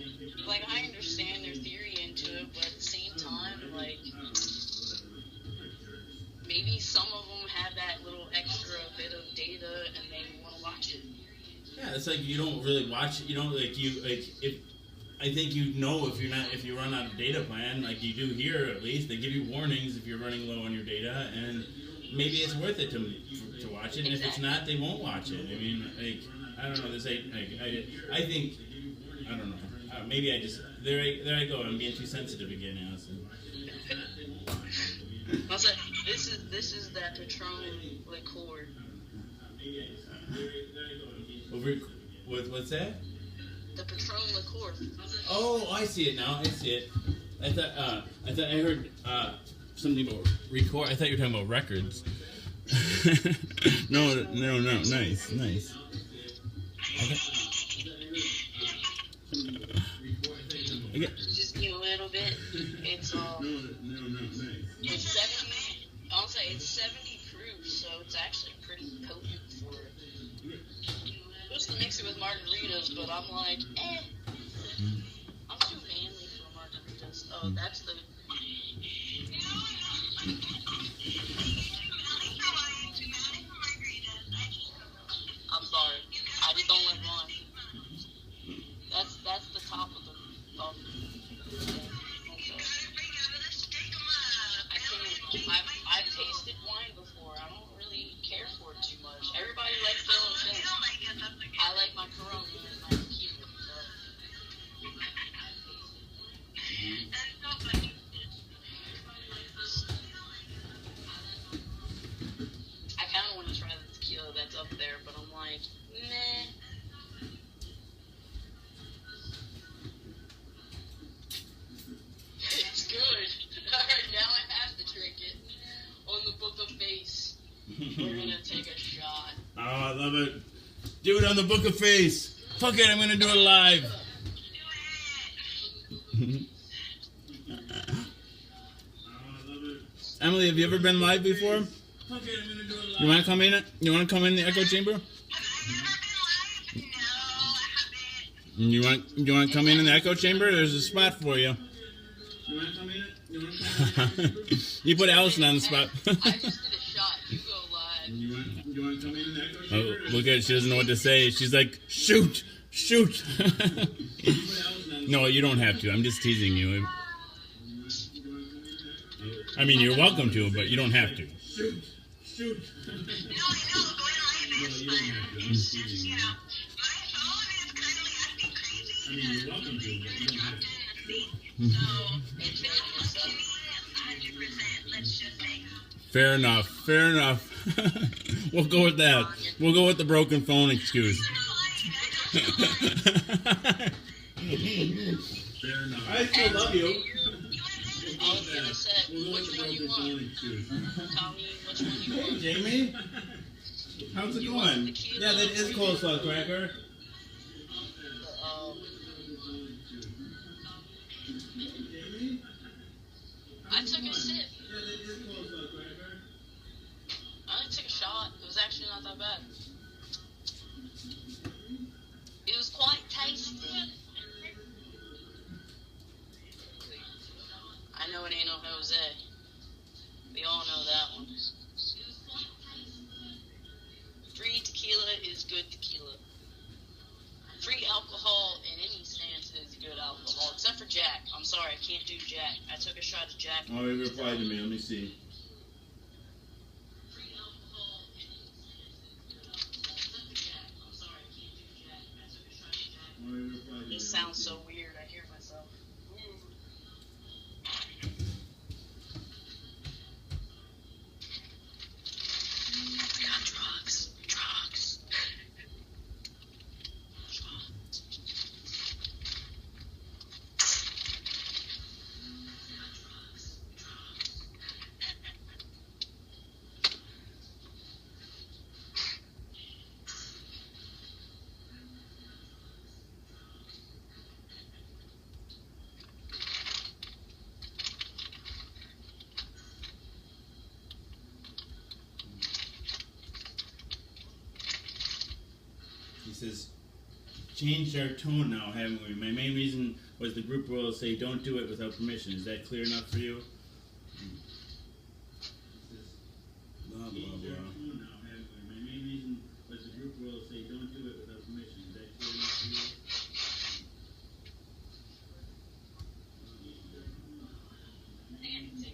I understand their theory into it, but at the same time, maybe some of them have that little extra bit of data and they want to watch it. Yeah, it's like you don't really watch it. I think if you run out of data plan, like you do here at least, they give you warnings if you're running low on your data, and maybe it's worth it to watch it. And if it's not, they won't watch it. I mean, I don't know. I think. I don't know. Maybe I just there I go. I'm being too sensitive again, Allison. I'll say this is that Patron liqueur. What's that? The Patron liqueur. Oh, I see it now. I see it. I thought I heard something about record. I thought you were talking about records. No. Nice. Okay. Just give a little bit. It's it's 70. I'll say it's 70 proof, so it's actually pretty potent for it. Supposed to mix it with margaritas, but I'm like, I'm too manly. Oh, that's the. I'm sorry. I just don't like wine. That's the top of the. I can't. I've tasted wine before. I don't really care for it too much. Everybody likes their own thing. I like my Corona and my tequila. I kind of want to try the tequila that's up there, but I'm like, meh. It's good. Alright, now I have to drink it. On the book of face. We're gonna take a shot. Oh, I love it. Do it on the Book of Face. Fuck it, I'm gonna do it live. Emily, have you ever been live before? Okay, I'm gonna do it live. You wanna come in? You wanna come in the echo chamber? You want to come in the echo chamber? There's a spot for you. You wanna come in? You wanna come in? You put Allison on the spot. I just did a shot. You go live. You wanna come in the echo Oh, chamber? look at it. She doesn't know what to say. She's like, shoot, shoot. No, you don't have to. I'm just teasing you. I mean, you're welcome to, but you don't have to. Shoot. Shoot. No, I know. Going live is fun. It's just, you know, my phone is currently acting crazy. I mean, you're welcome to, but you don't have to. So, it's been functioning 100%, let's just say. Fair enough. Fair enough. We'll go with that. We'll go with the broken phone excuse. Fair enough. I still love you. I was gonna say, which one you want? Tell me which one you Hey, want. Jamie. How's it going? Yeah, that is coleslaw cracker. I took a sip. Yeah, that is coleslaw cracker. I only took a shot. It was actually not that bad. It was quite tasty. I know it ain't no Jose. We all know that one. Free tequila is good tequila. Free alcohol in any stance is good alcohol, except for Jack. I'm sorry, I can't do Jack. I took a shot of Jack. Oh, he replied to me. Let me see. It sounds so weird. I hear myself. I got drugs. Drugs. He says, changed our tone now, haven't we? My main reason was the group rules say don't do it without permission. Is that clear enough for you? Blah, blah, Changed our blah. tone now, haven't we? My main reason was the group rules say don't do it without permission. Is that clear enough for you?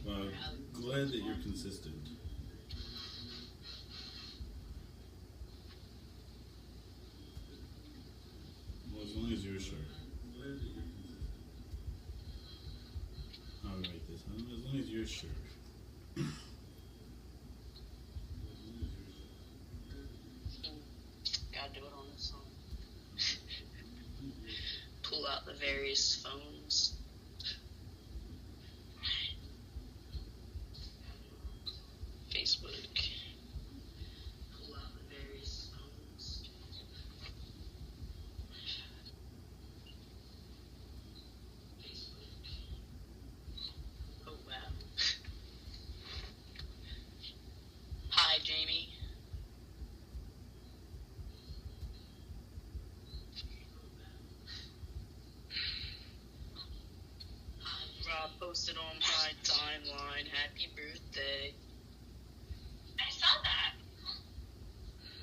Well, glad that you're consistent. Well, as long as you're sure. I'll write this, huh? As long as you're sure. Gotta do it on this song. Pull out the various phones. Facebook. Pull out the various phones. Facebook. Oh wow. posted on my timeline, happy birthday. I saw that.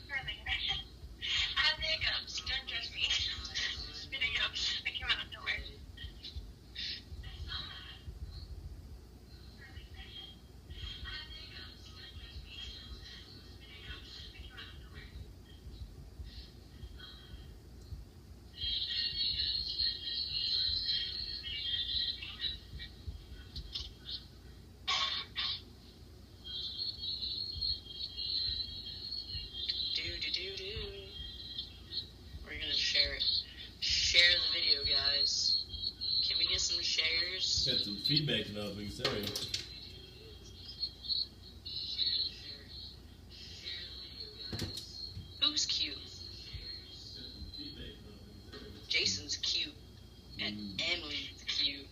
Really? I have the hiccups. Don't judge me. The hiccups. They came out of nowhere. We're gonna share it. Share the video, guys. Can we get some shares? Got some feedback developing, sorry. Who's cute? Jason's cute. And Emily's cute.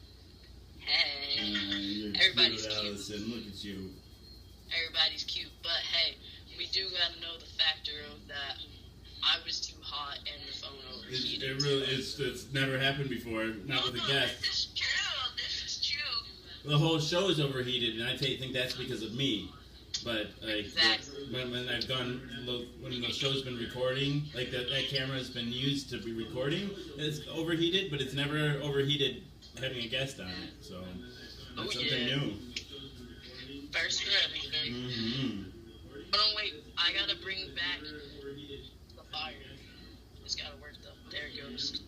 Hey. You're Everybody's cute, cute. Allison. Look at you. Everybody's cute. But hey, we do gotta know the factor of that. I was too hot and the phone overheated. It really, it's never happened before, not with a guest. This is true. This is true. The whole show is overheated, and I think that's because of me. But like Exactly. when I've gone, when the show's been recording, like that camera has been used to be recording, it's overheated, but it's never overheated having a guest on it. So that's something new. First for everything. Mm-hmm. Hold on, wait. I gotta bring back the fire. It's gotta work though. There it goes.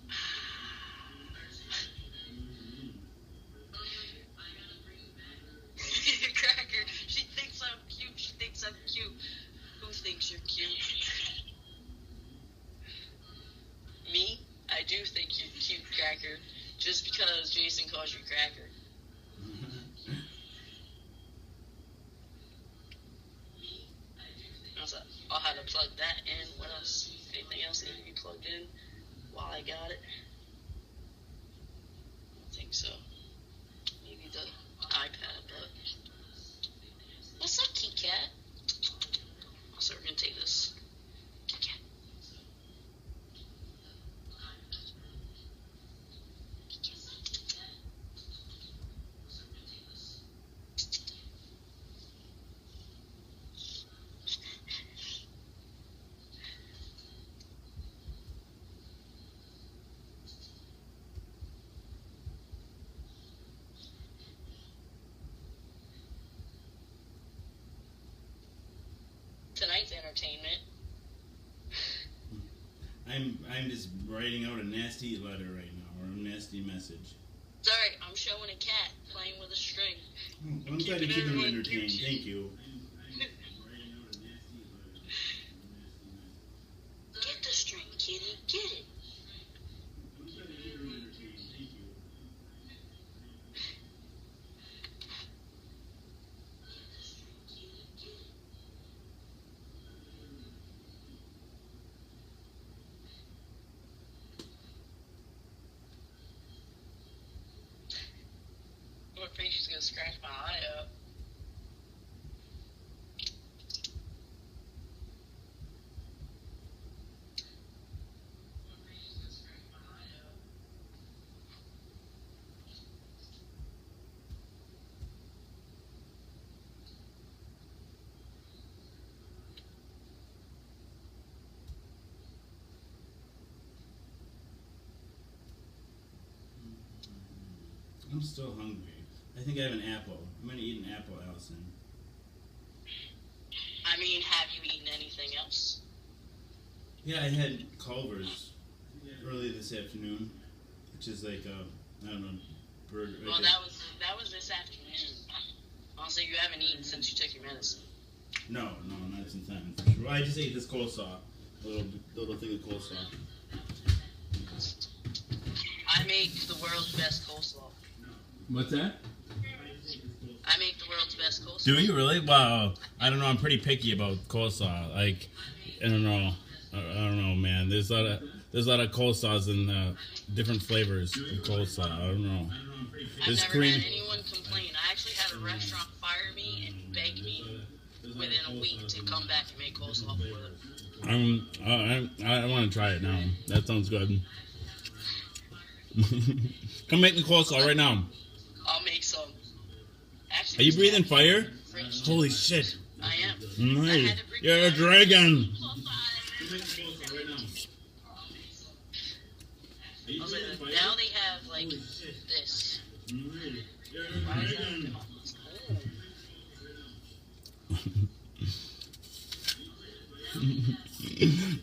Cracker, she thinks I'm cute. She thinks I'm cute. Who thinks you're cute? Me? I do think you're cute, Cracker. Just because Jason calls you Cracker. I'll have to plug that in. What else? Anything else need to be plugged in while I got it? I think so. Maybe the iPad, but... What's up, Kit Kat? Also, we're gonna take this. Kit Kat. Tonight's entertainment. I'm just writing out a nasty letter right now, or a nasty message. Sorry, I'm showing a cat playing with a string. I'm glad to keep them entertained. Thank you. Get the string, kitty. Get it. I'm afraid she's gonna scratch my eye up. I'm still hungry. I think I have an apple. I'm gonna eat an apple, Allison. I mean, have you eaten anything else? Yeah, I had Culver's early this afternoon, which is like a, I don't know, burger. Well, that was this afternoon. Also, you haven't eaten since you took your medicine. No, not since then, for sure. Well, I just ate this coleslaw, little thing of coleslaw. I make the world's best coleslaw. What's that? I make the world's best coleslaw. Do you really? Wow. I don't know. I'm pretty picky about coleslaw. Like, I don't know. I don't know, man. There's a lot of coleslaws and different flavors of coleslaw. I don't know. I've There's never cream. had anyone complain. I actually had a restaurant fire me and beg me within a week to come back and make coleslaw for them. I want to try it now. That sounds good. Come make me coleslaw right now. I'll make some. Actually, Are you breathing there's fire? French Holy too. shit. I am. I Nice. had to bring You're a my- dragon. I was like, now they have like this. Why is that?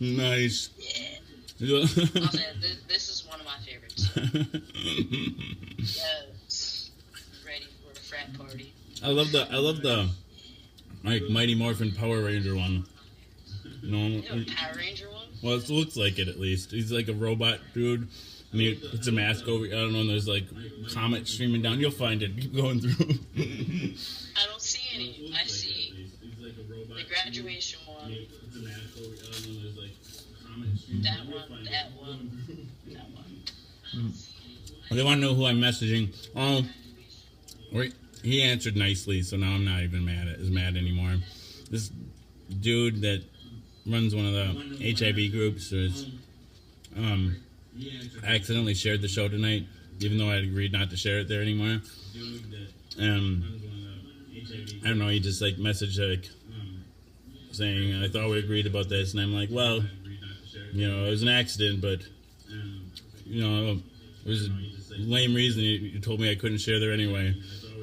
Nice. Yeah. I'll say, this is one of my favorites. Yes. Ready for a frat party. I love the like Mighty Morphin Power Ranger one. You know, You know, Power Ranger one? well, it looks like it at least. He's like a robot dude, and he puts a mask over. I don't know. And there's like comet streaming down. You'll find it. Keep going through. I don't see any. I see the graduation one. That one. That one. That one. They want to know who I'm messaging. Oh, wait. He answered nicely, so now I'm not even mad anymore. This dude that runs one of the HIV groups is, I accidentally shared the show tonight, even though I had agreed not to share it there anymore. I don't know, he just like messaged like saying, I thought we agreed about this, and I'm like, well, you know, it was an accident, but you know, it was a lame reason you told me I couldn't share there anyway.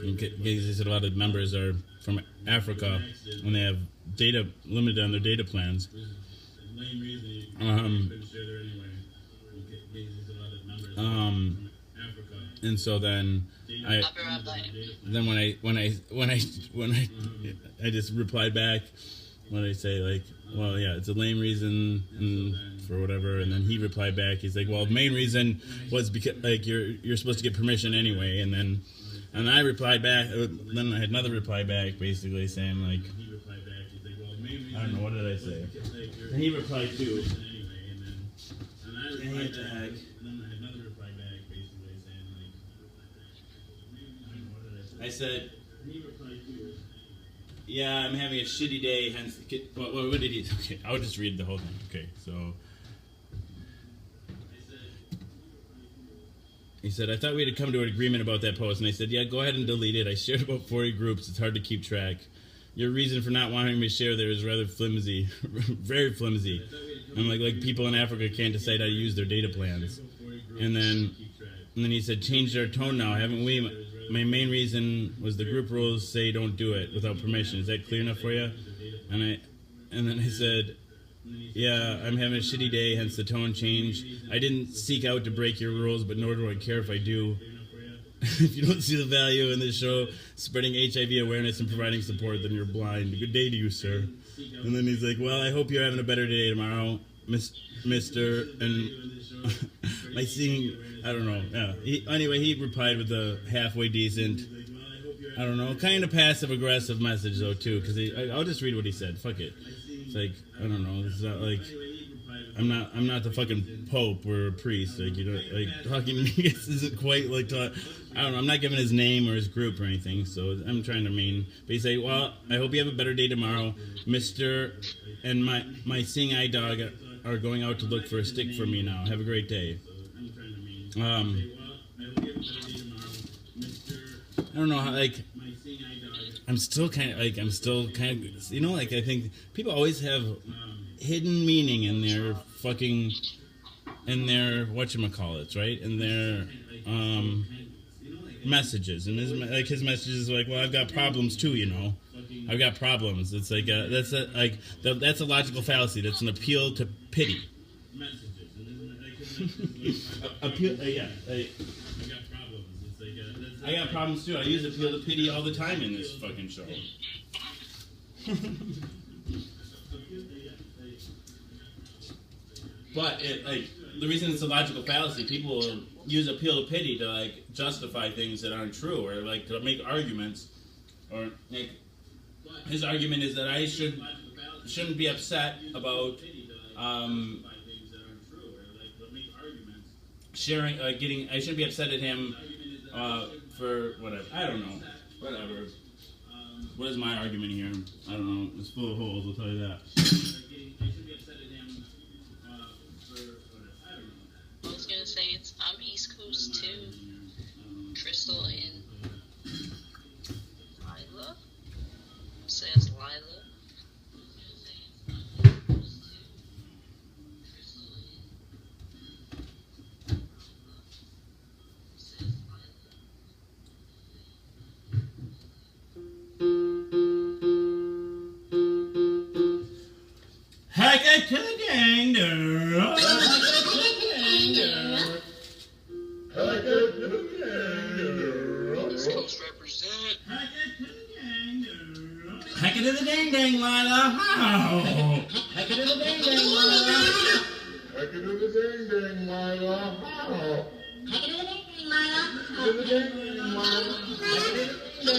He said a lot of members are from Africa and they have data limited on their data plans. And so then I just replied back when I say like, well, yeah, it's a lame reason and for whatever, and then he replied back. He's like, well, the main reason was because like you're supposed to get permission anyway, and I replied back. Then I had another reply back, basically saying like, I don't know, what did I say? And he replied too. Dang it, the heck. I said, yeah, I'm having a shitty day, hence, what did he, okay, I'll just read the whole thing. Okay, so, he said, I thought we had come to an agreement about that post, and I said, yeah, go ahead and delete it. I shared about 40 groups, it's hard to keep track. Your reason for not wanting me to share there is rather flimsy, very flimsy. I'm like people in Africa can't decide how to use their data plans. And then he said, change our tone now, haven't we? My main reason was the group rules say don't do it without permission. Is that clear enough for you? And then I said, yeah, I'm having a shitty day, hence the tone change. I didn't seek out to break your rules, but nor do I care if I do. If you don't see the value in this show, spreading HIV awareness and providing support, then you're blind. Good day to you, sir. And then he's like, well, I hope you're having a better day tomorrow, Mr. And my seeing, I don't know. Yeah. Anyway, he replied with a halfway decent, I don't know, kind of passive-aggressive message, though, too, because I'll just read what he said. Fuck it. It's like, I don't know, it's not like, I'm not the fucking pope or a priest, like, you know, like, talking to me isn't quite like, I don't know, I'm not giving his name or his group or anything, so I'm trying to mean, but he say, well, I hope you have a better day tomorrow, Mr. and my seeing eye dog are going out to look for a stick for me now, have a great day. I don't know how, like, I'm still kind of, you know, like, I think people always have hidden meaning in their whatchamacallits, right? In their, messages. And his message is like, well, I've got problems too, you know. I've got problems. It's like, that's a logical fallacy. That's an appeal to pity. I got problems too. I use appeal to pity all the time in this fucking show. But the reason it's a logical fallacy, people will use appeal to pity to like justify things that aren't true, or like to make arguments, or like his argument is that I shouldn't be upset about sharing, I shouldn't be upset at him for whatever. I don't know. Whatever. What is my argument here? I don't know. It's full of holes, I'll tell you that. I was gonna say I'm East Coast too. Crystal and it to the danger. East Coast represent. Heck it to the dang dang, Lila. How? Heck it in the dang dang, Lila. Heck it in the dang dang, Lila. How? Heck it in the dang dang, Lila. In the dang dang, Lila. Heck it in the dang dang.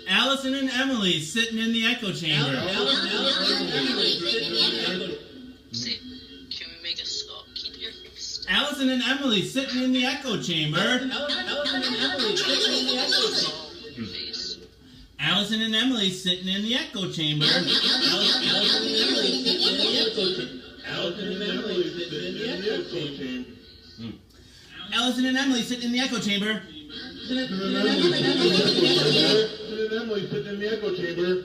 Allison and Emily sitting in the echo chamber. See, can we make a skull? Keep your face. Allison and Emily sitting in the echo chamber. Face. Allison and Emily sitting in the echo chamber. Allison and Emily sitting in the echo chamber. Emily sitting in the echo chamber.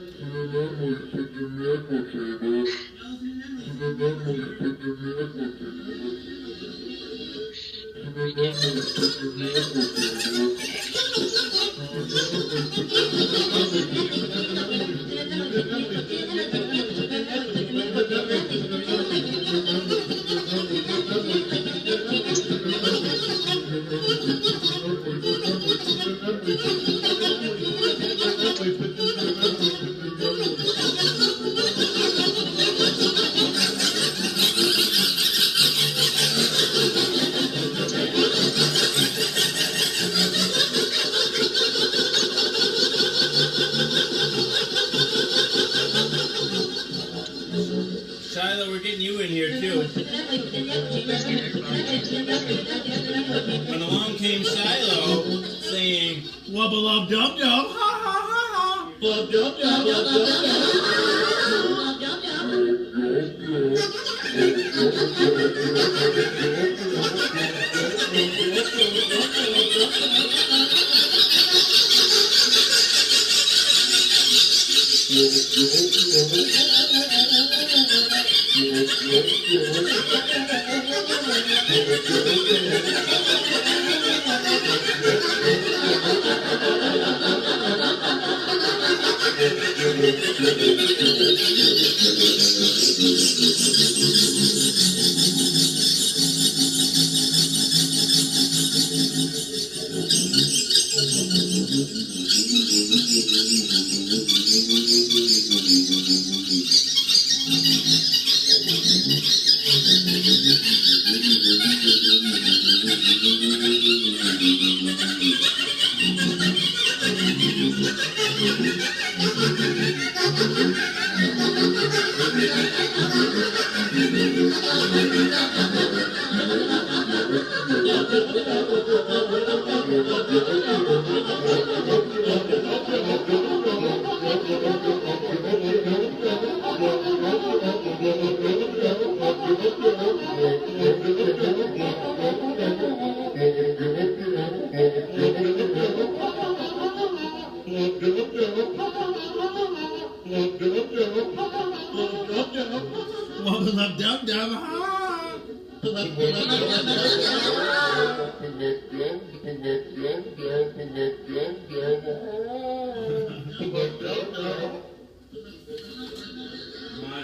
Shiloh, we're getting you in here too. When along came Shiloh saying, wubba lub dub dub, ha ha ha ha. Blub dub dub dub Wubba lub dub dub, ha. My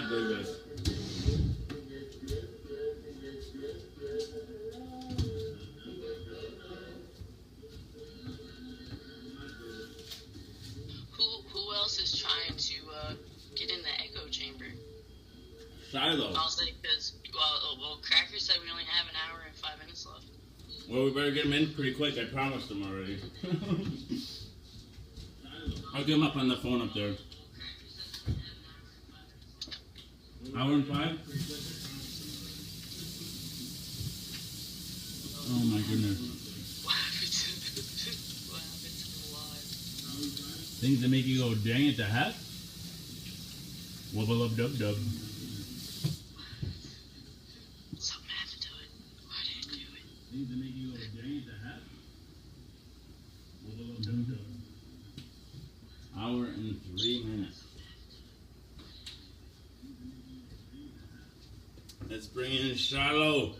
goodness. Who else is trying to get in the echo chamber? Shiloh. I'll say because well, Cracker said we only have an hour and 5 minutes left. Well, we better get him in pretty quick. I promised him already. I'll get him up on the phone up there. Hour and 5? Oh my goodness. What happened to the live? Things that make you go, dang it, the heck? Wubble dub dub. Something happened to it. Why did it do it? Need to make you a day to have. Wubble dub dub. Hour and 3 minutes. Let's bring in Shiloh.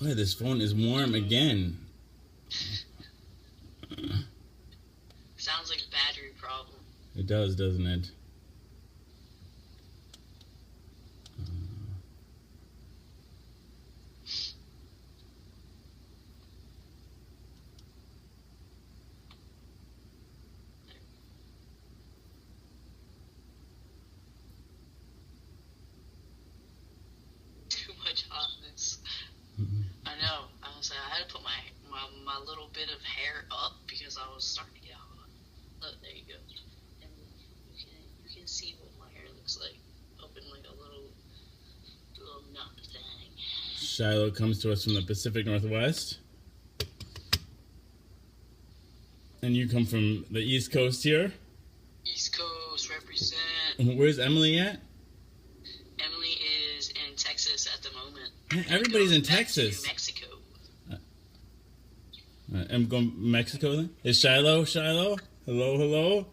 Boy, this phone is warm again. Sounds like a battery problem. It does, doesn't it? Too much hotness. I know. I had to put my little bit of hair up because I was starting to get hot. Look, there you go. And you can see what my hair looks like up in like a little nut thing. Shiloh comes to us from the Pacific Northwest. And you come from the East Coast here. East Coast represent. Where's Emily at? Emily is in Texas at the moment. Yeah, everybody's in Going back Texas. to Mexico. I'm going to Mexico then? Is Shiloh? Shiloh? Hello, hello?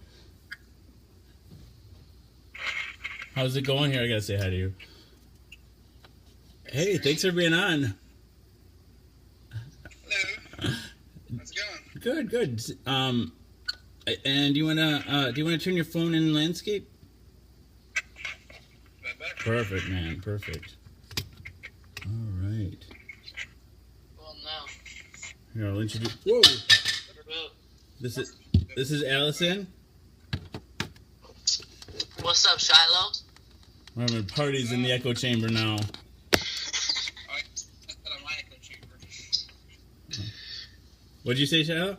How's it going here? I gotta say hi to you. Hey, thanks for being on. Hello. How's it going? Good, good. And do you wanna turn your phone in landscape? That better? Perfect, man. Perfect. All right. Well, no. Here, I'll introduce. Whoa. This is Allison. What's up, Shiloh? We're having parties in the echo chamber now. I set up my echo chamber. What'd you say, Shiloh?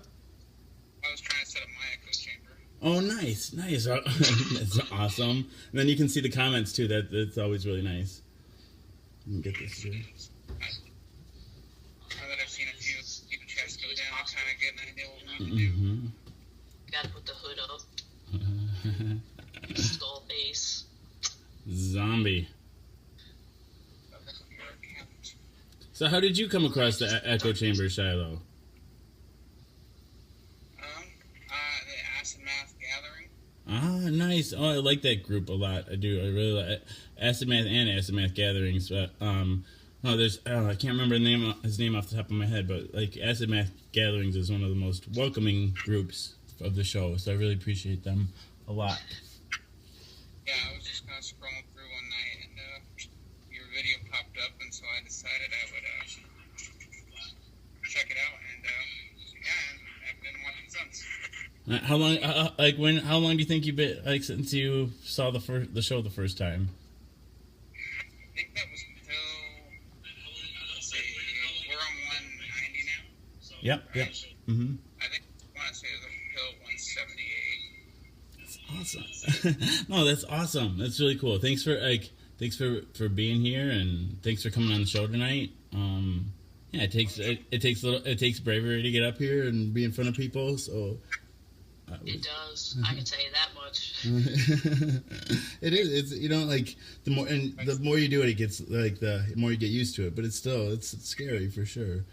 I was trying to set up my echo chamber. Oh, nice, nice. That's awesome. And then you can see the comments too. That's always really nice. Let me get this here. Now that I've seen a few chats go down, I'll kind of get an idea what we can do. Mm-hmm. Gotta put the hood up. Skull face. Zombie. That's what already happened. So how did you come across the echo chamber, Shiloh? The Acid Math Gathering. Ah, nice. Oh, I like that group a lot. I do. I really like Acid Math and Acid Math Gatherings. But there's I can't remember his name off the top of my head, but like Acid Math Gatherings is one of the most welcoming groups of the show. So I really appreciate them a lot. Yeah, I was just kind of scrolling through one night and your video popped up, and so I decided I would check it out. And yeah, I've been watching since. How long? How long do you think you've been since you saw the show the first time? I think that was until, let's see, we're on 190 now. Yep. Yep. Mm-hmm. I think I want to say it was until 178. That's awesome. No, that's awesome. That's really cool. Thanks for being here, and thanks for coming on the show tonight. Yeah, it takes bravery to get up here and be in front of people. So it does. I can tell you that much. It is. It's like the more you do it, it gets like the more you get used to it. But it's scary for sure.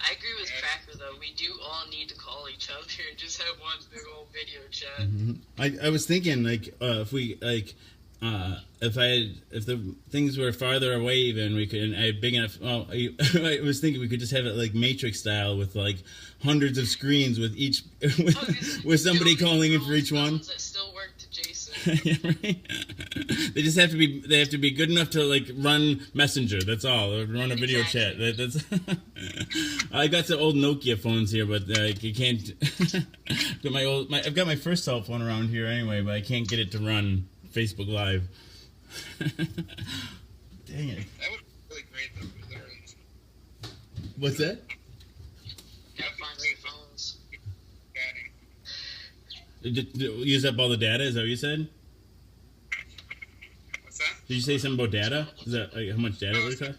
I agree with Cracker though. We do all need to call each other and just have one big old video chat. Mm-hmm. I was thinking if we if the things were farther away, even we could. And I big enough. Well, I was thinking we could just have it like Matrix style with like hundreds of screens with each with somebody calling in for each one. That still work to Jason. Yeah, right? They just have to be good enough to like run Messenger. That's all. Or run a video chat. That's. I got some old Nokia phones here, but you can't. I've got my first cell phone around here anyway, but I can't get it to run Facebook Live. Dang it. That would be really great though, because What's that? Gotta find some phones. Use up all the data? Is that what you said? What's that? Did you say something about data? Is that like how much data we're talking?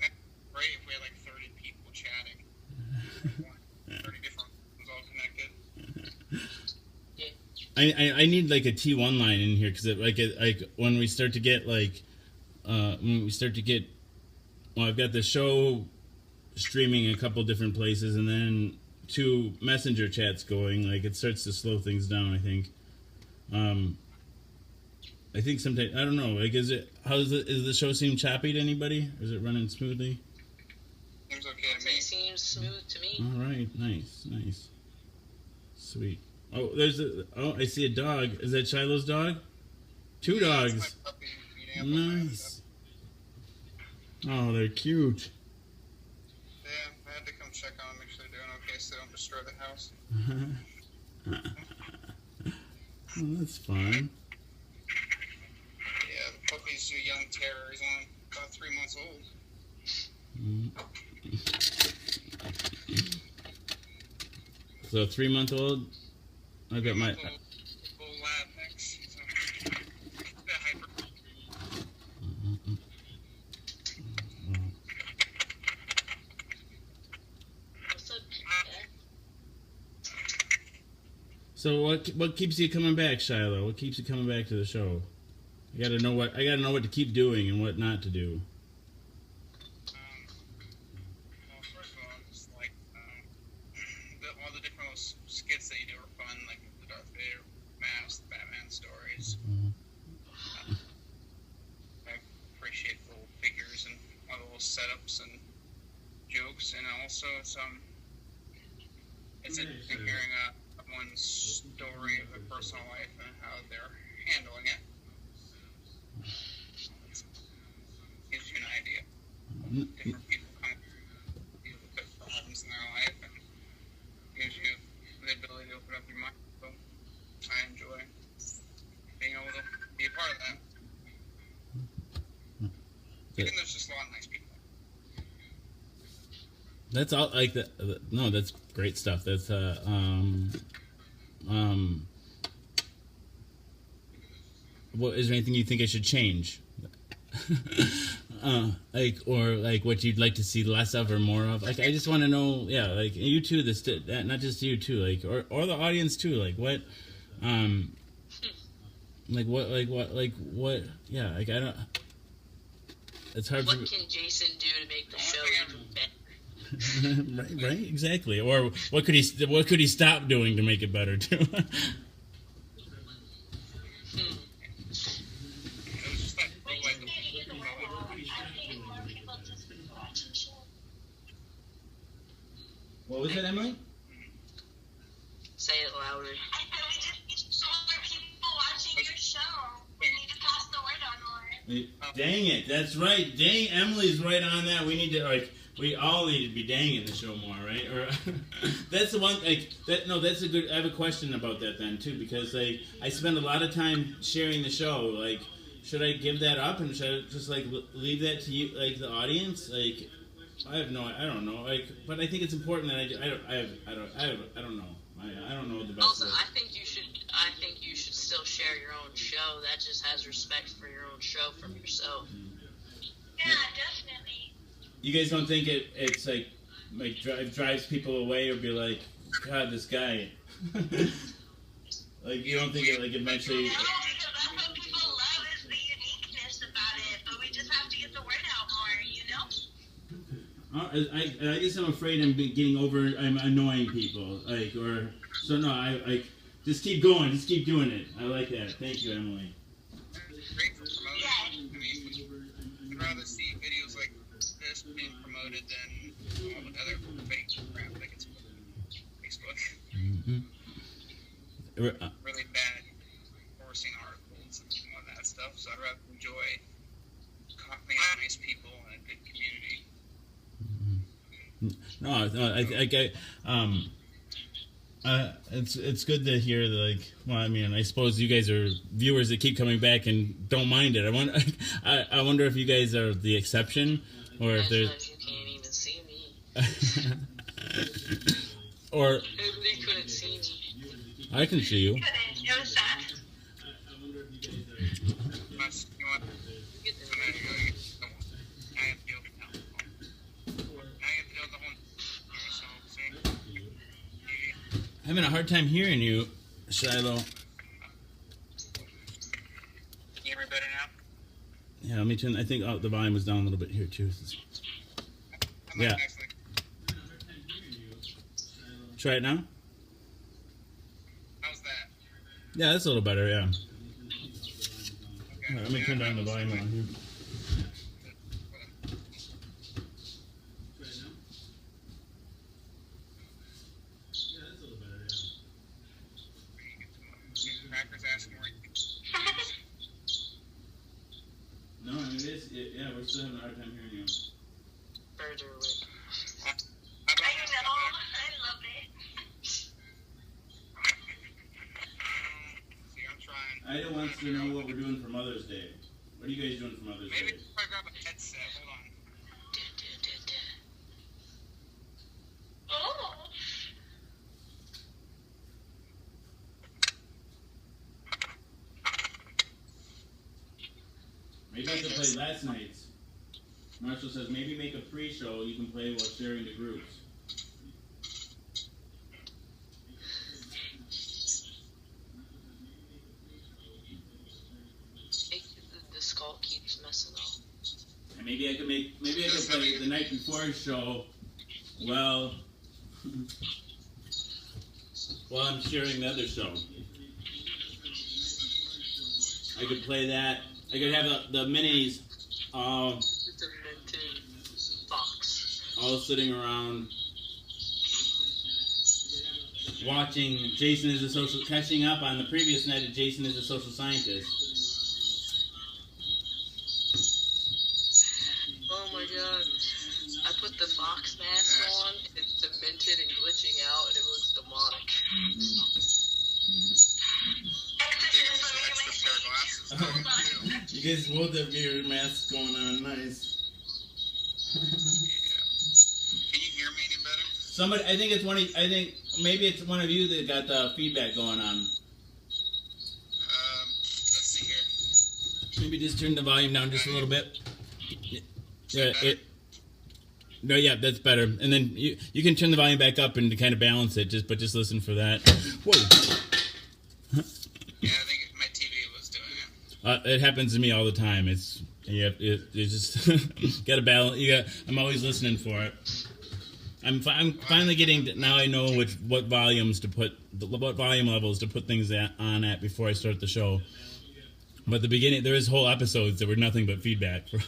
Great if we had like 30 people chatting. 30 I need like a T1 line in here because like when we start to get well, I've got the show streaming a couple different places and then 2 messenger chats going. Like it starts to slow things down. I think sometimes I don't know. Like is the show seem choppy to anybody? Or is it running smoothly? Seems okay to me. It seems smooth to me. All right, nice, sweet. Oh, I see a dog. Is that Shiloh's dog? 2 dogs. It's my puppy beating up on my Nice. Oh, they're cute. Yeah, I had to come check on them, make sure they're doing okay so they don't destroy the house. Oh, that's fun. Yeah, the puppy's a young terror. He's only about 3 months old. So 3-month-old. I got my. Full lab next. So, a bit hyper. What's up, Dad? So what keeps you coming back, Shiloh? What keeps you coming back to the show? I gotta know what to keep doing and what not to do. Well, first of all, just like all the different little skits that you do are fun, like the Darth Vader mask, the Batman stories. I appreciate the little figures and all the little setups and jokes, and also it's interesting hearing someone's story of their personal life and how they're handling it. Gives you an idea. Different people kind of deal with their problems in their life and gives you the ability to open up your mind. So I enjoy being able to be a part of that. Even though there's just a lot of nice people. That's all like that. No, that's great stuff. That's what is there anything you think I should change? Like what you'd like to see less of or more of? Like I just want to know, yeah, like you too. Not just you too, like or the audience too. Like what, yeah, like I don't. It's hard. What can Jason do to make the show even better? right, exactly. Or what could he stop doing to make it better too? It was just that like What was that, Emily? Say it louder. I said we just need more people watching your show. We need to pass the word on more. Dang it, that's right. Dang, Emily's right on that. We need to we all need to be danging the show more, right? Or that's the one that's a good. I have a question about that then too, because I spend a lot of time sharing the show. Like, should I give that up and should I just leave that to you, like the audience? Like, I don't know. Like, but I think it's important that I don't know. I don't know the best. Also, way. I think you should still share your own show. That just has respect for your own show from yourself. Yeah, definitely. You guys don't think it's like drives people away or be like, God, this guy. Like you don't think it eventually. No, because that's what people love is the uniqueness about it. But we just have to get the word out more, you know. I guess I'm afraid I'm annoying people, I just keep going, just keep doing it. I like that. Thank you, Emily. great for promotion. I mean, I'd rather see videos like this being promoted than all the other fake crap that gets put on Facebook. Really bad forcing articles and all that stuff. So I'd rather enjoy nice people and a good community. No, it's good to hear I mean, I suppose you guys are viewers that keep coming back and don't mind it. I wonder if you guys are the exception, or if there's. You can't even see me. Or They couldn't see me. I can see you. It was sad. Unless you want Get the I have to deal with the whole so see. Having a hard time hearing you, Shiloh. Yeah, let me turn. I think the volume was down a little bit here too. I might Yeah. actually. Try it now. How's that? Yeah, that's a little better. Yeah. Okay. All right, let me turn down the volume on here. Crackers asking where you No, I mean, yeah, we're still having a hard time hearing you. Further away. How about I now? know. I love it. See, I'm trying. Ida wants to know what we're doing for Mother's Day. What are you guys doing for Mother's Maybe Day? if I grab a headset. Hold on. Oh. Maybe I could play last night's. Marshall says maybe make a pre-show you can play while sharing the groups. The skull keeps messing up. And maybe I could play the night before show while I'm sharing the other show. I could play that. I could have the minis Demented fox. all sitting around watching Jason is a social, catching up on the previous night of Jason is a social scientist. Oh my god. I put the fox mask on, it's demented and glitching out, and it looks demonic. Extra pair of glasses. Hold on. You guys both have your masks going on, nice. Can you hear me any better? Somebody, I think maybe it's one of you that got the feedback going on. Let's see here. Maybe just turn the volume down just a little bit. Yeah, no, yeah, that's better. And then you can turn the volume back up and to kind of balance it. Just listen for that. Whoa. Yeah, I think my TV was doing it. It happens to me all the time. It's just got to balance. I'm always listening for it. I'm finally getting now. I know what volumes to put, what volume levels to put things on at before I start the show. But at the beginning, there was whole episodes that were nothing but feedback for,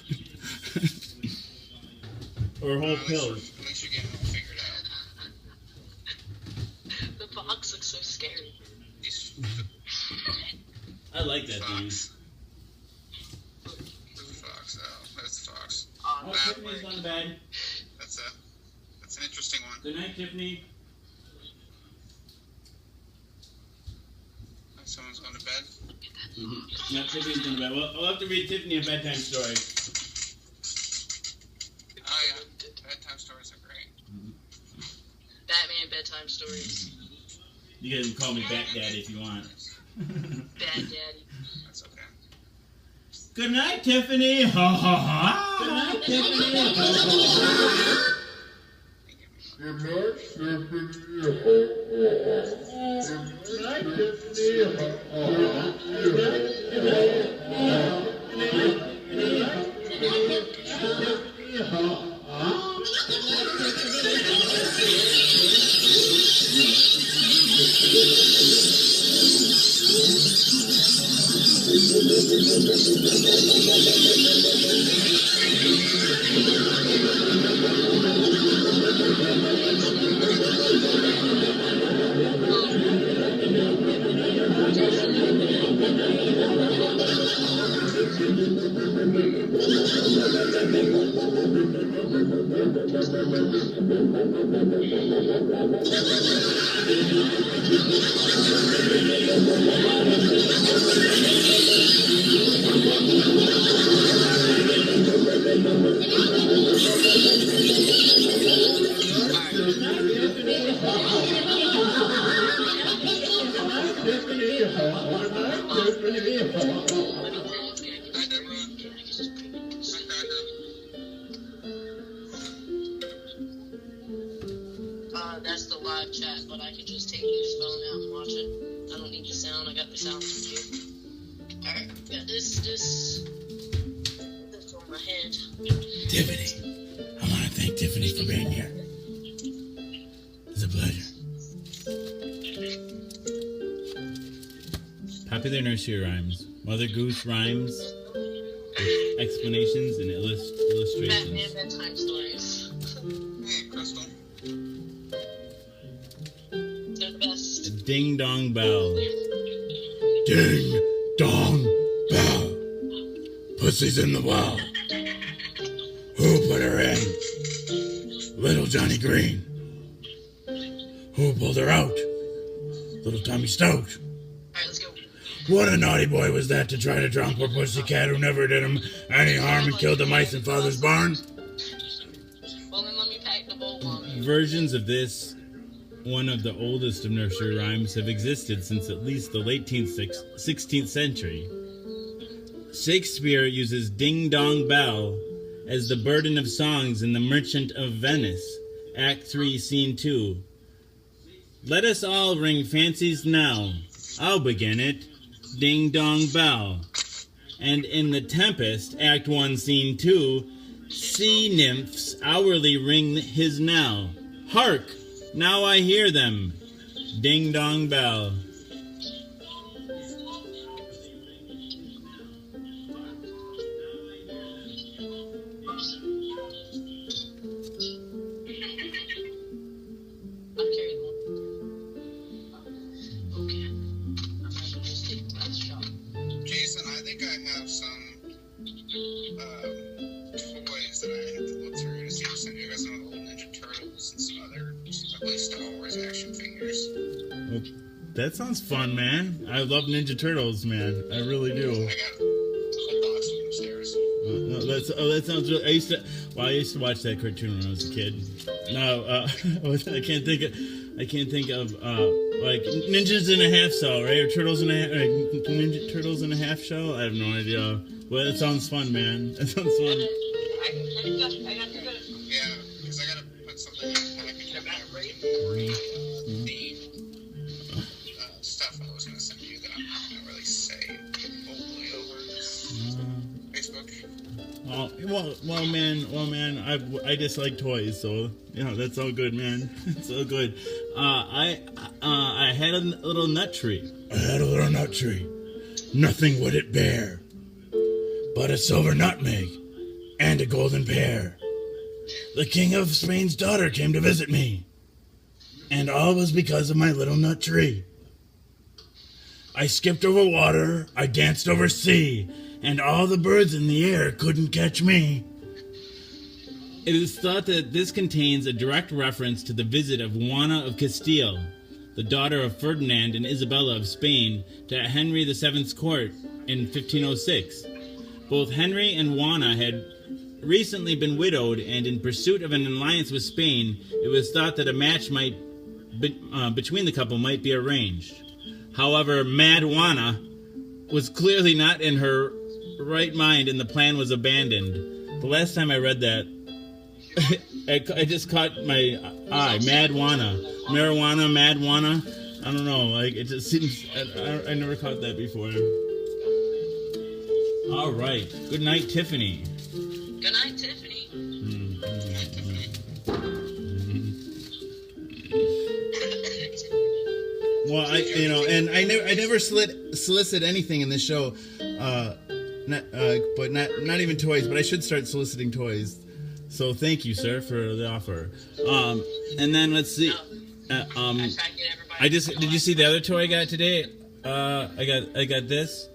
or whole pills. At least you're getting it all figured out. The fox looks so scary. I like that thing. Fox. There's a fox. Oh, that's a fox. Oh, Tiffany's gone to bed. That's an interesting one. Good night, Tiffany. Someone's going to bed. Mm-hmm. Yeah, Tiffany's going to bed. Well, I'll have to read Tiffany a bedtime story. Oh yeah, bedtime stories are great. Batman bedtime stories. You guys can call me Bat Daddy if you want. Bad Daddy. That's okay. Good night, Tiffany. Ha ha ha. Good night, Tiffany. Good night, That's the live chat, but I can just take this phone out and watch it. I don't need the sound. I got the sound from you. Alright, got this. Tiffany. I want to thank Tiffany for being here. It's a pleasure. Popular nursery rhymes. Mother Goose rhymes with explanations and illustrations. Batman bedtime stories. Hey, Crystal. They're the best. Ding Dong Bell. Ding, dong, bell. Pussy's in the well. Who put her in? Little Johnny Green. Who pulled her out? Little Tommy Stout. Alright, let's go. What a naughty boy was that to try to drown poor Pussycat who never did him any harm and killed the mice in father's barn? Well, then let me pack the bowl on. Versions of this, one of the oldest of nursery rhymes, have existed since at least the late 16th century. Shakespeare uses Ding Dong Bell as the burden of songs in The Merchant of Venice, Act 3, Scene 2. Let us all ring fancies now. I'll begin it. Ding Dong Bell. And in The Tempest, Act 1, Scene 2, sea nymphs hourly ring his knell. Hark! Now I hear them. Ding Dong Bell. I'm carrying one. Okay. I'm gonna just take the last shot. Jason, I think I have some toys that I have to look through to see if some of you guys know the old Ninja Turtles and some other, I believe, Star Wars action figures. Well, that sounds fun, man. I love Ninja Turtles, man. I really do. I got a box of them upstairs. That sounds really. I used to watch that cartoon when I was a kid. No, I can't think of like Ninjas in a Half Shell, right? Or Turtles in a Ninja Turtles in a Half Shell. I have no idea. Well, that sounds fun, man. That sounds fun. Yeah, because I gotta put something in the package that I stuff I was gonna send you that I'm not gonna really say boldly over Facebook. Well, man. I just like toys, so that's all good, man. It's all good. I had a little nut tree. I had a little nut tree. Nothing would it bear but a silver nutmeg and a golden pear. The king of Spain's daughter came to visit me, and all was because of my little nut tree. I skipped over water, I danced over sea, and all the birds in the air couldn't catch me. It is thought that this contains a direct reference to the visit of Juana of Castile, the daughter of Ferdinand and Isabella of Spain, to Henry VII's court in 1506. Both Henry and Juana had recently been widowed, and in pursuit of an alliance with Spain, it was thought that a match between the couple might be arranged. However, Mad Juana was clearly not in her right mind, and the plan was abandoned. The last time I read that, I just caught my eye. Mad Juana. Marijuana, Mad Juana. I don't know. Like, it just seems... I never caught that before. All right. Good night, Tiffany. Good night, Tiffany. Well, I never solicit anything in this show, but not even toys. But I should start soliciting toys. So thank you, sir, for the offer. And then let's see. Did you see the other toy I got today? I got this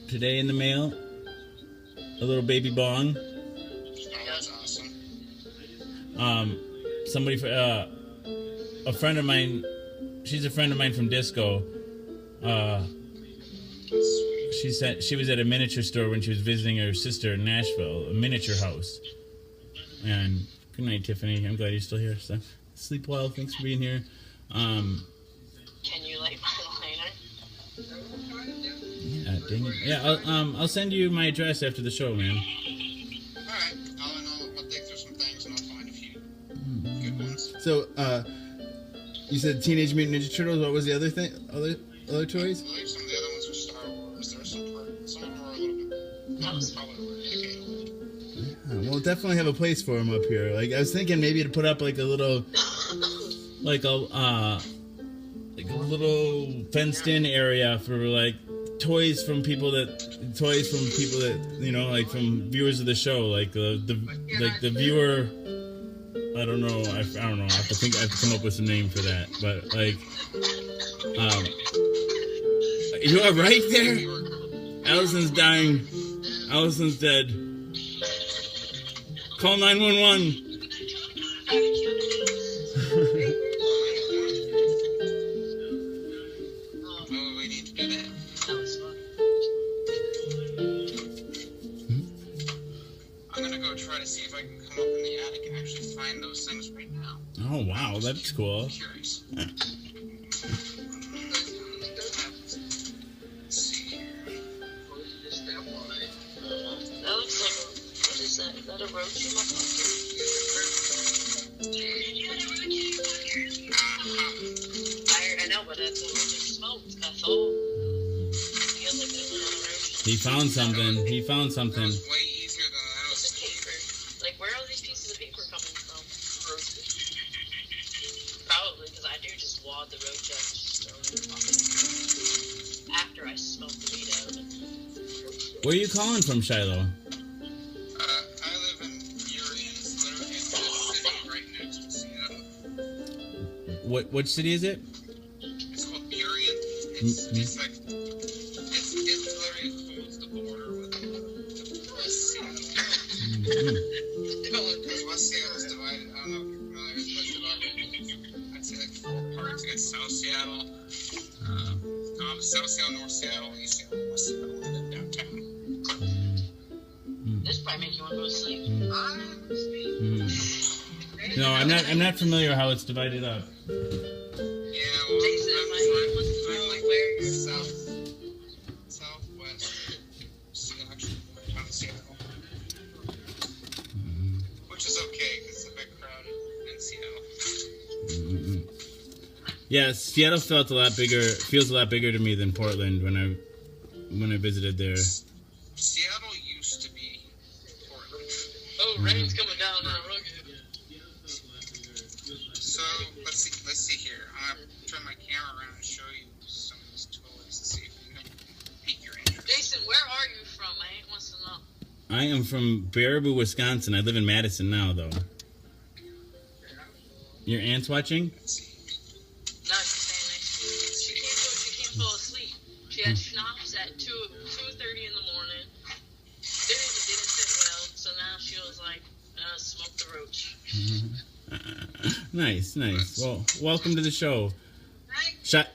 today in the mail. A little baby bong. Oh, that's awesome. Somebody, a friend of mine. She's a friend of mine from disco. She said she was at a miniature store when she was visiting her sister in Nashville, a miniature house. And good night, Tiffany. I'm glad you're still here. So sleep well. Thanks for being here. Can you light my liner? Yeah, dang it. Yeah, I'll send you my address after the show, man. Alright, I'll dig through some things and I'll find a few good ones. So, you said Teenage Mutant Ninja Turtles. What was the other thing? Other toys? I believe some of the other ones were Star Wars. There were some of them were a little bit. That was probably a decade old. We'll definitely have a place for him up here. Like, I was thinking maybe to put up like a little, like a little fenced-in area for like toys from people that you know, like from viewers of the show, like the viewer. I don't know. I don't know. I have to come up with some name for that. But like, you are right there. Allison's dying. Allison's dead. Call 911. Oh, we need to do that. I'm gonna go try to see if I can come up in the attic and actually find those things right now. Oh wow, that's cool. I'm curious. Let's see here. That looks like what is that? Is that a roach in my pocket? I know, but that's what just smoked. That's all. Feels like there's another roach. He found something. He found something. Way easier than I was. What's the paper? Like, where are these pieces of paper coming from? Probably because I do just wad the roach up and just throw it in my pocket. After I smoke the weed out of it. Where are you calling from, Shiloh? I live in Burien. It's literally in the city right next to Seattle. Which city is it? It's called Burien. It's like it's literally holds the border with West Seattle. Because West Seattle is divided. I don't know if you're familiar with West divided. I'd say like 4 parts. You got South Seattle, South Seattle, North Seattle, East Seattle, West Seattle, and then downtown. This probably make you want to go to sleep. No, I'm not familiar how it's divided up. Yeah, well, I'm like where you're southwest, actually, down in Seattle, which is okay because it's a bit crowded in Seattle. Yeah, Seattle feels a lot bigger to me than Portland when I visited there. Seattle used to be Portland. Oh, rain's coming down now. So let's see here. I'm gonna turn my camera around and show you some of these toys to see if we can pique your interest. Jason, where are you from? I ain't wants to know. I am from Baraboo, Wisconsin. I live in Madison now, though. Your aunt's watching? Let's see. No, she's standing next to you. She can't fall asleep. She had schnapps at 2:30 in the morning. Didn't sit well, so now she was like, smoke the roach. Nice. Well, welcome to the show. Yeah,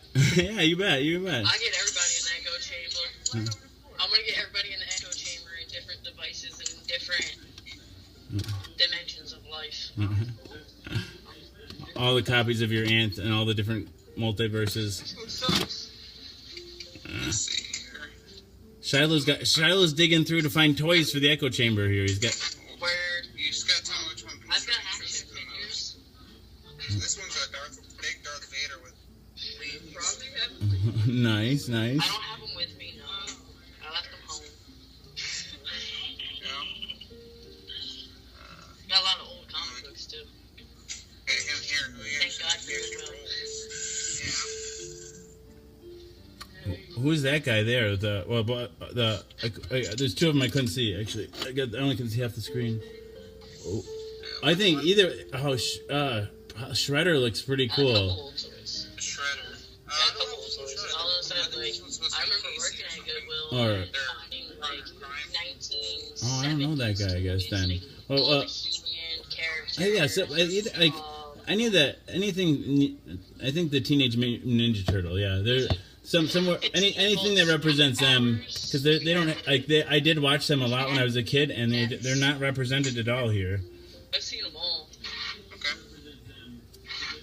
you bet. I get everybody in the echo chamber. I'm gonna get everybody in the echo chamber in different devices and different dimensions of life. All the copies of your aunt and all the different multiverses. Let's see here. Shiloh's digging through to find toys for the echo chamber here. He's got. Where you just gotta tell me which one. I've got action figures. This one's a big Darth Vader with. Nice. I don't have them with me, no. I left them home. Got a lot of old comic books, too. Hey, him here. Thank God for your Yeah. Who's that guy there? There's two of them I couldn't see actually. I only can see half the screen. Oh, I think either. Shredder looks pretty cool. Shredder. I remember working at Goodwill Or- and finding like 1970s. Oh, I don't know that guy. I guess then. Well, yeah. So I need that anything. I think the Teenage Ninja Turtle. Yeah, they're somewhere anything that represents them because they don't like. I did watch them a lot when I was a kid, and they're not represented at all here. I've seen them all. Okay.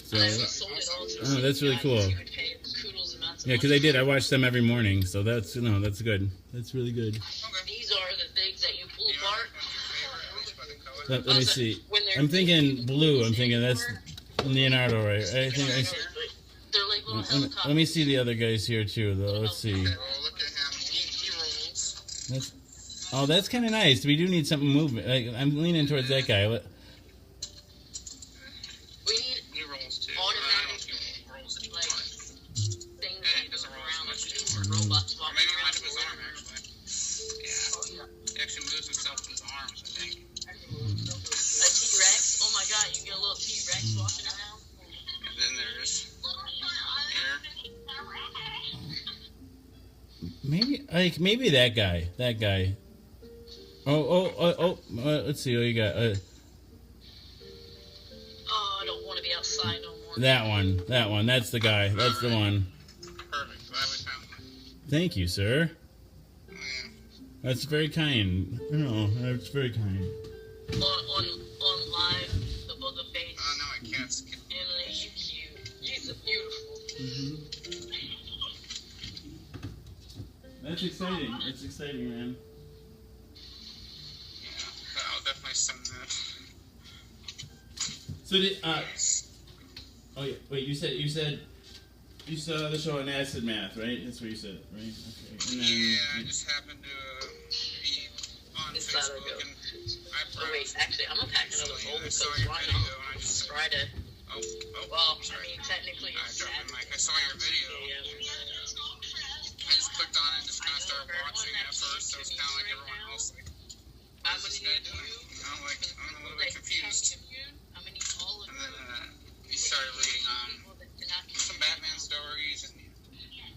So, And we sold it all to oh, that's really cool. You could pay kudos amounts of yeah, because money. I did. I watched them every morning, so that's good. That's really good. These are the things that you pull apart. Let me see. When they're I'm thinking blue. I'm thinking that's Leonardo, right? I think. They're like little helicopters. Let me see the other guys here too, though. Let's see. Okay, well, look at him. He rolls. That's, Oh, that's kind of nice. We do need something movement. Like, I'm leaning towards that guy. We need He rolls too. automatic, He rolls it. like, things Yeah, that it doesn't move roll around, like as much we anymore. need robots Or walking maybe around. might have his arm, actually. Yeah. Oh, yeah. He actually moves himself with his arms, I think. A T-Rex? Oh my god, you get a little T-Rex walking around? And then there's Air. Maybe that guy. That guy. Oh. Let's see what you got. Oh, I don't want to be outside no more. That one. That's the guy. That's the one. Perfect. Glad we found one. Thank you, sir. Yeah. That's very kind. No, that's very kind. On live, the face. Oh, no, I can't skip. Emily, you cute. You're beautiful. That's exciting. It's exciting, man. Yeah. I'll definitely send that. So did oh yeah, wait. You said you saw the show on Acid Math, right? That's what you said, right? Okay. And then Yeah, I just happened to be on It's Saturday. Facebook and I Oh, wait, actually, I'm gonna pack another I folder saw because your why video not? and I just It's said, Friday. oh, Well, I sorry. mean, technically I it's dropped Saturday. my mic. I saw your video. I just clicked on it and just kind of started watching it at first. So it's kind of like everyone else. Like, I'm what's this gonna guy need doing? you. You know, like, I'm a little bit confused. I'm gonna need all of And then he started reading on some Batman stories and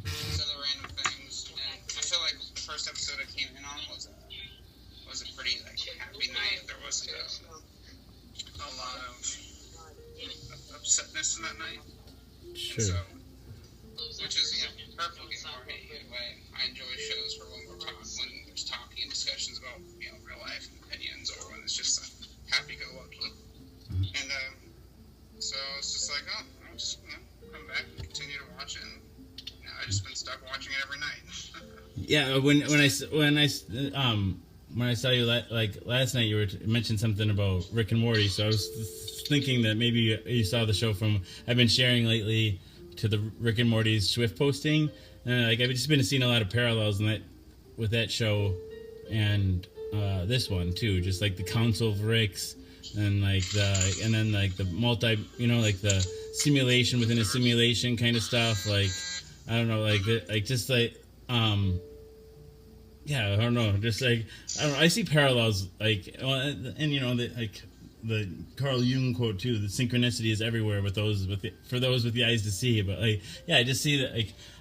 these other random things. And I feel like the first episode I came in on was a pretty like happy night. There wasn't a lot of upsetness in that night. And sure. so, which is perfectly for me. Anyway, I enjoy shows for when there's talking and discussions about real life and opinions, or when it's just happy-go-lucky. And so it's just like, oh, I'll just come back and continue to watch it. And I just been stuck watching it every night. Yeah, when I saw you last night, you mentioned something about Rick and Morty. So I was thinking that maybe you saw the show from. I've been sharing lately to the Rick and Morty's Swift posting, and I've just been seeing a lot of parallels in that with that show and this one too. Just like the Council of Ricks and then the multi, the simulation within a simulation kind of stuff. Like I don't know, yeah, I don't know. Just like I don't know. I see parallels, the Carl Jung quote too. The synchronicity is everywhere for those with the eyes to see. But I just see that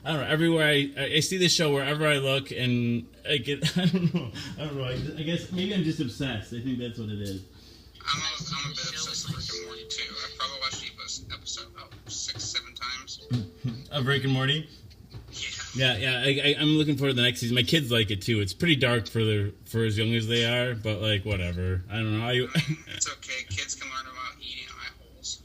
I don't know. Everywhere I see this show wherever I look, and I don't know. I guess maybe I'm just obsessed. I think that's what it is. I'm a bit obsessed with Rick and Morty too. I've probably watched each episode about 6-7 times. Of Rick and Morty. Yeah. I'm looking forward to the next season. My kids like it too. It's pretty dark for as young as they are, but whatever. I don't know. It's okay. Kids can learn about eating eye holes.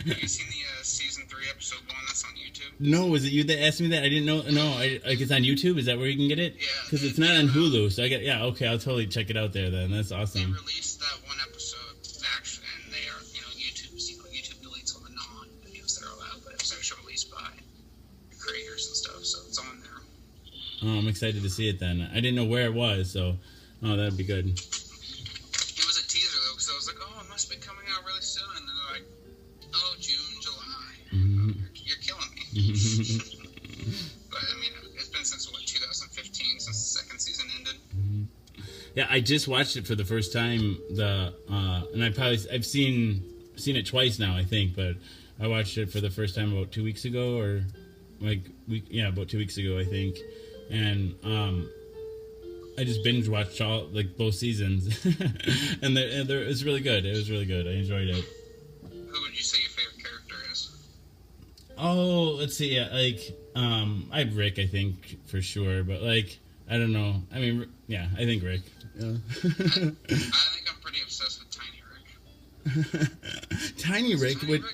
Have you seen the season 3 episode 1 that's on YouTube? No, was it you that asked me that? I didn't know. No, it's on YouTube. Is that where you can get it? Yeah. Because it's not on Hulu, so okay, I'll totally check it out there then. That's They awesome. released that one episode, actually, and they are, YouTube deletes all the non-videos that are allowed, but it was actually released by the creators and stuff, so it's on there. Oh, I'm excited to see it then. I didn't know where it was, so that'd be good. It was a teaser, though, because I was like, oh, it must be coming out really soon, and then they're like, oh, June, July. Mm-hmm. You're killing me. But, I mean, it's been since, 2015, since the second season ended? Yeah, I just watched it for the first time. And I've seen it twice now, I think, but I watched it for the first time about 2 weeks ago, or about 2 weeks ago, I think. And I just binge watched both seasons, and it's really good. It was really good. I enjoyed it. Who would you say your favorite character is? Oh, let's see. Yeah, I have Rick, I think, for sure. But I don't know. I mean, yeah, I think Rick. Yeah. I think I'm pretty obsessed with Tiny Rick. Tiny Rick. Tiny Rick good?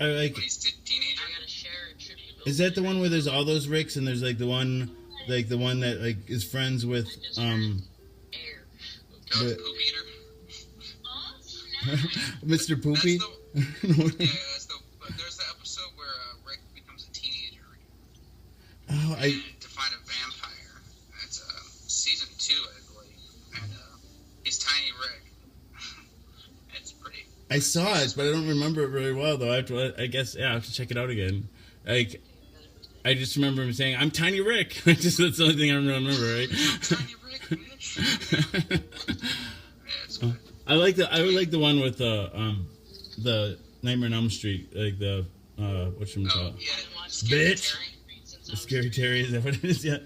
I like. What, he's a teenager? I gotta share a tribute. Is that the one where there's all those Ricks, and there's the one that is friends with Air. Oh, The- Poop Eater? Mr. Poopy? But there's the episode where Rick becomes a teenager Oh, to find a vampire. It's I saw it, but I don't remember it very well, though. I guess I have to check it out again. Like, I just remember him saying, "I'm Tiny Rick." That's the only thing I remember, right? Tiny Rick, bitch. Yeah, it's good. I would like the one with the Nightmare on Elm Street, like the whatchamacallit? Oh, yeah. Bitch. Scary Terry, is that what it is? Yeah.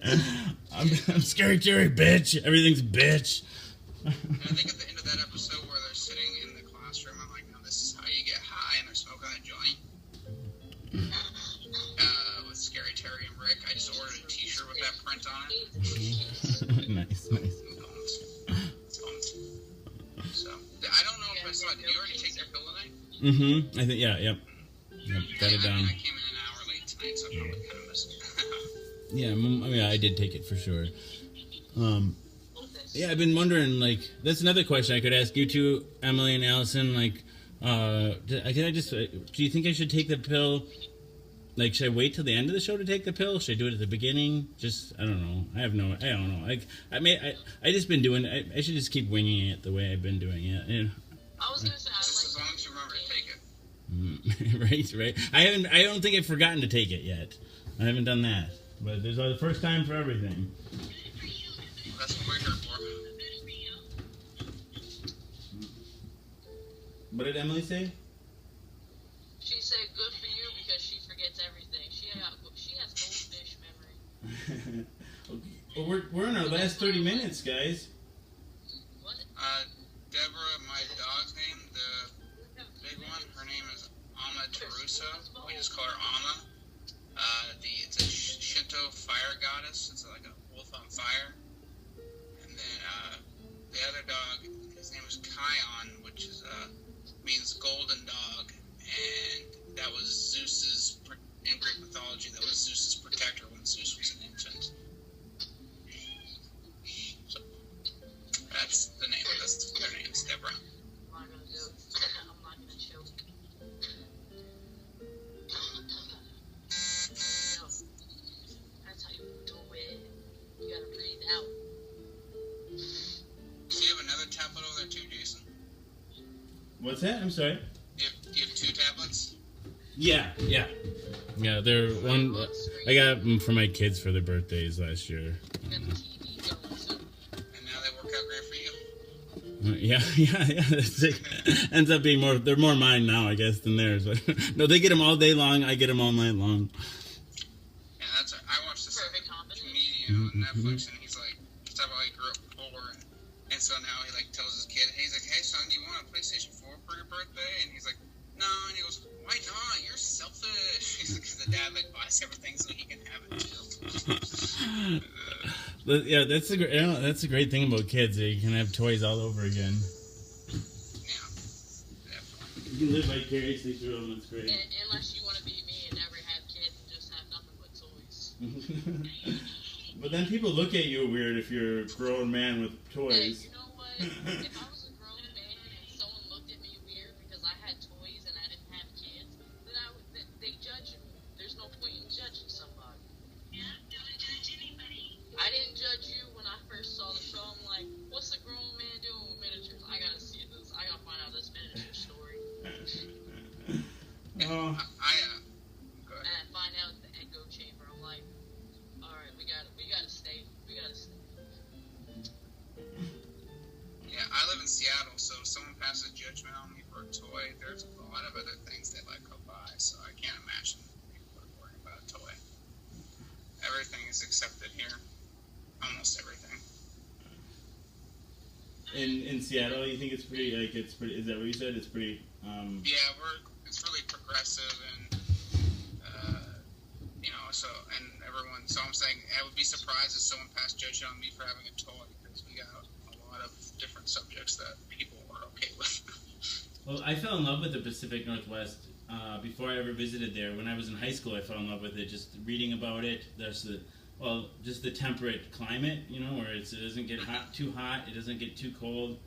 I'm Scary Terry, bitch. Everything's bitch. And I think at the end of that episode where they're sitting in the classroom, I'm like, no, this is how you get high, and they're smoking a joint. With Scary Terry and Rick, I just ordered a t-shirt with that print on it. Nice. So, I don't know if I saw it. Did you already take your pill tonight? Mm-hmm. I think, yep. Got it I down. mean, I came in an hour late tonight, so I probably kind of missed it. Yeah, I did take it for sure. Yeah, I've been wondering, like, that's another question I could ask you two, Emily and Allison, like, do you think I should take the pill, like, should I wait till the end of the show to take the pill? Should I do it at the beginning? Just, I don't know. I don't know. Like, I just been doing, I should just keep winging it the way I've been doing it. You know? I was gonna say, Just as long as you remember to take it. Right. I don't think I've forgotten to take it yet. I haven't done that. But there's the first time for everything. That's what we're here for. What did Emily say? she said good for you because she forgets everything. She has goldfish memory. Well, we're in our last 30 minutes, guys. What? Deborah, my dog's name, the big one, her name is Ama Terusa. We just call her Ama. It's a Shinto fire goddess. It's like a wolf on fire. And then the other dog, his name is Kion, which is means golden dog, and that was Zeus's, in Greek mythology, that was Zeus's protector when Zeus was an infant. So that's the name. That's their names, Deborah. I'm not gonna do it. I'm not gonna chill. No. That's how you do it. You gotta breathe out. Do you have another tablet over there too, Jason? What's that? I'm sorry. Do you have two tablets? Yeah. They're one. I got them for my kids for their birthdays last year. You got the TV going, so And now they work out great for you. Yeah. It's like, ends up being more. They're more mine now, I guess, than theirs. But no, they get them all day long. I get them all night long. Yeah, I watched this perfect combination. comedian on Netflix, and he's like, he's talking about how he grew up poor, and so now he like tells his kid, he's like, hey son, do you want a PlayStation 4 for your birthday? And he's like, no, and he goes, why not? You're selfish. He's like, because the dad like buys everything so he can have it too. Yeah, that's a great thing about kids. You can have toys all over again. Yeah, definitely. You can live vicariously through them. That's great. Unless you want to be me and never have kids and just have nothing but toys. But then people look at you weird if you're a grown man with Hey, toys. you know what? If I was a grown man and someone looked at me weird because I had toys and I didn't have kids, then they judge me. There's no point in judging somebody. Yeah, don't judge anybody. I didn't judge you when I first saw the show. I'm like, what's a grown man doing with miniatures? I gotta see this. I gotta find out this miniature story. Oh, Go ahead. And I find out the echo chamber. I'm like, all right, we gotta stay. Yeah, I live in Seattle, so if someone passes judgment on me for a toy, there's a lot of other things they like go buy, so I can't imagine people are worrying about a toy. Everything is accepted here. Almost everything. in Seattle, you think it's pretty? Like it's pretty? Is that what you said? It's pretty. Yeah, it's really progressive, and so everyone. So I'm saying I would be surprised if someone passed judgment on me for having a toy, because we got a lot of different subjects that people are okay with. Well, I fell in love with the Pacific Northwest before I ever visited there. When I was in high school, I fell in love with it. Just reading about it. Just the temperate climate, where it doesn't get too hot. It doesn't get too cold.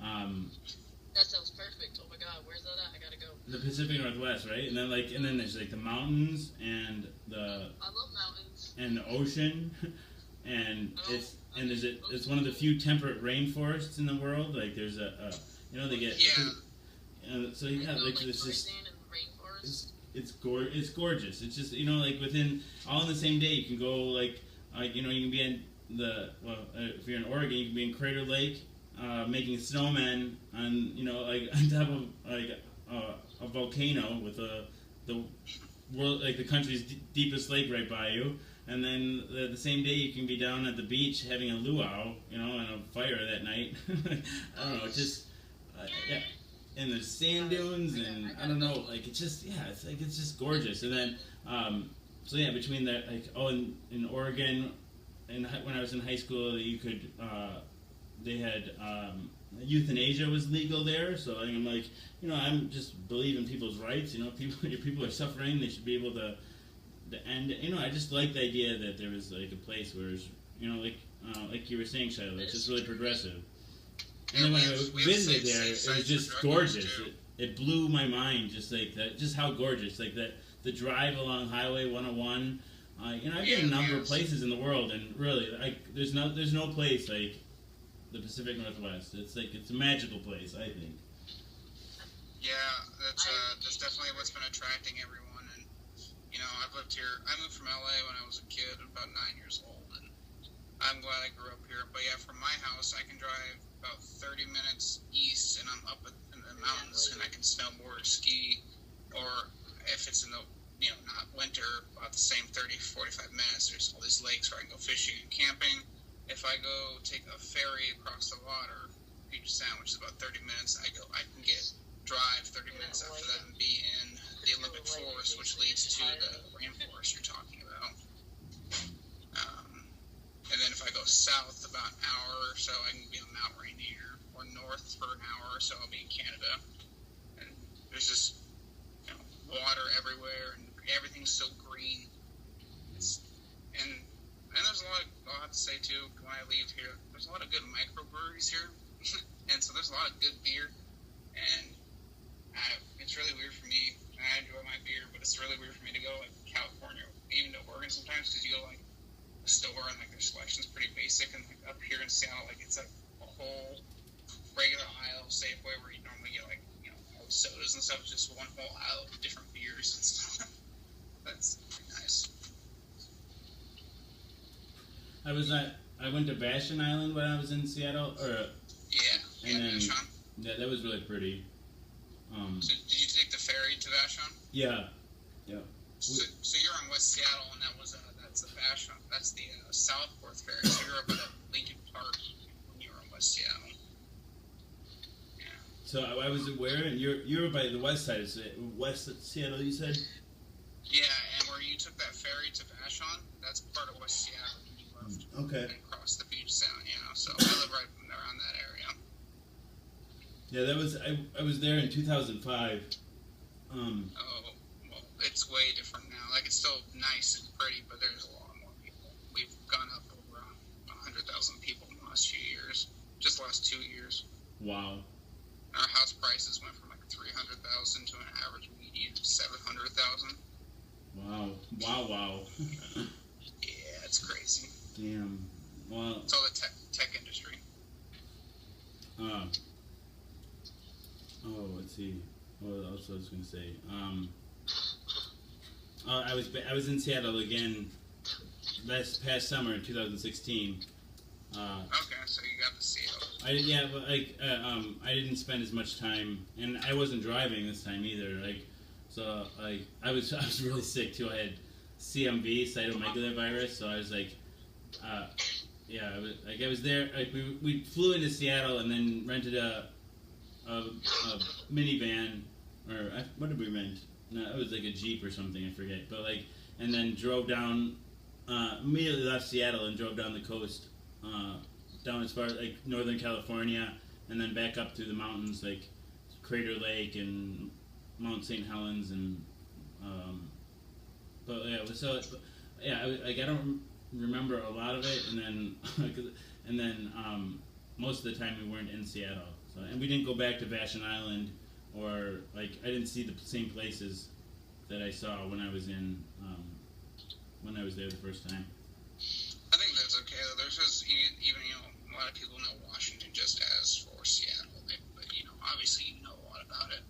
That sounds perfect. Oh my God, where's that at? I gotta go. The Pacific Northwest, right? And then there's like the mountains and I love mountains. and the ocean, and it's one of the few temperate rainforests in the world. Like there's they get Yeah. So yeah, like it's just it's gorgeous. It's just like within all in the same day you can go like you can be in if you're in Oregon you can be in Crater Lake making snowmen on like on top of like a volcano with the world like the country's deepest lake right by you. And then the same day you can be down at the beach having a luau, and a fire that night. I don't know, just yeah. And there's sand dunes, and I don't know, like it's just it's just gorgeous. And then so yeah, between that in Oregon, and when I was in high school, you could they had euthanasia was legal there. So I'm like I'm just believe in people's rights. People are suffering, they should be able to. And I just like the idea that there was like a place where it's, like you were saying, Shiloh, it's just really progressive. And then when I visited there, it was just gorgeous. It blew my mind, just like that, just how gorgeous, like that the drive along Highway 101. I've been in a number of places in the world, and really, there's no place like the Pacific Northwest. It's a magical place, I think. Yeah, that's definitely what's been attracting everyone. I've lived here. I moved from LA when I was a kid, about 9 years old, and I'm glad I grew up here. But yeah, from my house, I can drive about 30 minutes east, and I'm up in the mountains, and I can snowboard or ski. Or if it's in the, not winter, about the same 30, 45 minutes, there's all these lakes where I can go fishing and camping. If I go take a ferry across the water, Puget Sound, which is about 30 minutes, I can drive 30 minutes after that and be in the Olympic Forest, which leads to the rainforest you're talking about. And then if I go south about an hour or so, I can be on Mount Rainier, or north for an hour or so, I'll be in Canada. And there's just water everywhere, and everything's so green. And there's a lot I'll have to say too, when I leave here, there's a lot of good microbreweries here. And so there's a lot of good beer. And it's really weird for me. I enjoy my beer, but it's really weird for me to go like California, even to Oregon sometimes, because you go like a store and like their selection's pretty basic, and like up here in Seattle, like it's like a whole regular aisle Safeway where you normally get like all the sodas and stuff, just one whole aisle of different beers and stuff. That's pretty nice. I went to Vashon Island when I was in Seattle, Vashon. Yeah, that was really pretty. So did you take the ferry to Vashon? Yeah. So you're on West Seattle, and that's the Vashon. That's the Southport ferry. So you're up at Lincoln Park when you were on West Seattle. Yeah. So I was aware, and you're by the west side of West Seattle, you said? Yeah, and where you took that ferry to Vashon, that's part of West Seattle. You left. Okay. And crossed the Puget Sound, So I live right around that area. Yeah, that was I was there in 2005. Well, it's way different now. Like, it's still nice and pretty, but there's a lot more people. We've gone up over 100,000 people in the last few years, just the last 2 years. Wow. Our house prices went from like 300,000 to an average median of 700,000. Wow. Yeah, it's crazy. Damn. Well, it's all the tech industry. Let's see. What else I was going to say? I was in Seattle again past summer in 2016. Okay, so you got to see it. I didn't spend as much time, and I wasn't driving this time either. I was really sick too. I had CMV, cytomegalovirus, so I was like, I was there. We flew into Seattle and then rented a minivan, or what did we rent? No, it was like a Jeep or something, I forget. But and then drove down, immediately left Seattle and drove down the coast, down as far as Northern California, and then back up through the mountains like Crater Lake and Mount St. Helens, and I don't remember a lot of it, and then most of the time we weren't in Seattle. So, and we didn't go back to Vashon Island, or I didn't see the same places that I saw when I was there the first time. I think that's okay. There's just even a lot of people know Washington just as for Seattle, but obviously you know a lot about it.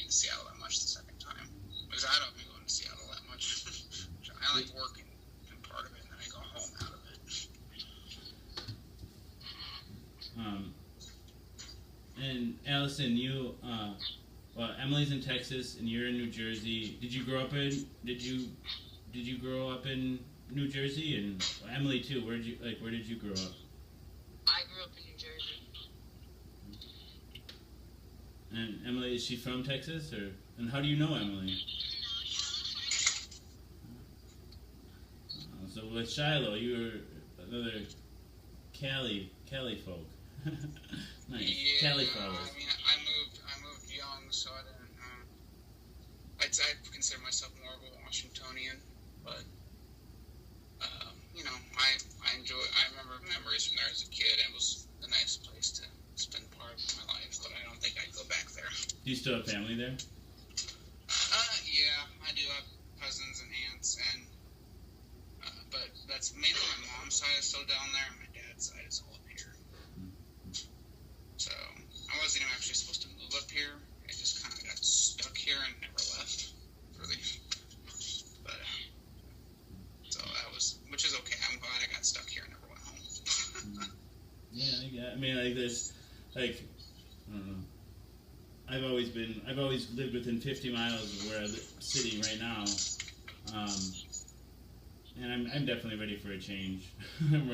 to Seattle that much the second time. Because I don't go to Seattle that much. I like working in part of it, and then I go home out of it. And Allison, you, well, Emily's in Texas, and you're in New Jersey. Did you grow up in New Jersey? And Emily too. Where did you grow up? I grew up in New Jersey. And Emily, is she from Texas, and how do you know Emily? So with Shiloh, you were another Cali folk. Nice. Yeah, Cali fellas. I mean, I moved young, so I didn't. I'd consider myself more of a Washingtonian, but you know, I remember memories from there as a kid. It was a nice place to spend part of my life, but I don't think I'd go back there. Do you still have family there? Yeah, I do have cousins and aunts, and but that's mainly my mom's side is still down there, and my dad's side is all up here. So I wasn't even actually supposed to move up here. I just kind of got stuck here and never left, really. But so that was, which is okay. I'm glad I got stuck here and never went home. Yeah, I mean, like there's, like, I don't know. I've always lived within 50 miles of where I live, sitting right now, and I'm definitely ready for a change. I'm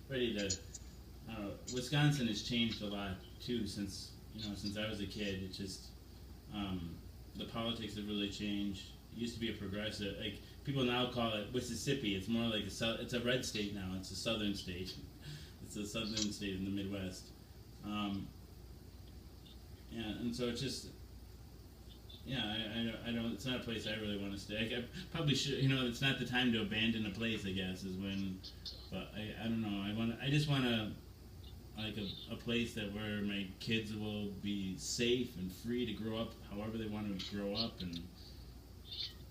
ready to. Wisconsin has changed a lot too since I was a kid. It just the politics have really changed. It used to be a progressive, like people now call it Mississippi. It's more like it's a red state now. It's a southern state. It's a southern state in the Midwest. Yeah, and so it's just, yeah, I don't. It's not a place I really want to stay. I probably should. It's not the time to abandon a place. I guess is when, but I don't know. I just want to. Like a place that where my kids will be safe and free to grow up however they want to grow up, and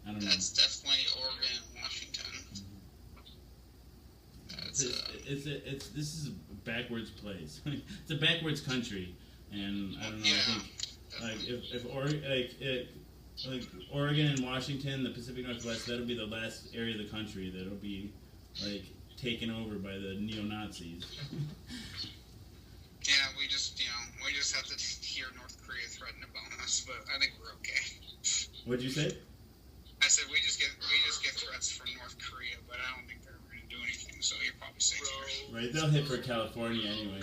I don't know. That's definitely Oregon and Washington. This is a backwards place. It's a backwards country, and I don't know. Yeah, I think if Oregon and Washington, the Pacific Northwest, that'll be the last area of the country that'll be like taken over by the neo-Nazis. Yeah, we just have to hear North Korea threaten to bomb us, but I think we're okay. What'd you say? I said we just get threats from North Korea, but I don't think they're going to do anything, so you're probably safe here. Right, they'll hit for California anyway.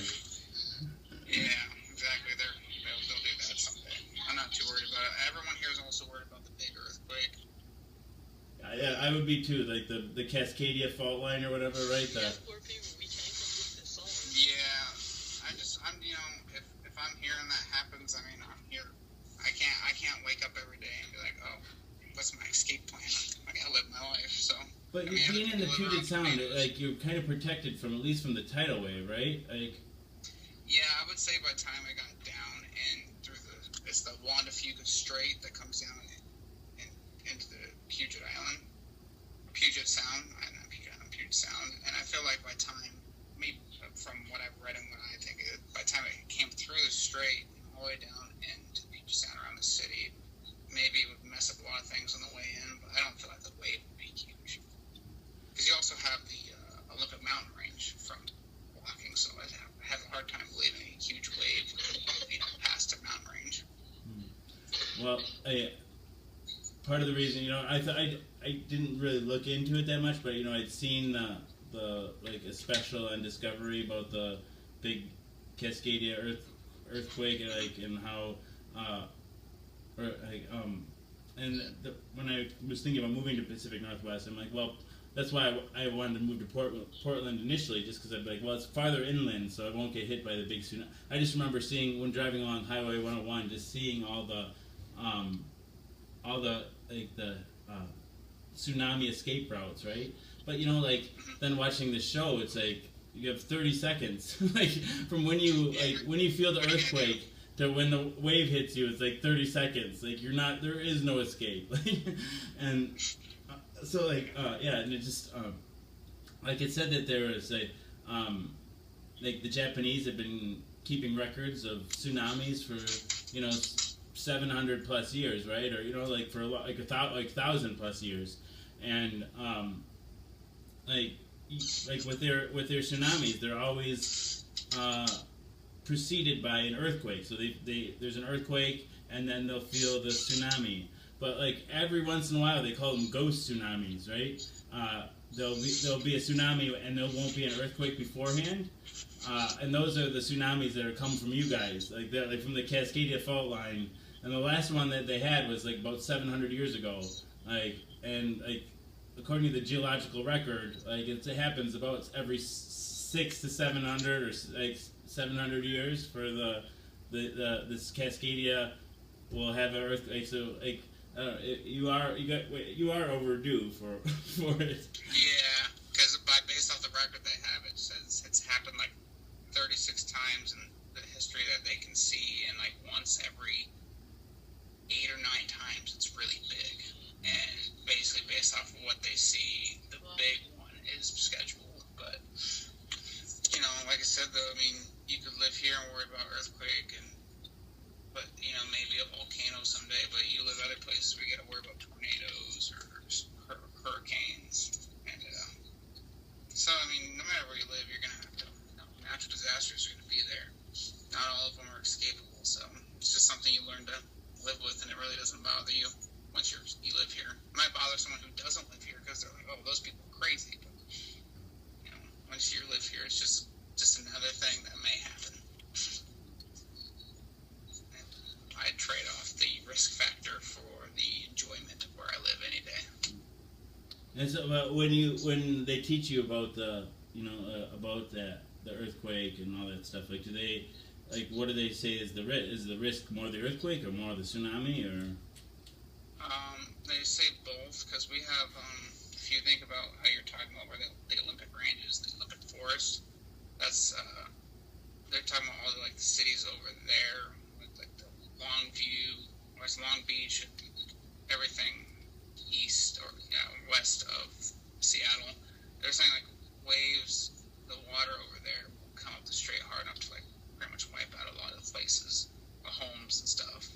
Yeah, exactly. They'll do that someday. I'm not too worried about it. Everyone here is also worried about the big earthquake. Yeah, I would be too. Like the Cascadia fault line or whatever, right? If I'm here and that happens, I mean, I'm here. I can't wake up every day and be like, oh, what's my escape plan? I gotta live my life. So. But being in the Puget Sound, like you're kind of protected from, at least from the tidal wave, right? Like. Yeah, I would say by the time I got down and through it's the Juan de Fuca Strait that comes down into the Puget Sound. Puget Sound, and I feel like by time, from what I've read and what I think, by the time it came through the strait all the way down into Puget Sound around the city, maybe it would mess up a lot of things on the way in, but I don't feel like the wave would be huge. Because you also have the Olympic Mountain Range from walking, so I have a hard time believing a huge wave past a mountain range. Well, part of the reason, I didn't really look into it that much, but I'd seen the like a special on Discovery about the big Cascadia earthquake and how when I was thinking about moving to Pacific Northwest, I'm like, well, that's why I wanted to move to Portland initially, just because I'd be like, well, it's farther inland, so I won't get hit by the big tsunami. I just remember seeing, when driving along Highway 101, just seeing all the tsunami escape routes, right? But then watching the show, it's like you have 30 seconds, like from when you feel the earthquake to when the wave hits you, it's like 30 seconds. Like there is no escape. And so and it just like it said that there was like the Japanese have been keeping records of tsunamis for 700 plus years, right? Or like for like 1,000 plus years, and like with their tsunamis, they're always preceded by an earthquake. So there's an earthquake, and then they'll feel the tsunami. But like every once in a while, they call them ghost tsunamis, right? There'll be a tsunami, and there won't be an earthquake beforehand. And those are the tsunamis that are come from you guys, like they're like from the Cascadia fault line. And the last one that they had was like about 700 years ago. And according to the geological record, like it happens about every 600 to 700 or like 700 years for this Cascadia will have an earthquake. So like you are overdue for it. Yeah, because based off the record they have, it says it's happened like 36 times in the history that they can see, and like once every 8 or 9 times it's really big. And basically based off of what they see, the big one is scheduled. But like I said though, I mean, you could live here and worry about earthquake but maybe a volcano someday, but you live other places where you gotta worry about tornadoes or hurricanes. And so I mean, no matter where you live, you're gonna have to natural disasters are gonna be there. Not all of them are escapable, so it's just something you learn to live with, and it really doesn't bother you once you live here. It might bother someone who doesn't live here because they're like, oh, those people are crazy. But once you live here, it's just another thing that may happen. I'd trade off the risk factor for the enjoyment of where I live any day. And so, when they teach you about the earthquake and all that stuff, like do they what do they say is the risk more the earthquake or more the tsunami or? They say both because we have if you think about how you're talking about where the Olympic ranges, the Olympic forest, that's they're talking about all the cities over there. Longview, West Long Beach, everything east or west of Seattle. They're saying waves, the water over there will come up the strait hard enough to pretty much wipe out a lot of the places, the homes and stuff.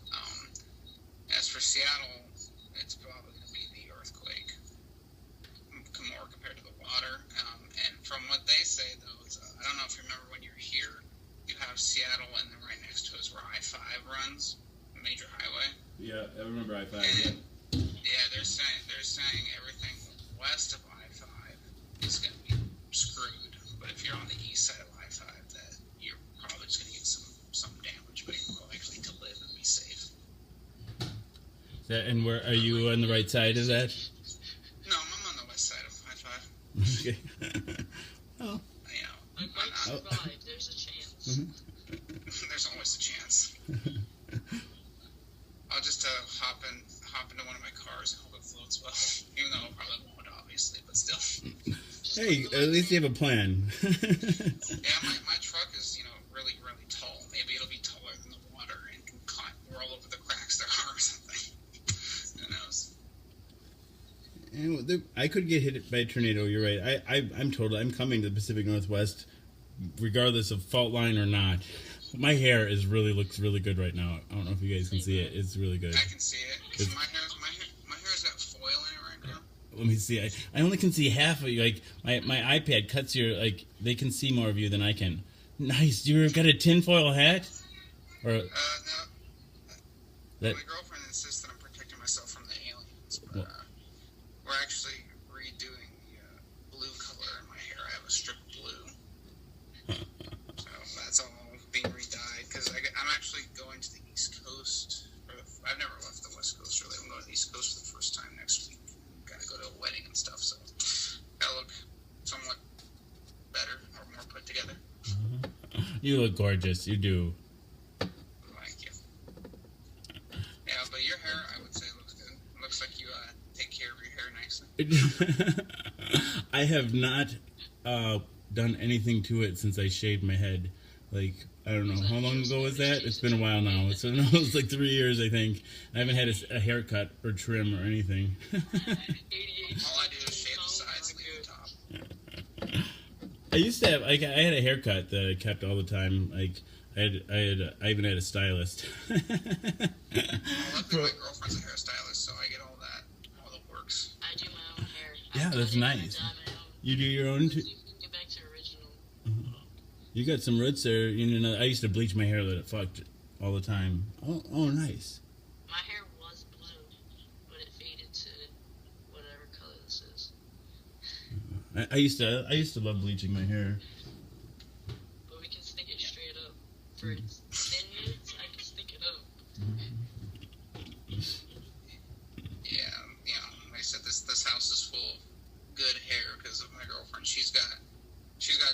As for Seattle, it's probably going to be the earthquake more compared to the water. And from what they say though, is, I don't know if you remember when you're here. You have Seattle, and then right next to it is where I-5 runs, a major highway. Yeah, I remember I-5. Yeah, they're saying everything west of I-5 is going to be screwed. But if you're on the east side of I-5, that you're probably just going to get some damage, but you're more likely to live and be safe. And where are you on the right side of that? No, I'm on the west side of I-5. Okay. Oh. I might survive. There's a chance. Mm-hmm. There's always a chance. I'll just hop into one of my cars and hope it floats well. Even though it probably won't, obviously, but still. Hey, at least you have a plan. Yeah, my truck is, really, really tall. Maybe it'll be taller than the water and can roll over the cracks there are or something. Who knows? I could get hit by a tornado. You're right. I'm coming to the Pacific Northwest, regardless of fault line or not. My hair looks really good right now. I don't know if you guys can see it. It's really good. I can see it. My hair's got foil in it right now. Let me see. I only can see half of you. Like my iPad cuts your they can see more of you than I can. Nice. You got a tinfoil hat? Or No. that? My girlfriend insists that I'm protecting myself from the aliens, but we're actually redoing the blue color in my hair. I have a strip blue. So that's all being redyed because I'm actually going to the East Coast. I've never left the West Coast really. I'm going to the East Coast for the first time next week. Got to go to a wedding and stuff, so gotta look somewhat better or more put together. You look gorgeous. You do. Thank you. Yeah, but your hair, I would say, looks good. It looks like you take care of your hair nicely. I have not done anything to it since I shaved my head. I don't know. How long ago was that? It's been a while now. It's like 3 years, I think. I haven't had a haircut or trim or anything. All I do is shave the sides and leave the top. I used to have, I had a haircut that I kept all the time. I even had a stylist. Well, luckily my girlfriend's a hairstylist, so I get all the works. I do my own hair. Yeah, that's nice. You do your own too? Get back to original. You got some roots there. You know, I used to bleach my hair that it fucked all the time. Oh, nice. My hair was blue, but it faded to whatever color this is. I used to love bleaching my hair. But we can stick it straight up. For 10 minutes, I can stick it up. Yeah, like I said, this house is full of good hair because of my girlfriend. She's got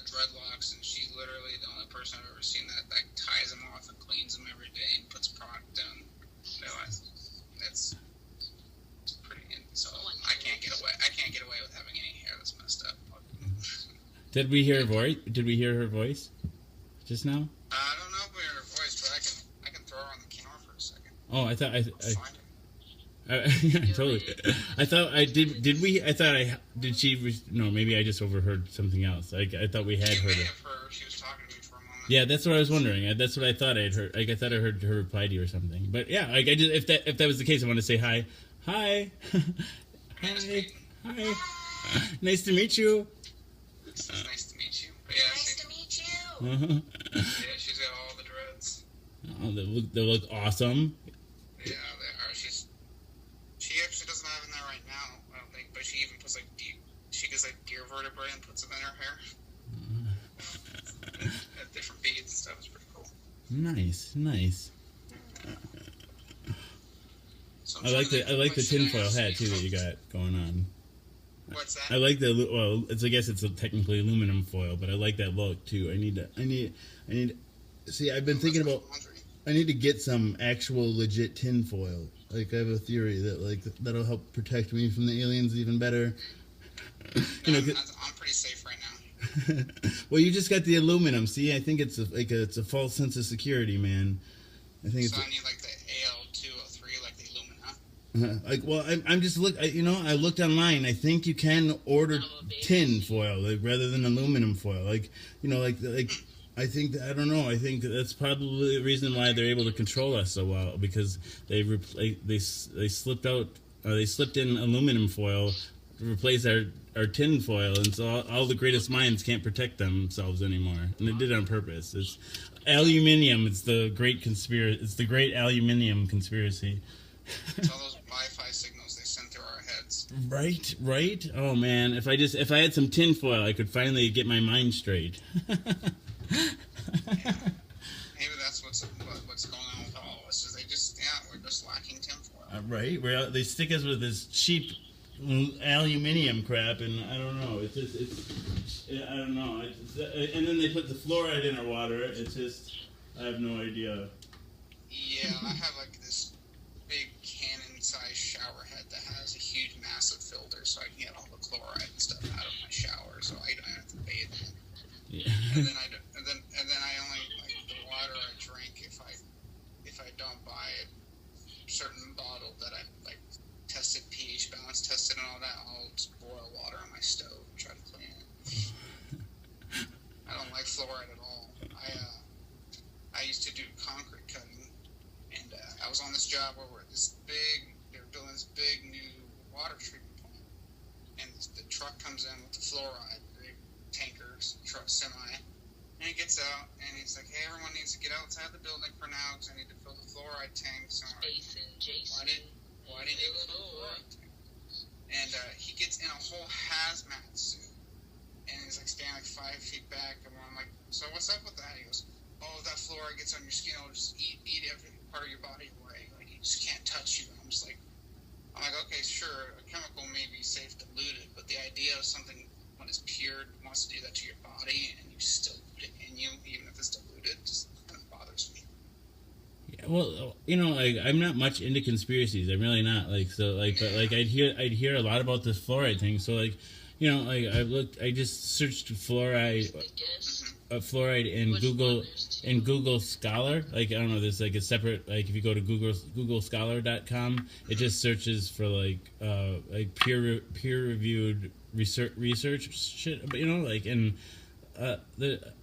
dreadlocks, and she's literally the only person I've ever seen that ties them off and cleans them every day and puts product on. So it's pretty. So I can't get away with having any hair that's messed up. Did we hear her voice just now? I don't know if we heard her voice, but I can throw her on the camera for a second. Oh, I thought Find her. yeah, totally. I thought I did. Did we? I thought did. She? No, maybe I just overheard something else. I thought we had You heard may her. have heard her. She was talking to me for a moment. Yeah, that's what I was wondering. That's what I thought I'd heard. I thought I heard her reply to you or something. But yeah, I just if that was the case, I want to say hi, hi, hi. Nice to meet you. It's nice to meet you. But yeah, Nice to meet you. Uh-huh. yeah, she's got all the dreads. Oh, they look awesome. Yeah, they are. She actually doesn't have them there right now, I don't think. But she even puts she gets deer vertebrae and puts them in her hair. and different beads and stuff. It's pretty cool. Nice. So I like the tinfoil hat too that you got going on. What's that? I like I guess it's technically aluminum foil, but I like that look too. I need. See, I've been thinking about. I need to get some actual legit tin foil. Like I have a theory that that'll help protect me from the aliens even better. I'm pretty safe right now. Well, you just got the aluminum. See, I think it's a false sense of security, man. I think So it's. I need the AL203, like the Illumina. Well, I'm just I looked online. I think you can order tin foil rather than aluminum foil. I think I don't know. I think that's probably the reason why they're able to control us so well, because they slipped in aluminum foil to replace our tin foil, and so all the greatest minds can't protect themselves anymore, and they did it on purpose. It's aluminium. It's the great conspiracy. It's the great aluminium conspiracy. It's all those Wi-Fi signals they send through our heads. Right. Oh man, if I had some tin foil, I could finally get my mind straight. Maybe that's what's going on with all of us. Is we're just lacking tinfoil. Right. They stick us with this cheap aluminium crap, and I don't know. I don't know. And then they put the fluoride in our water. It's just, I have no idea. Yeah, I have this big Canon-sized shower head that has a huge, massive filter, so I can get all the chloride and stuff out of my shower, so I don't have to bathe in it. Yeah. And then I only the water I drink if I don't buy a certain bottle that I tested pH balance tested and all that. I'll just boil water on my stove and try to clean it. I don't like fluoride at all. I used to do concrete cutting, and I was on this job where they were building this big new water treatment plant, and the truck comes in with the fluoride, big tankers, truck semi. And he gets out, and he's like, hey, everyone needs to get outside the building for now, because I need to fill the fluoride tanks. Jason. Why didn't you fill the fluoride tank? And he gets in a whole hazmat suit, and he's standing 5 feet back, and I'm like, so what's up with that? He goes, oh, if that fluoride gets on your skin, it'll just eat every part of your body away. You just can't touch you. And I'm like, okay, sure, a chemical may be safe diluted, but the idea of something when it's pure wants to do that to your body, and you still put it in you, even if it's diluted, just kind of bothers me. Yeah, well, I'm not much into conspiracies. I'm really not. But I'd hear a lot about this fluoride thing. So I just searched fluoride in Google Scholar. I don't know. There's a separate if you go to googlescholar.com, it just searches for peer reviewed research shit. But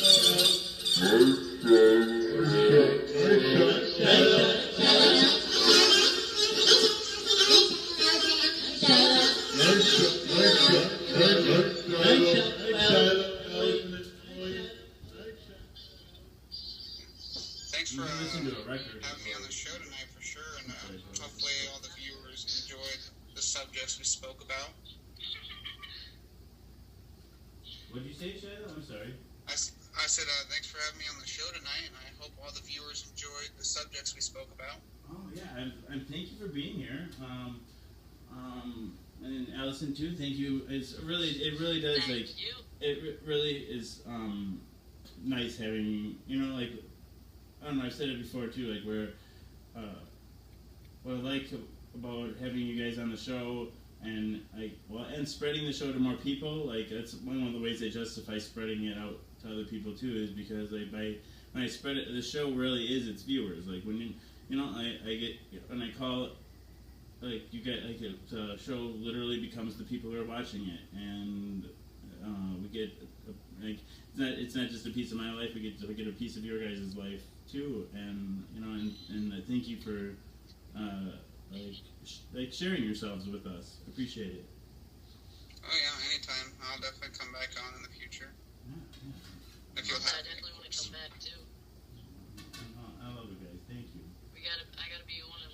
Thanks for Listen to a record. having me on the show tonight for sure, and hopefully all the viewers enjoyed the subjects we spoke about. What'd you say, Shiloh? I'm sorry. I said thanks for having me on the show tonight, and I hope all the viewers enjoyed the subjects we spoke about. Oh yeah, and thank you for being here. And Allison too. Thank you. It really does Thank like you. it really is nice having like I don't know. I've said it before too. Like where what I like about having you guys on the show and and spreading the show to more people. Like that's one of the ways I justify spreading it out to other people too is because when I spread it, the show really is its viewers. Like when I get when I call it. Like you get the show literally becomes the people who are watching it, and we get it's not just a piece of my life. We get a piece of your guys' life too, and and I thank you for sharing yourselves with us. Appreciate it. Oh yeah, anytime. I'll definitely come back on in the future. If you'll I have me. definitely want to come back too. I love you guys. Thank you. I gotta be on the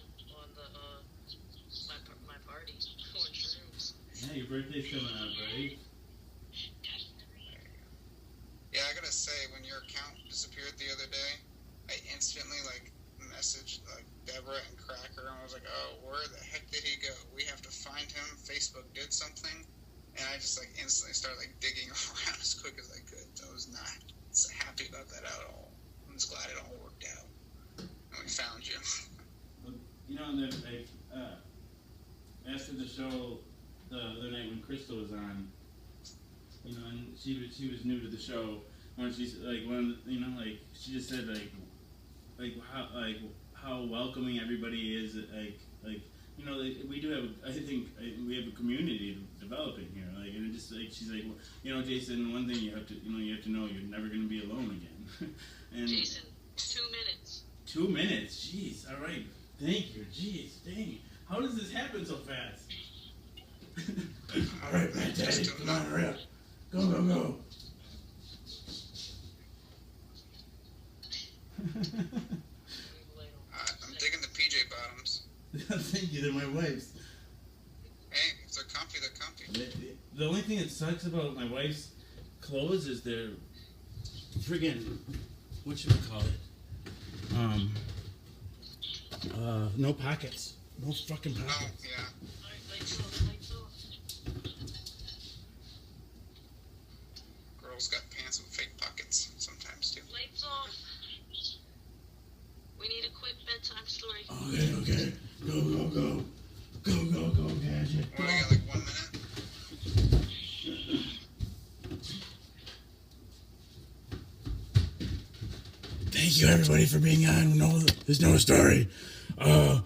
my party on shrooms. Yeah, your birthday's coming up, right? Yeah, I gotta say, when your account disappeared the other day, I instantly messaged Deborah and Cracker, and I was like, "Oh, where the heck did he go? We have to find him. Facebook did something," and I just instantly started digging around as quick as I could. So I was not happy about that at all. I'm just glad it all worked out, and we found you. And then after the show the other night when Crystal was on, and she was new to the show. When she's she just said how welcoming everybody is. We do have I think we have a community developing here. And it just she's Jason, one thing you have to know you're never going to be alone again. And Jason, 2 minutes. 2 minutes. Jeez. All right. Thank you. Jeez. Dang. How does this happen so fast? All right, Matt Daddy. Come on, hurry up. Go, go, go. I'm digging the PJ bottoms. Thank you. They're my wife's. Hey, if they're comfy, they're comfy. The only thing that sucks about my wife's clothes is they're friggin', what should we call it? No pockets. No fucking Oh, pockets. yeah. Lights off, lights off. Girls got pants with fake pockets sometimes, too. Lights off. We need a quick bedtime story. Okay. Go, go, go. Go, go, go, Gadget. What, I got like 1 minute? Thank you, everybody, for being on. No, there's no story. Twinkle,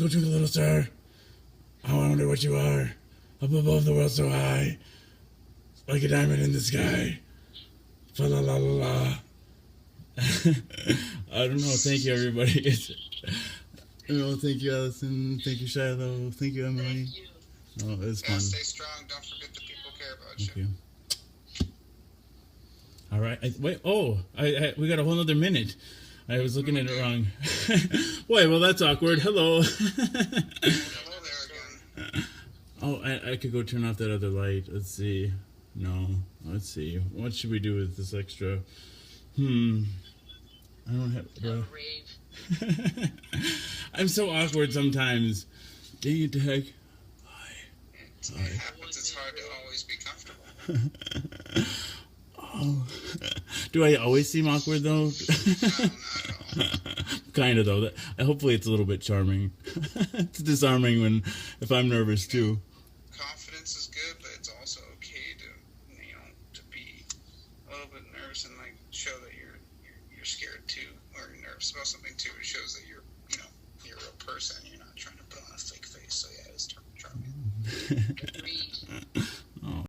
twinkle, little star. How I wonder what you are. Up above the world so high. Like a diamond in the sky. Fa la la la la. I don't know. Thank you, everybody. Thank you, Allison. Thank you, Shiloh. Thank you, Emily. Thank you. Oh, it was Yeah, fun. stay strong. Don't forget the people care about Thank you. you. All right. Wait. Oh, we got a whole other minute. I was looking at it wrong. Wait. Well, that's awkward. Hello. Hello there again. Oh, I could go turn off that other light. Let's see. No. Let's see. What should we do with this extra? I don't have. Have a rave. I'm so awkward sometimes. Dang it, heck. It happens. It's hard to always be comfortable. Oh. Do I always seem awkward though? No, not at all. Kind of though. Hopefully, it's a little bit charming. It's disarming if I'm nervous too. Confidence is good, but it's also okay to, to be a little bit nervous and like show that you're scared too, or you're nervous about something too. It shows that you're a real person. You're not trying to put on a fake face. So yeah, it's charming. Agreed.